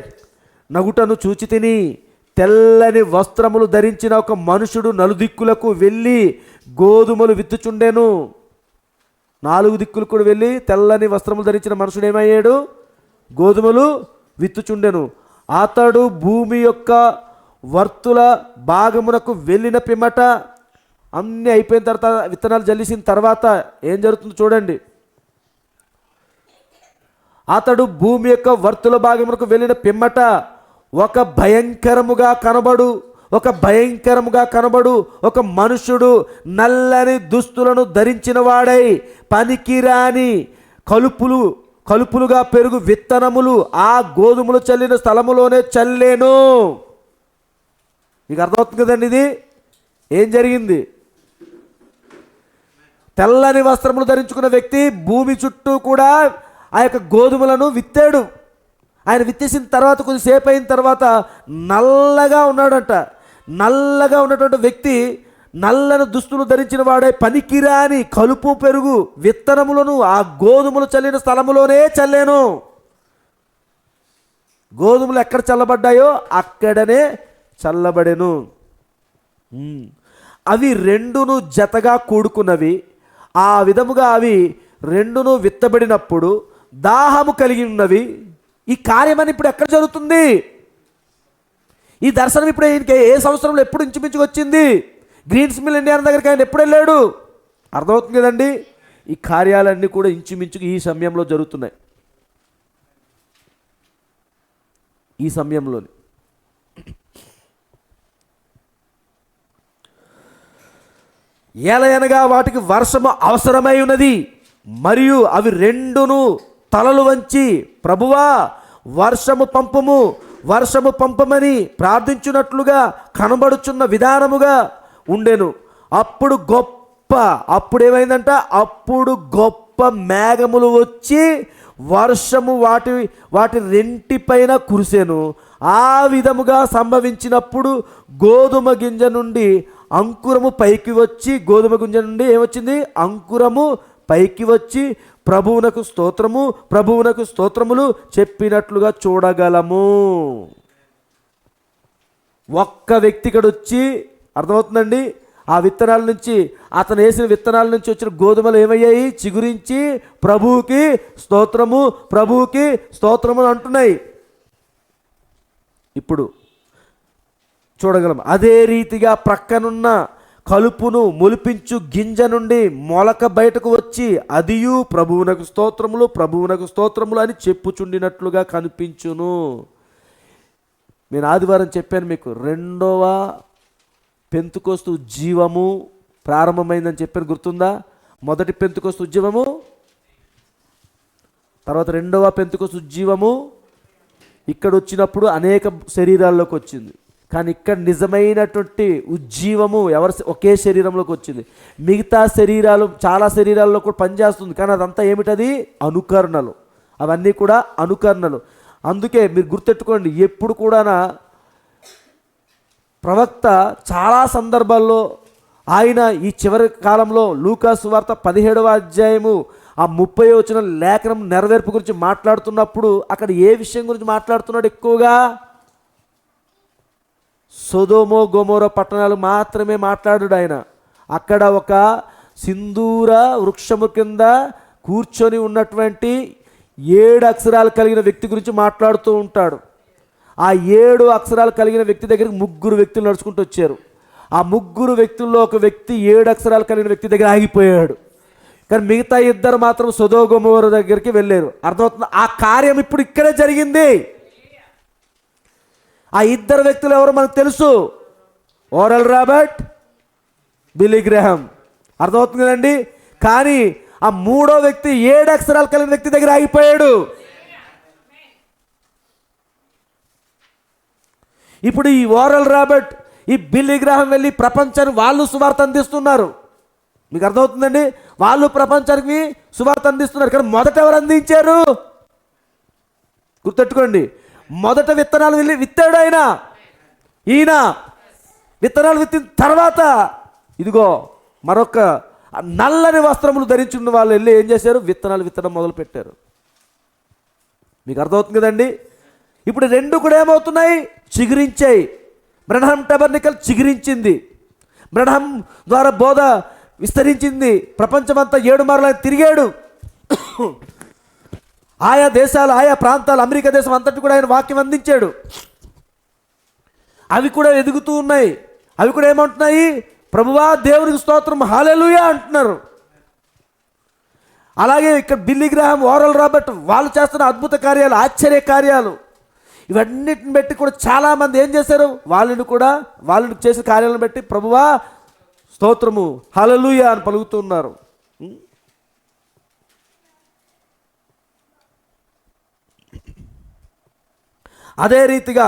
నగుటను చూచి తిని, తెల్లని వస్త్రములు ధరించిన ఒక మనుషుడు నలుదిక్కులకు వెళ్ళి గోధుమలు విత్తుచుండెను. 4 దిక్కులు కూడా వెళ్ళి తెల్లని వస్త్రములు ధరించిన మనుషుడు ఏమయ్యాడు? గోధుమలు విత్తుచుండెను. అతడు భూమి యొక్క వర్తుల భాగమునకు వెళ్ళిన పిమ్మట, అన్నీ అయిపోయిన తర్వాత, విత్తనాలు జల్లిసిన తర్వాత ఏం జరుగుతుందో చూడండి. అతడు భూమి యొక్క వర్తుల భాగమునకు వెళ్ళిన పిమ్మట ఒక భయంకరముగా కనబడు ఒక మనుషుడు నల్లని దుస్తులను ధరించిన వాడై పనికిరాని కలుపులుగా పెరుగు విత్తనములు ఆ గోధుమలు చల్లిన స్థలములోనే చల్లేను. మీకు అర్థమవుతుంది కదండి ఇది ఏం జరిగింది? తెల్లని వస్త్రములు ధరించుకున్న వ్యక్తి భూమి చుట్టూ కూడా ఆ యొక్క గోధుమలను విత్తాడు. ఆయన విత్తేసిన తర్వాత కొద్దిసేపు అయిన తర్వాత నల్లగా ఉన్నాడంట. నల్లగా ఉన్నటువంటి వ్యక్తి నల్లని దుస్తులు ధరించిన వాడే పనికిరాని కలుపు పెరుగు విత్తనములను ఆ గోధుమలు చల్లిన స్థలములోనే చల్లాను. గోధుమలు ఎక్కడ చల్లబడ్డాయో అక్కడనే చల్లబడెను. అవి 2 జతగా కూడుకున్నవి. ఆ విధముగా అవి 2 విత్తబడినప్పుడు దాహము కలిగి ఉన్నవి. ఈ కార్యమని ఇప్పుడు ఎక్కడ జరుగుతుంది? ఈ దర్శనం ఇప్పుడు ఆయనకి ఏ సంవత్సరంలో ఎప్పుడు ఇంచుమించుకు వచ్చింది? గ్రీన్స్ మిల్ ఇండియా దగ్గరికి ఆయన ఎప్పుడు వెళ్ళాడు? అర్థమవుతుంది కదండి. ఈ కార్యాలన్నీ కూడా ఇంచుమించుకు ఈ సమయంలో జరుగుతున్నాయి. ఈ సమయంలోని ఏలయనగా వాటికి వర్షము అవసరమై ఉన్నది మరియు అవి 2 తలలు వంచి, ప్రభువా వర్షము పంపమని ప్రార్థించున్నట్లుగా కనబడుచున్న విధానముగా ఉండెను. అప్పుడు ఏమైందంట? అప్పుడు గొప్ప మేఘములు వచ్చి వర్షము వాటి రెంటిపైన కురిసెను. ఆ విధముగా సంభవించినప్పుడు గోధుమ గింజ నుండి ఏమొచ్చింది? అంకురము పైకి వచ్చి ప్రభువునకు స్తోత్రములు చెప్పినట్లుగా చూడగలము. ఒక్క వ్యక్తి ఇక్కడ వచ్చి, అర్థమవుతుందండి, ఆ విత్తనాల నుంచి, అతను వేసిన విత్తనాల నుంచి వచ్చిన గోధుమలు ఏమయ్యాయి? చిగురించి ప్రభువుకి స్తోత్రము అంటున్నాయి. ఇప్పుడు చూడగలం. అదే రీతిగా ప్రక్కనున్న కలుపును మొలిపించు గింజ నుండి మొలక బయటకు వచ్చి అదియు ప్రభువునకు స్తోత్రములు అని చెప్పుచుండినట్లుగా కనిపించును. నేను ఆదివారం చెప్పాను మీకు, 2వ పెంతుకోస్తు ఉజ్జీవము ప్రారంభమైందని చెప్పాను, గుర్తుందా? మొదటి పెంతుకోస్తు ఉజ్జీవము, తర్వాత 2వ పెంతుకోస్తు ఉజ్జీవము ఇక్కడ వచ్చినప్పుడు అనేక శరీరాల్లోకి వచ్చింది. కానీ ఇక్కడ నిజమైనటువంటి ఉజ్జీవము ఒకే శరీరంలోకి వచ్చింది. మిగతా శరీరాలు చాలా శరీరాల్లో కూడా పనిచేస్తుంది, కానీ అదంతా ఏమిటది? అనుకరణలు. అవన్నీ కూడా అనుకరణలు. అందుకే మీరు గుర్తెట్టుకోండి, ఎప్పుడు కూడా ప్రవక్త చాలా సందర్భాల్లో ఆయన ఈ చివరి కాలంలో లూకా సువార్త 17వ అధ్యాయము ఆ 30వ వచనం లేఖనం నెరవేర్పు గురించి మాట్లాడుతున్నప్పుడు అక్కడ ఏ విషయం గురించి మాట్లాడుతున్నాడు? ఎక్కువగా సొదొమ గొమొర పట్టణాలు మాత్రమే మాట్లాడాడు ఆయన. అక్కడ ఒక సింధూర వృక్షము కింద కూర్చొని ఉన్నటువంటి 7 అక్షరాలు కలిగిన వ్యక్తి గురించి మాట్లాడుతూ ఉంటాడు. ఆ 7 అక్షరాలు కలిగిన వ్యక్తి దగ్గరికి 3 వ్యక్తులు నడుచుకుంటూ వచ్చారు. ఆ 3 వ్యక్తుల్లో ఒక వ్యక్తి 7 అక్షరాలు కలిగిన వ్యక్తి దగ్గర ఆగిపోయాడు. కానీ మిగతా 2 మాత్రం సొదొమ గొమొర దగ్గరికి వెళ్ళారు. అర్థమవుతుంది? ఆ కార్యం ఇప్పుడు ఇక్కడే జరిగింది. ఆ 2 వ్యక్తులు ఎవరో మనకు తెలుసు, ఓరల్ రాబర్ట్, బిల్లీ గ్రాహం. అర్థమవుతుంది కదండి? కానీ ఆ 3వ వ్యక్తి 7 అక్షరాలు కలిగిన వ్యక్తి దగ్గర ఆగిపోయాడు. ఇప్పుడు ఈ ఓరల్ రాబర్ట్, ఈ బిల్లీ గ్రాహం వెళ్ళి ప్రపంచానికి వాళ్ళు సువార్త అందిస్తున్నారు. మీకు అర్థమవుతుందండి? వాళ్ళు ప్రపంచానికి సువార్త అందిస్తున్నారు. కానీ మొదట ఎవరు అందించారు? గుర్తెట్టుకోండి, మొదట విత్తనాలు వెళ్ళి విత్తాడు ఆయన. ఈయన విత్తనాలు విత్తిన తర్వాత ఇదిగో మరొక నల్లని వస్త్రములు ధరించి ఉన్న వాళ్ళు వెళ్ళి ఏం చేశారు? విత్తనాలు విత్తడం మొదలు పెట్టారు. మీకు అర్థమవుతుంది కదండి? ఇప్పుడు 2 కూడా ఏమవుతున్నాయి? చిగురించాయి. బ్రహ్నం టెబర్నికల్ చిగురించింది, బ్రహ్నం ద్వారా బోధ విస్తరించింది. ప్రపంచమంతా 7 మార్లు తిరిగాడు. ఆయా దేశాలు, ఆయా ప్రాంతాలు, అమెరికా దేశం అంతటి కూడా ఆయన వాక్యం అందించాడు. అవి కూడా ఎదుగుతూ ఉన్నాయి. అవి కూడా ఏమంటున్నాయి? ప్రభువా దేవునికి స్తోత్రం, హల్లెలూయా అంటున్నారు. అలాగే ఇక్కడ బిల్లీ గ్రాహం, ఓరల్ రాబర్ట్ వాళ్ళు చేస్తున్న అద్భుత కార్యాలు, ఆశ్చర్య కార్యాలు, ఇవన్నిటిని బట్టి కూడా చాలామంది ఏం చేశారు? వాళ్ళని చేసే కార్యాలను బట్టి ప్రభువా స్తోత్రము, హల్లెలూయా అని పలుకుతున్నారు. అదే రీతిగా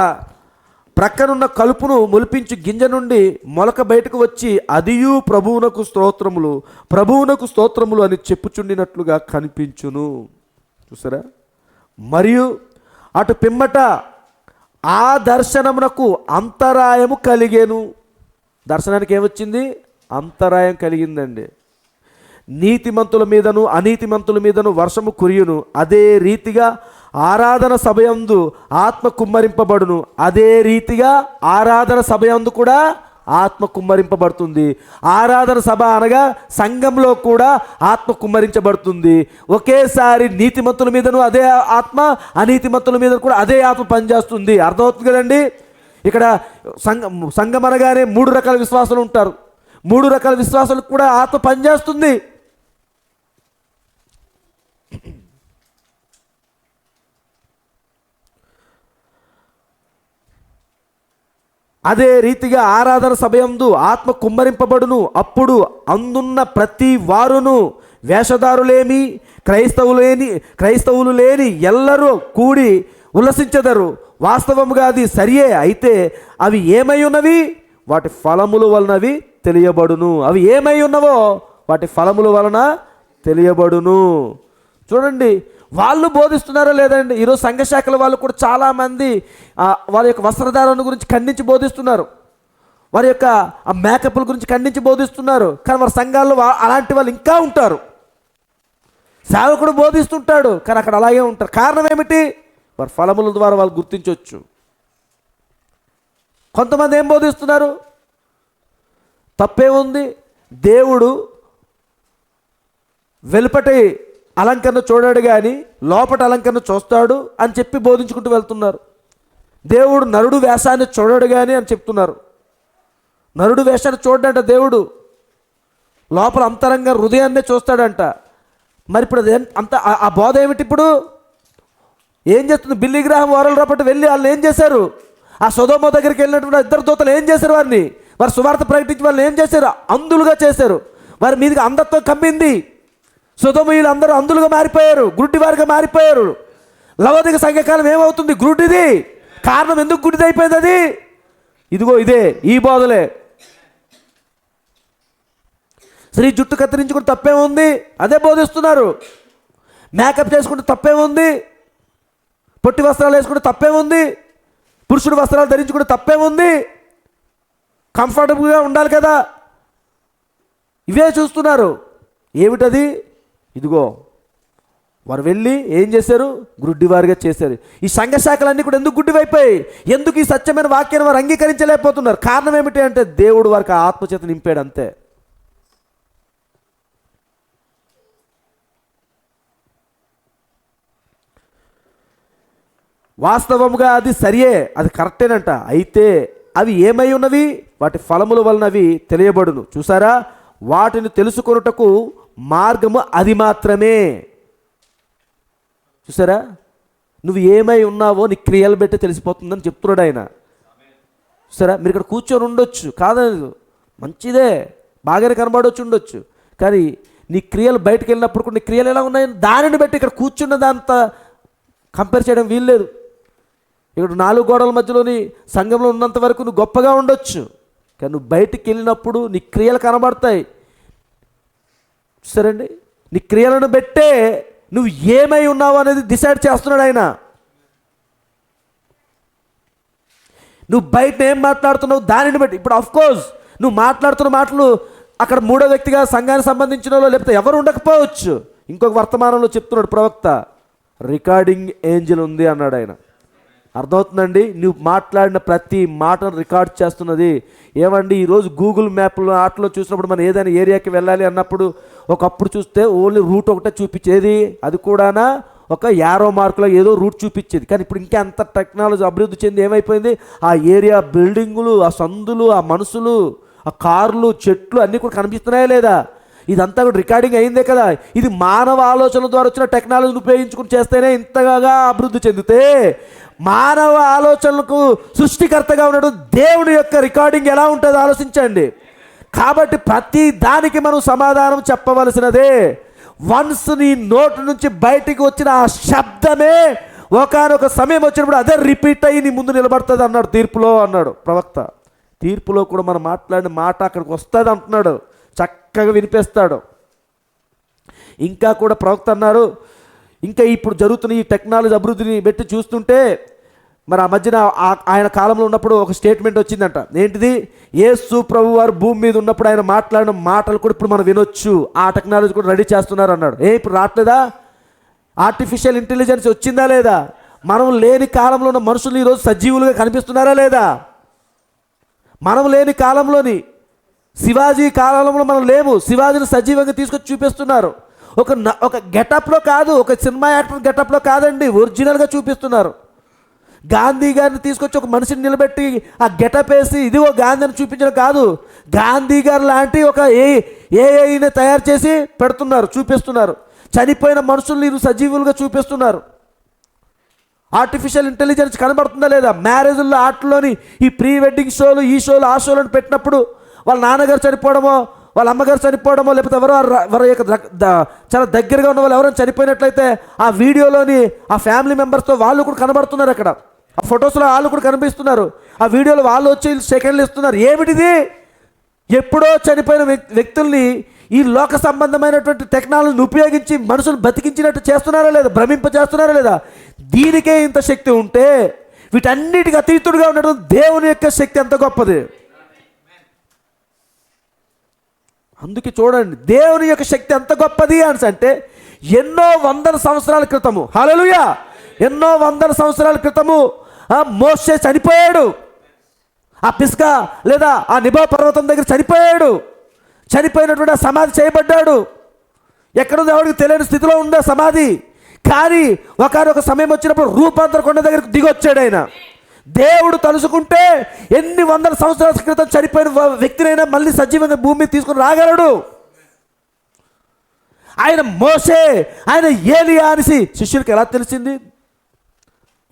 ప్రక్కనున్న కలుపును మొలిపించి గింజ నుండి మొలక బయటకు వచ్చి అదియు ప్రభువునకు స్తోత్రములు, ప్రభువునకు స్తోత్రములు అని చెప్పుచుండినట్లుగా కనిపించును. చూసారా? మరియు అటు పిమ్మట ఆ దర్శనమునకు అంతరాయము కలిగేను. దర్శనానికి ఏమొచ్చింది? అంతరాయం కలిగిందండి. నీతిమంతుల మీదను అనీతిమంతుల మీదను వర్షము కురియును. అదే రీతిగా ఆరాధన సభయందు ఆత్మ కుమ్మరింపబడును. అదే రీతిగా ఆరాధన సభయందు కూడా ఆత్మ కుమ్మరింపబడుతుంది. ఆరాధన సభ అనగా సంఘంలో కూడా ఆత్మ కుమ్మరించబడుతుంది. ఒకేసారి నీతిమంతుల మీదను అదే ఆత్మ, అనీతిమంతుల మీద కూడా అదే ఆత్మ పనిచేస్తుంది. అర్థమవుతుంది కదండి? ఇక్కడ సంఘం అనగానే 3 రకాల విశ్వాసాలు ఉంటారు. 3 రకాల విశ్వాసాలకు కూడా ఆత్మ పనిచేస్తుంది. అదే రీతిగా ఆరాధన సమయందు ఆత్మ కుమ్మరింపబడును. అప్పుడు అందున్న ప్రతి వారును, వేషధారులేమి, క్రైస్తవులు లేని ఎల్లరూ కూడి ఉల్లసించెదరు. వాస్తవముగా అది సరియే. అయితే అవి ఏమై ఉన్నవి? వాటి ఫలముల వలనవి తెలియబడును. అవి ఏమై ఉన్నవో వాటి ఫలముల వలన తెలియబడును. చూడండి, వాళ్ళు బోధిస్తున్నారా లేదండి? ఈరోజు సంఘశాఖల వాళ్ళు కూడా చాలామంది వారి యొక్క వస్త్రధారణ గురించి ఖండించి బోధిస్తున్నారు. వారి యొక్క ఆ మేకప్ల గురించి ఖండించి బోధిస్తున్నారు. కానీ వారి సంఘాల్లో అలాంటి వాళ్ళు ఇంకా ఉంటారు. సేవకుడు బోధిస్తుంటాడు, కానీ అక్కడ అలాగే ఉంటారు. కారణం ఏమిటి? వారి ఫలముల ద్వారా వాళ్ళు గుర్తించవచ్చు. కొంతమంది ఏం బోధిస్తున్నారు? తప్పే ఉంది, దేవుడు వెలుపటి అలంకరణ చూడాడు కానీ లోపటి అలంకరణ చూస్తాడు అని చెప్పి బోధించుకుంటూ వెళ్తున్నారు. దేవుడు నరుడు వేషాన్ని చూడడు కానీ అని చెప్తున్నారు. నరుడు వేషాన్ని చూడడంట దేవుడు, లోపల అంతరంగ హృదయాన్నే చూస్తాడంట. మరి ఇప్పుడు అంత ఆ బోధ ఏమిటి? ఇప్పుడు ఏం చేస్తుంది? బిల్లీ గ్రాహం, ఓరల్ రాబర్ట్ వెళ్ళి వాళ్ళు ఏం చేశారు? ఆ సొదొమ దగ్గరికి వెళ్ళినటువంటి 2 దూతలు ఏం చేశారు? వారి సువార్త ప్రకటించి వాళ్ళు ఏం చేశారు? అంధులుగా చేశారు. వారి మీదకి అంధత్వం కమ్మింది. సొదొమీయులు అందరూ అంధులుగా మారిపోయారు, గుడ్డివారిగా మారిపోయారు. లవోదిక సంఘకాలం ఏమవుతుంది? గుడ్డిది. కారణం ఎందుకు గుడ్డిది అయిపోయింది? అది ఇదిగో ఇదే, ఈ బోధలే. స్త్రీ జుట్టు కత్తిరించుకుంటే తప్పేముంది? అదే బోధిస్తున్నారు. మేకప్ చేసుకుంటే తప్పేముంది? పొట్టి వస్త్రాలు వేసుకుంటే తప్పేముంది? పురుషుడు వస్త్రాలు ధరించుకుంటే తప్పేముంది? కంఫర్టబుల్గా ఉండాలి కదా. ఇవే చూస్తున్నారు. ఏమిటది? ఇదిగో వారు వెళ్ళి ఏం చేశారు? గుడ్డివారిగా చేశారు. ఈ సంఘ శాఖలన్నీ కూడా ఎందుకు గుడ్డివైపోయాయి? ఎందుకు ఈ సత్యమైన వాక్యాన్ని వారు అంగీకరించలేకపోతున్నారు? కారణం ఏమిటి అంటే దేవుడు వారికి ఆ ఆత్మచేత నింపాడు అంతే. వాస్తవముగా అది సరియే, అది కరెక్టేనంట. అయితే అవి ఏమై ఉన్నవి? వాటి ఫలముల వలన అవి తెలియబడును. చూసారా? వాటిని తెలుసుకొనుటకు మార్గము అది మాత్రమే. చూసారా? నువ్వు ఏమై ఉన్నావో నీ క్రియలు బట్టి తెలిసిపోతుందని చెప్తున్నాడు ఆయన. చూసారా? మీరు ఇక్కడ కూర్చొని ఉండొచ్చు, కాదనదు, మంచిదే, బాగానే కనబడవచ్చు, ఉండొచ్చు. కానీ నీ క్రియలు బయటకు వెళ్ళినప్పుడు కూడా నీ క్రియలు ఎలా ఉన్నాయని దానిని బట్టి ఇక్కడ కూర్చున్న దాంతో కంపేర్ చేయడం వీల్లేదు. ఇక్కడ 4 గోడల మధ్యలోని సంఘంలో ఉన్నంత వరకు నువ్వు గొప్పగా ఉండొచ్చు, కానీ నువ్వు బయటికి వెళ్ళినప్పుడు నీ క్రియలు కనబడతాయి. చూసారండి? నీ క్రియలను బట్టే నువ్వు ఏమై ఉన్నావు అనేది డిసైడ్ చేస్తున్నాడు ఆయన. నువ్వు బయట ఏం మాట్లాడుతున్నావు దానిని బట్టి. ఇప్పుడు అఫ్కోర్స్ నువ్వు మాట్లాడుతున్న మాటలు అక్కడ మూడో వ్యక్తిగా సంఘానికి సంబంధించిన వాళ్ళు లేకపోతే ఎవరు ఉండకపోవచ్చు. ఇంకొక వర్తమానంలో చెప్తున్నాడు ప్రవక్త, రికార్డింగ్ ఏంజల్ ఉంది అన్నాడు ఆయన. అర్థమవుతుందండి? నువ్వు మాట్లాడిన ప్రతి మాటను రికార్డ్ చేస్తున్నది. ఏమండి, ఈరోజు గూగుల్ మ్యాప్లో ఆటలో చూసినప్పుడు మనం ఏదైనా ఏరియాకి వెళ్ళాలి అన్నప్పుడు ఒకప్పుడు చూస్తే ఓన్లీ రూట్ ఒకటే చూపించేది, అది కూడానా ఒక యారో మార్కులో ఏదో రూట్ చూపించేది. కానీ ఇప్పుడు ఇంకా అంత టెక్నాలజీ అభివృద్ధి చెంది ఏమైపోయింది, ఆ ఏరియా బిల్డింగులు, ఆ సందులు, ఆ మనుషులు, ఆ కార్లు, చెట్లు అన్నీ కూడా కనిపిస్తున్నాయా లేదా? ఇదంతా కూడా రికార్డింగ్ అయిందే కదా. ఇది మానవ ఆలోచనల ద్వారా వచ్చిన టెక్నాలజీని ఉపయోగించుకుని చేస్తేనే ఇంతగా అభివృద్ధి చెందితే, మానవ ఆలోచనలకు సృష్టికర్తగా ఉన్నాడు దేవుని యొక్క రికార్డింగ్ ఎలా ఉంటుందో ఆలోచించండి. కాబట్టి ప్రతి దానికి మనం సమాధానం చెప్పవలసినదే. వన్స్ నీ నోటి నుంచి బయటికి వచ్చిన ఆ శబ్దమే ఒకానొక సమయం వచ్చినప్పుడు అదే రిపీట్ అయ్యి నీ ముందు నిలబడుతుంది అన్నాడు తీర్పులో, అన్నాడు ప్రవక్త. తీర్పులో కూడా మనం మాట్లాడిన మాట అక్కడికి వస్తుంది అంటున్నాడు, చక్కగా వినిపిస్తాడు. ఇంకా కూడా ప్రవక్త అన్నారు, ఇంకా ఇప్పుడు జరుగుతున్న ఈ టెక్నాలజీ అభివృద్ధిని బట్టి చూస్తుంటే మరి ఆ మధ్యన ఆయన కాలంలో ఉన్నప్పుడు ఒక స్టేట్మెంట్ వచ్చిందంట. ఏంటిది? యేసు ప్రభు వారు భూమి మీద ఉన్నప్పుడు ఆయన మాట్లాడిన మాటలు కూడా ఇప్పుడు మనం వినొచ్చు, ఆ టెక్నాలజీ కూడా రెడీ చేస్తున్నారు అన్నాడు. ఇప్పుడు రావట్లేదా? ఆర్టిఫిషియల్ ఇంటెలిజెన్స్ వచ్చిందా లేదా? మనం లేని కాలంలో ఉన్న మనుషులు ఈరోజు సజీవులుగా కనిపిస్తున్నారా లేదా? మనం లేని కాలంలోని శివాజీ కాలంలో మనం లేము, శివాజీని సజీవంగా తీసుకొచ్చి చూపిస్తున్నారు. ఒక గెటప్లో కాదు, ఒక సినిమా యాక్టర్ గెటప్లో కాదండి, ఒరిజినల్గా చూపిస్తున్నారు. గాంధీ గారిని తీసుకొచ్చి ఒక మనిషిని నిలబెట్టి ఆ గెటప్ వేసి ఇదిగో గాంధీ అని చూపించడం కాదు, గాంధీ గారు లాంటి ఒక ఏఐని తయారు చేసి పెడుతున్నారు, చూపిస్తున్నారు. చనిపోయిన మనుషుల్ని సజీవులుగా చూపిస్తున్నారు. ఆర్టిఫిషియల్ ఇంటెలిజెన్స్ కనబడుతుందా లేదా? మ్యారేజ్లో ఆటల్లోని ఈ ప్రీ వెడ్డింగ్ షోలు, ఈ షోలు, ఆ షోలను పెట్టినప్పుడు వాళ్ళ నాన్నగారు చనిపోవడమో, వాళ్ళ అమ్మగారు చనిపోవడమో, లేకపోతే ఎవరో చాలా దగ్గరగా ఉన్న వాళ్ళు ఎవరైనా చనిపోయినట్లయితే ఆ వీడియోలోని ఆ ఫ్యామిలీ మెంబర్స్తో వాళ్ళు కూడా కనబడుతున్నారు. అక్కడ ఆ ఫొటోస్లో వాళ్ళు కూడా కనిపిస్తున్నారు, ఆ వీడియోలో వాళ్ళు వచ్చి సెకండ్లు ఇస్తున్నారు. ఏమిటిది? ఎప్పుడో చనిపోయిన వ్యక్తుల్ని ఈ లోక సంబంధమైనటువంటి టెక్నాలజీని ఉపయోగించి మనుషులు బతికించినట్టు చేస్తున్నారా లేదా? భ్రమింపజేస్తున్నారా లేదా? దీనికే ఇంత శక్తి ఉంటే వీటన్నిటికీ అతీతుడుగా ఉండడం దేవుని యొక్క శక్తి ఎంత గొప్పది. అందుకే చూడండి, దేవుని యొక్క శక్తి ఎంత గొప్పది అని అంటే ఎన్నో వందల సంవత్సరాల క్రితము, హల్లెలూయా, ఎన్నో వందల సంవత్సరాల క్రితము మోషే చనిపోయాడు. ఆ పిస్కా లేదా ఆ నిబో పర్వతం దగ్గర చనిపోయాడు. చనిపోయినటువంటి ఆ సమాధి చేయబడ్డాడు. ఎక్కడుందో ఎవరికి తెలియని స్థితిలో ఉండే సమాధి. కానీ ఒకనొక సమయం వచ్చినప్పుడు రూపాంతర కొండ దగ్గరకు దిగొచ్చాడు ఆయన. దేవుడు తలుసుకుంటే ఎన్ని వందల సంవత్సరాల క్రితం చనిపోయిన వ్యక్తినైనా మళ్ళీ సజీవంగా భూమి తీసుకుని రాగలడు. ఆయన మోషే, ఆయన ఏలియా అనేసి శిష్యులకు ఎలా తెలిసింది?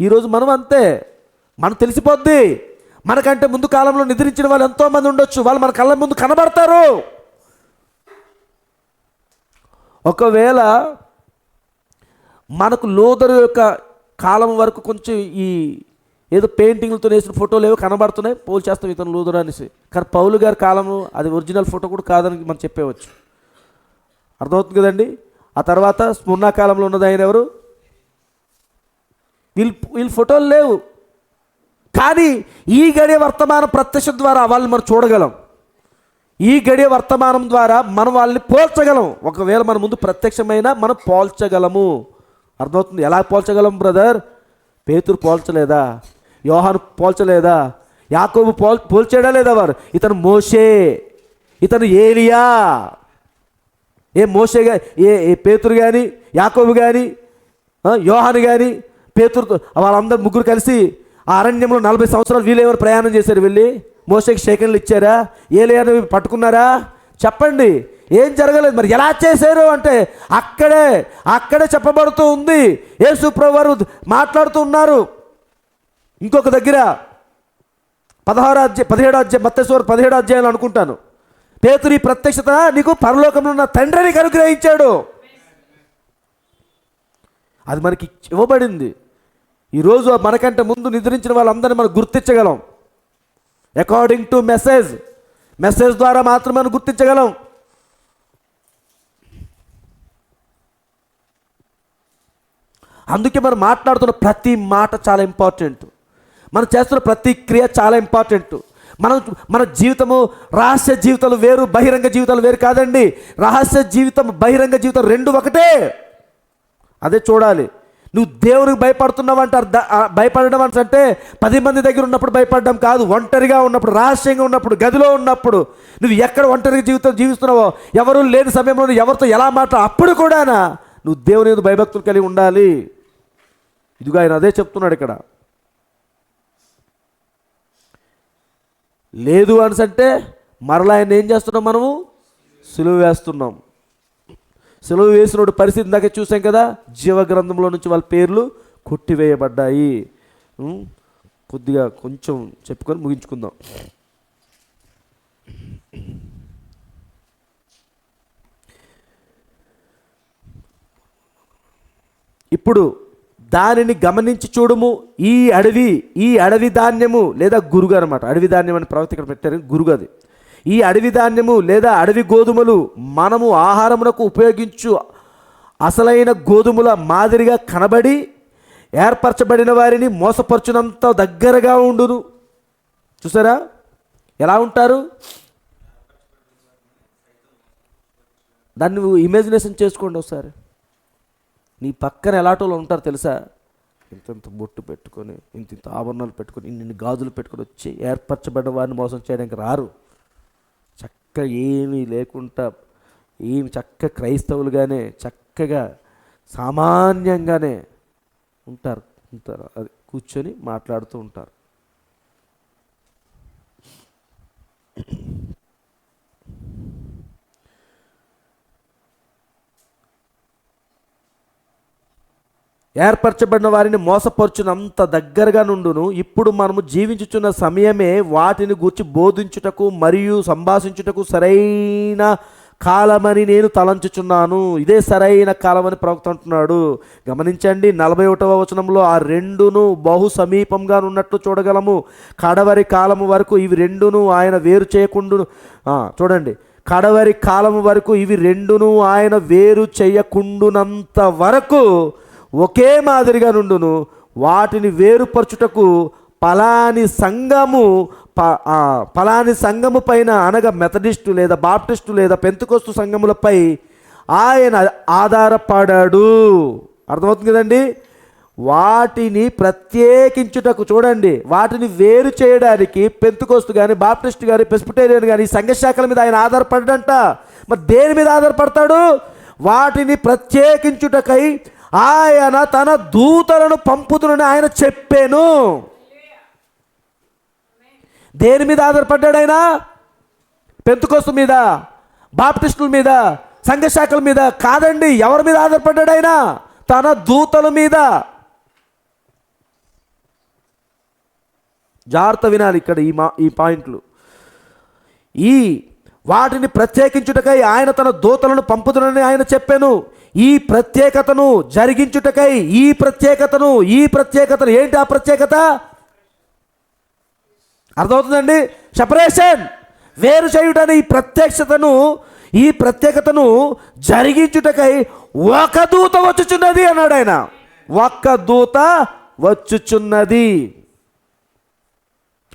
ఈరోజు మనం అంతే, మనకు తెలిసిపోద్ది. మనకంటే ముందు కాలంలో నిద్రించిన వాళ్ళు ఎంతోమంది ఉండొచ్చు, వాళ్ళు మన కళ్ళ ముందు కనబడతారు. ఒకవేళ మనకు లోదరు యొక్క కాలం వరకు కొంచెం ఈ ఏదో పెయింటింగ్లతో వేసిన ఫోటోలు ఏవో కనబడుతున్నాయి, పోల్ చేస్తాం ఇతను లోదరు అనేసి. కానీ పౌలు గారి కాలము అది ఒరిజినల్ ఫోటో కూడా కాదని మనం చెప్పేవచ్చు. అర్థమవుతుంది కదండి. ఆ తర్వాత స్ముర్నా కాలంలో ఉన్నది ఆయన ఎవరు? వీళ్ళ ఫోటోలు లేవు. కానీ ఈ గడియ వర్తమానం ప్రత్యక్షం ద్వారా వాళ్ళని మనం చూడగలం. ఈ గడియ వర్తమానం ద్వారా మనం వాళ్ళని పోల్చగలం. ఒకవేళ మన ముందు ప్రత్యక్షమైనా మనం పోల్చగలము. అర్థమవుతుంది? ఎలా పోల్చగలం బ్రదర్? పేతురు పోల్చలేదా? యోహాను పోల్చలేదా? యాకోబు పోల్చాడా లేదా? వారు ఇతను మోషే, ఇతను ఏలియా. మోషేగా పేతురు కానీ, యాకోబు కానీ, యోహాను కానీ, పేతురుతో వాళ్ళందరూ ముగ్గురు కలిసి ఆ అరణ్యంలో 40 సంవత్సరాలు వీళ్ళెవరు ప్రయాణం చేశారు? వెళ్ళి మోషేకి షేకన్లు ఇచ్చారా? ఏలియాని పట్టుకున్నారా? చెప్పండి, ఏం జరగలేదు. మరి ఎలా చేశారు అంటే అక్కడే చెప్పబడుతూ ఉంది. యేసు ప్రభువు వారు మాట్లాడుతూ ఉన్నారు. ఇంకొక దగ్గర 17 అధ్యాయం మత్తయి 17 అధ్యాయాలు అనుకుంటాను. పేతురు, ఈ ప్రత్యక్షత నీకు పరలోకంలో ఉన్న తండ్రిని అనుగ్రహించాడు. అది మనకి ఇవ్వబడింది. ఈరోజు మనకంటే ముందు నిద్రించిన వాళ్ళందరినీ మనం గుర్తించగలం. అకార్డింగ్ టు మెసేజ్ ద్వారా మాత్రమే మనం గుర్తించగలం. అందుకే మనం మాట్లాడుతున్న ప్రతి మాట చాలా ఇంపార్టెంట్. మనం చేస్తున్న ప్రతి క్రియ చాలా ఇంపార్టెంట్. మన జీవితము, రహస్య జీవితాలు వేరు, బహిరంగ జీవితాలు వేరు కాదండి. రహస్య జీవితం, బహిరంగ జీవితం రెండు ఒకటే. అదే చూడాలి. నువ్వు దేవునికి భయపడుతున్నావంటే భయపడడం అంటే 10 మంది దగ్గర ఉన్నప్పుడు భయపడడం కాదు. ఒంటరిగా ఉన్నప్పుడు, రహస్యంగా ఉన్నప్పుడు, గదిలో ఉన్నప్పుడు, నువ్వు ఎక్కడ ఒంటరిగా జీవితం జీవిస్తున్నావో, ఎవరు లేని సమయంలో ఎవరితో ఎలా అప్పుడు కూడా నువ్వు దేవుని మీద భయభక్తులు కలిగి ఉండాలి. ఇదిగో ఆయన అదే చెప్తున్నాడు ఇక్కడ. లేదు అంటే మరలా ఆయన ఏం చేస్తున్నాం? మనము సిలువ వేస్తున్నాం. సిలువ వేసినోడు పరిస్థితి ఇందాక చూసాం కదా. జీవగ్రంథంలో నుంచి వాళ్ళ పేర్లు కొట్టివేయబడ్డాయి. కొంచెం చెప్పుకొని ముగించుకుందాం. ఇప్పుడు దానిని గమనించి చూడుము. ఈ అడవి ధాన్యము లేదా గురుగు అనమాట. అడవి ధాన్యం అని ప్రవక్త ఇక్కడ పెట్టారు, గురుగు అది. ఈ అడవి ధాన్యము లేదా అడవి గోధుమలు మనము ఆహారమునకు ఉపయోగించు అసలైన గోధుమల మాదిరిగా కనబడి ఏర్పరచబడిన వారిని మోసపరచునంత దగ్గరగా ఉండును. చూసారా ఎలా ఉంటారు? దాన్ని ఇమాజినేషన్ చేసుకోండి ఒకసారి. నీ పక్కన ఎలాంటి ఉంటారు తెలుసా? ఇంత బొట్టు పెట్టుకొని, ఇంత ఆభరణాలు పెట్టుకొని, ఇన్ని గాజులు పెట్టుకొని వచ్చి ఏర్పరచబడిన వారిని మోసం చేయడానికి రారు. చక్కగా ఏమీ లేకుండా, చక్కగా క్రైస్తవులుగానే చక్కగా సామాన్యంగానే ఉంటారు. అది కూర్చొని మాట్లాడుతూ ఉంటారు. ఏర్పరచబడిన వారిని మోసపరచునంత దగ్గరగా నుండును. ఇప్పుడు మనము జీవించుచున్న సమయమే వాటిని గూర్చి బోధించుటకు మరియు సంభాషించుటకు సరైన కాలమని నేను తలంచుచున్నాను. ఇదే సరైన కాలమని ప్రవక్త అంటున్నాడు. గమనించండి, 41వ వచనంలో ఆ రెండును బహు సమీపంగా ఉన్నట్లు చూడగలము. కడవరి కాలము వరకు ఇవి రెండును ఆయన వేరు చేయకుండును. చూడండి, కడవరి కాలము వరకు ఇవి రెండును ఆయన వేరు చేయకుండునంత వరకు ఒకే మాదిరిగా నుండును. వాటిని వేరుపరచుటకు పలాని సంఘము పైన, అనగా మెథడిస్టు లేదా బాప్టిస్టు లేదా పెంతెకోస్తు సంఘములపై ఆయన ఆధారపడాడు. అర్థమవుతుంది కదండి? వాటిని ప్రత్యేకించుటకు, చూడండి, వాటిని వేరు చేయడానికి పెంతెకోస్తు కానీ, బాప్టిస్టు కానీ, ప్రెస్బిటేరియన్ కానీ సంఘ శాఖల మీద ఆయన ఆధారపడ్డంట. మరి దేని మీద ఆధారపడతాడు? వాటిని ప్రత్యేకించుటకై ఆయన తన దూతలను పంపుతునని ఆయన చెప్పాను. దేని మీద ఆధారపడ్డాడు ఆయన? పెంతెకోస్తు మీద, బాప్టిస్టుల మీద, సంఘ శాఖల మీద కాదండి. ఎవరి మీద ఆధారపడ్డాడు ఆయన? తన దూతల మీద. జాగ్రత్త వినాలి ఇక్కడ ఈ పాయింట్లు. వాటిని ప్రత్యేకించుటకై ఆయన తన దూతలను పంపుతునని ఆయన చెప్పాను. ఈ ప్రత్యేకతను జరిగించుటకై ఈ ప్రత్యేకతను ఏంటి ఆ ప్రత్యేకత? అర్థమవుతుందండి? సెపరేషన్, వేరు చేయుటని ఈ ప్రత్యేకతను జరిగించుటకై ఒక దూత వచ్చుచున్నది అన్నాడు ఆయన. ఒక్క దూత వచ్చుచున్నది.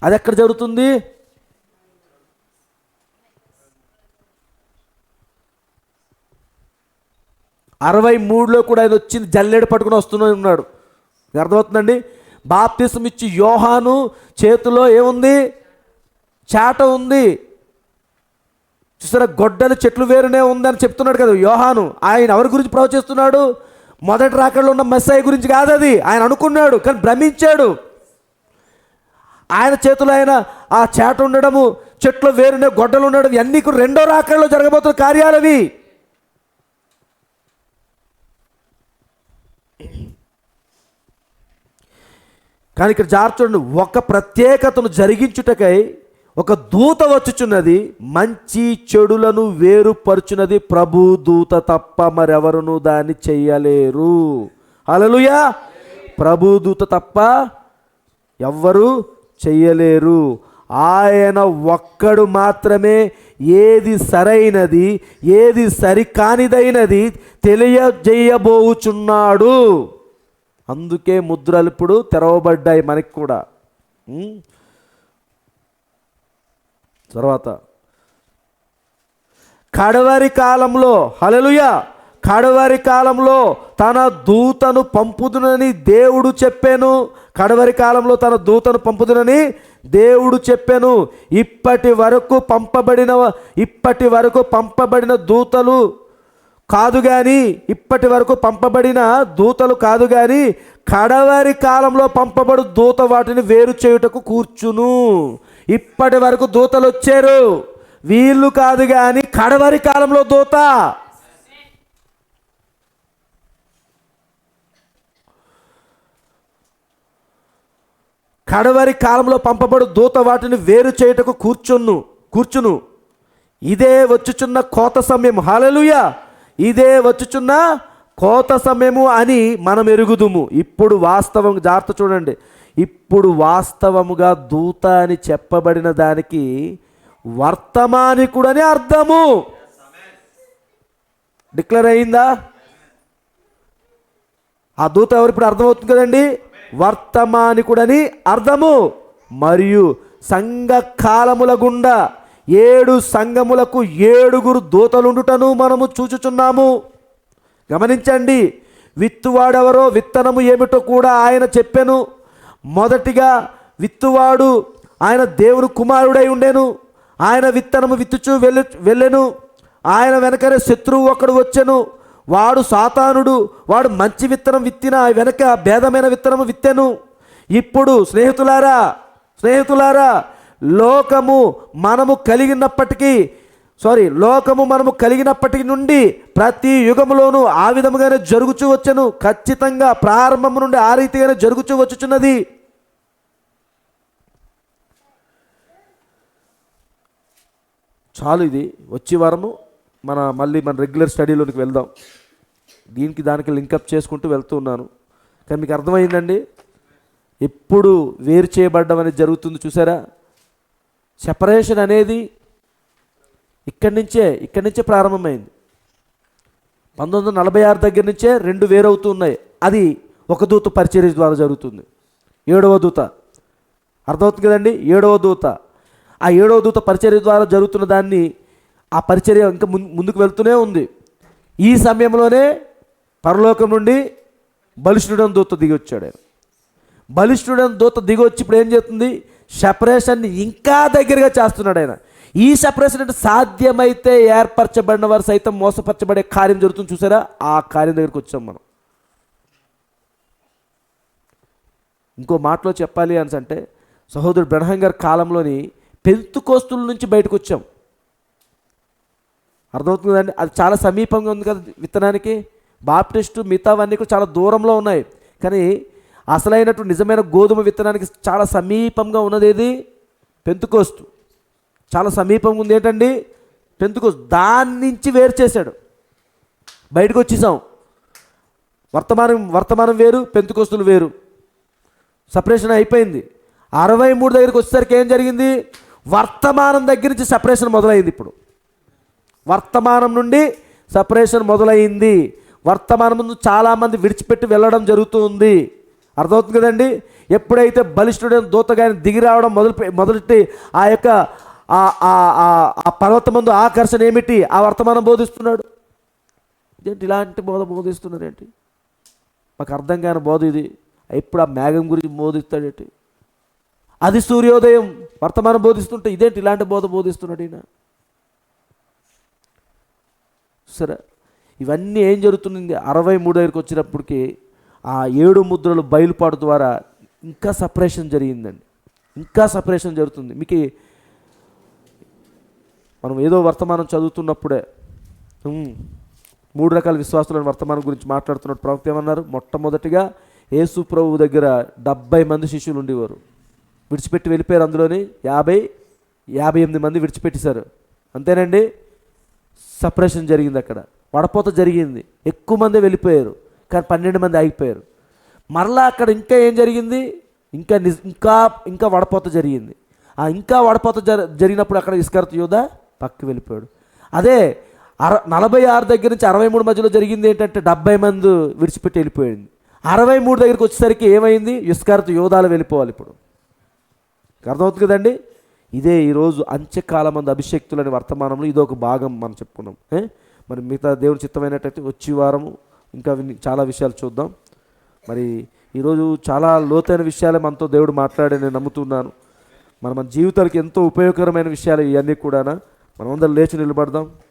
అది ఎక్కడ జరుగుతుంది? అరవై మూడులో కూడా ఆయన వచ్చింది, జల్లెడ పట్టుకుని వస్తూనే ఉన్నాడు. అర్థమవుతుందండి? బాప్తిసం ఇచ్చి యోహాను చేతిలో ఏముంది? చాట ఉంది. చూసారా, గొడ్డలి చెట్లు వేరునే ఉందని చెప్తున్నాడు కదా యోహాను. ఆయన ఎవరి గురించి ప్రవచిస్తున్నాడు? మొదటి రాకడలో ఉన్న మెస్సయ్య గురించి కాదు అది. ఆయన అనుకున్నాడు కానీ భ్రమించాడు. ఆయన చేతిలో ఆయన ఆ చాట ఉండడము, చెట్లు వేరునే గొడ్డలు ఉండడం, ఇవన్నీ కూడా రెండో రాకడలో జరగబోతున్న కార్యాలు అవి. కానీ ఇక్కడ జాగ్రత్త చూడండి, ఒక ప్రత్యేకతను జరిగించుటకై ఒక దూత వచ్చుచున్నది, మంచి చెడులను వేరుపరుచున్నది ప్రభు దూత తప్ప మరెవరును దాన్ని చెయ్యలేరు. హల్లెలూయా. ప్రభు దూత తప్ప ఎవ్వరు చెయ్యలేరు. ఆయన ఒక్కడు మాత్రమే ఏది సరైనది ఏది సరికానిదైనది తెలియజేయబోచున్నాడు. అందుకే ముద్రలు ఇప్పుడు తెరవబడ్డాయి మనకి కూడా. తర్వాత కడవరి కాలంలో, హల్లెలూయా, కడవరి కాలంలో తన దూతను పంపుదునని దేవుడు చెప్పాను. కడవరి కాలంలో తన దూతను పంపుదునని దేవుడు చెప్పాను. ఇప్పటి వరకు పంపబడిన దూతలు కాదు కానీ, ఇప్పటి వరకు పంపబడిన దూతలు కాదు కానీ కడవరి కాలంలో పంపబడు దూత వాటిని వేరు చేయుటకు కూర్చును. ఇప్పటి వరకు దూతలు వచ్చారు, వీళ్ళు కాదు కానీ కడవరి కాలంలో దూత. కడవరి కాలంలో పంపబడు దూత వాటిని వేరు చేయుటకు కూర్చును. ఇదే వచ్చుచున్న కోత సమయం. హల్లెలూయా. ఇదే వచ్చుచున్న కోత సమయము అని మనం ఎరుగుదుము. ఇప్పుడు వాస్తవం, జాగ్రత్త చూడండి, ఇప్పుడు వాస్తవముగా దూత అని చెప్పబడిన దానికి వర్తమానికుడని అర్థము. డిక్లేర్ అయిందా? ఆ దూత ఎవరు? ఇప్పుడు అర్థమవుతుంది కదండి, వర్తమానికుడని అర్థము. మరియు సంఘ కాలముల గుండా 7 సంఘములకు 7 దూతలుండుటను మనము చూచుచున్నాము. గమనించండి, విత్తువాడెవరో విత్తనము ఏమిటో కూడా ఆయన చెప్పెను. మొదటిగా విత్తువాడు ఆయన దేవుని కుమారుడై ఉండెను. ఆయన విత్తనము విత్తుచు వెళ్ళెను. ఆయన వెనకనే శత్రువు ఒకడు వచ్చెను, వాడు సాతానుడు. వాడు మంచి విత్తనం విత్తిన వెనక భేదమైన విత్తనము విత్తెను. ఇప్పుడు స్నేహితులారా లోకము మనము కలిగినప్పటికీ నుండి ప్రతి యుగములోనూ ఆ విధముగానే జరుగుచూ వచ్చెను. ఖచ్చితంగా ప్రారంభము నుండి ఆ రీతిగానే జరుగుచూ వచ్చుచున్నది. చాలు, ఇది వచ్చే వారము మళ్ళీ మన రెగ్యులర్ స్టడీలోనికి వెళ్దాం. దానికి లింకప్ చేసుకుంటూ వెళ్తూ ఉన్నాను. కానీ మీకు అర్థమైందండి, ఎప్పుడు వేరు చేయబడ్డం అనేది జరుగుతుంది. చూసారా, సెపరేషన్ అనేది ఇక్కడి నుంచే ప్రారంభమైంది. 1946 దగ్గర నుంచే 2 వేరవుతూ ఉన్నాయి. అది ఒక దూత పరిచర్య ద్వారా జరుగుతుంది. 7వ దూత, అర్థమవుతుంది కదండి, 7వ దూత. ఆ 7వ దూత పరిచర్య ద్వారా జరుగుతున్న దాన్ని, ఆ పరిచర్య ఇంకా ముందుకు వెళ్తూనే ఉంది. ఈ సమయంలోనే పరలోకం నుండి బలిష్ఠుడైన దూత దిగి వచ్చాడు. ఆయన బలిష్ఠుడైన దూత దిగి వచ్చి ఇప్పుడు ఏం చేస్తుంది? సెపరేషన్ని ఇంకా దగ్గరగా చేస్తున్నాడు ఆయన. ఈ సెపరేషన్ అంటే సాధ్యమైతే ఏర్పరచబడిన వారు సైతం మోసపరచబడే కార్యం జరుగుతుంది. చూసారా, ఆ కార్యం దగ్గరికి వచ్చాం మనం. ఇంకో మాటలో చెప్పాలి అంటే, సహోదరుడు బ్రహ్మం గారి కాలంలోని పెంతుకోస్తుల నుంచి బయటకు వచ్చాం. అర్థమవుతుంది కదండి, అది చాలా సమీపంగా ఉంది కదా విత్తనానికి. బాప్టిస్టు మిగతావన్నీ కూడా చాలా దూరంలో ఉన్నాయి, కానీ అసలైనటువంటి నిజమైన గోధుమ విత్తనానికి చాలా సమీపంగా ఉన్నది ఏది? పెంతుకోస్తు. చాలా సమీపంగా ఉంది ఏంటండి? పెంతుకోస్తు. దాని నుంచి వేరు చేశాడు, బయటకు వచ్చేసాం. వర్తమానం వేరు, పెంతుకోస్తులు వేరు. సపరేషన్ అయిపోయింది. 63 దగ్గరికి వచ్చేసరికి ఏం జరిగింది? వర్తమానం దగ్గర నుంచి సపరేషన్ మొదలైంది. ఇప్పుడు వర్తమానం నుండి సపరేషన్ మొదలైంది. వర్తమానం ముందు చాలామంది విడిచిపెట్టి వెళ్ళడం జరుగుతుంది. అర్థమవుతుంది కదండి. ఎప్పుడైతే బలిష్ఠుడైన దూతగాని దిగి రావడం మొదటి ఆ యొక్క ఆ పర్వతం ముందు ఆకర్షణ ఏమిటి? ఆ వర్తమానం బోధిస్తున్నాడు. ఇదేంటి ఇలాంటి బోధ బోధిస్తున్నారు ఏంటి? మాకు అర్థం కాని బోధ ఇది. ఎప్పుడు ఆ మేఘం గురించి బోధిస్తాడేంటి? అది సూర్యోదయం వర్తమానం బోధిస్తుంటే ఇదేంటి ఇలాంటి బోధ బోధిస్తున్నాడు ఈయన? సరే, ఇవన్నీ ఏం జరుగుతుంది? 63 దగ్గరికి వచ్చినప్పటికీ ఆ 7 ముద్రలు బయలుపాటు ద్వారా ఇంకా సపరేషన్ జరిగిందండి. ఇంకా సపరేషన్ జరుగుతుంది. మీకు మనం ఏదో వర్తమానం చదువుతున్నప్పుడే 3 రకాల విశ్వాసులను వర్తమానం గురించి మాట్లాడుతున్నట్టు ప్రవక్త ఏమన్నారు? మొట్టమొదటిగా యేసు ప్రభువు దగ్గర 70 మంది శిష్యులు ఉండేవారు. విడిచిపెట్టి వెళ్ళిపోయారు. అందులోని 58 మంది విడిచిపెట్టేశారు. అంతేనండి. సపరేషన్ జరిగింది. అక్కడ వడపోత జరిగింది. ఎక్కువ మంది వెళ్ళిపోయారు, కానీ 12 మంది ఆగిపోయారు. మరలా అక్కడ ఇంకా ఏం జరిగింది? ఇంకా వడపోత జరిగింది. ఆ ఇంకా వడపోత జరిగినప్పుడు అక్కడ ఇస్కరియోతు యూదా పక్కకి వెళ్ళిపోయాడు. అదే 46 దగ్గర నుంచి 63 మధ్యలో జరిగింది ఏంటంటే 70 మంది విడిచిపెట్టి వెళ్ళిపోయింది. 63 దగ్గరికి వచ్చేసరికి ఏమైంది? ఇస్కరియోతు యూదాలు వెళ్ళిపోవాలి. ఇప్పుడు అర్థమవుతుంది కదండి. ఇదే ఈరోజు అంత్యకాలమందు అభిషేక్తులని వర్తమానంలో ఇదొక భాగం మనం చెప్పుకున్నాం. మరి మిగతా దేవుడి చిత్తమైనట్టయితే వచ్చే వారము ఇంకా చాలా విషయాలు చూద్దాం. మరి ఈరోజు చాలా లోతైన విషయాలే మనతో దేవుడు మాట్లాడే నేను నమ్ముతున్నాను. మన జీవితాలకు ఎంతో ఉపయోగకరమైన విషయాలు ఇవన్నీ కూడా. మనమందరం లేచి నిలబడదాం.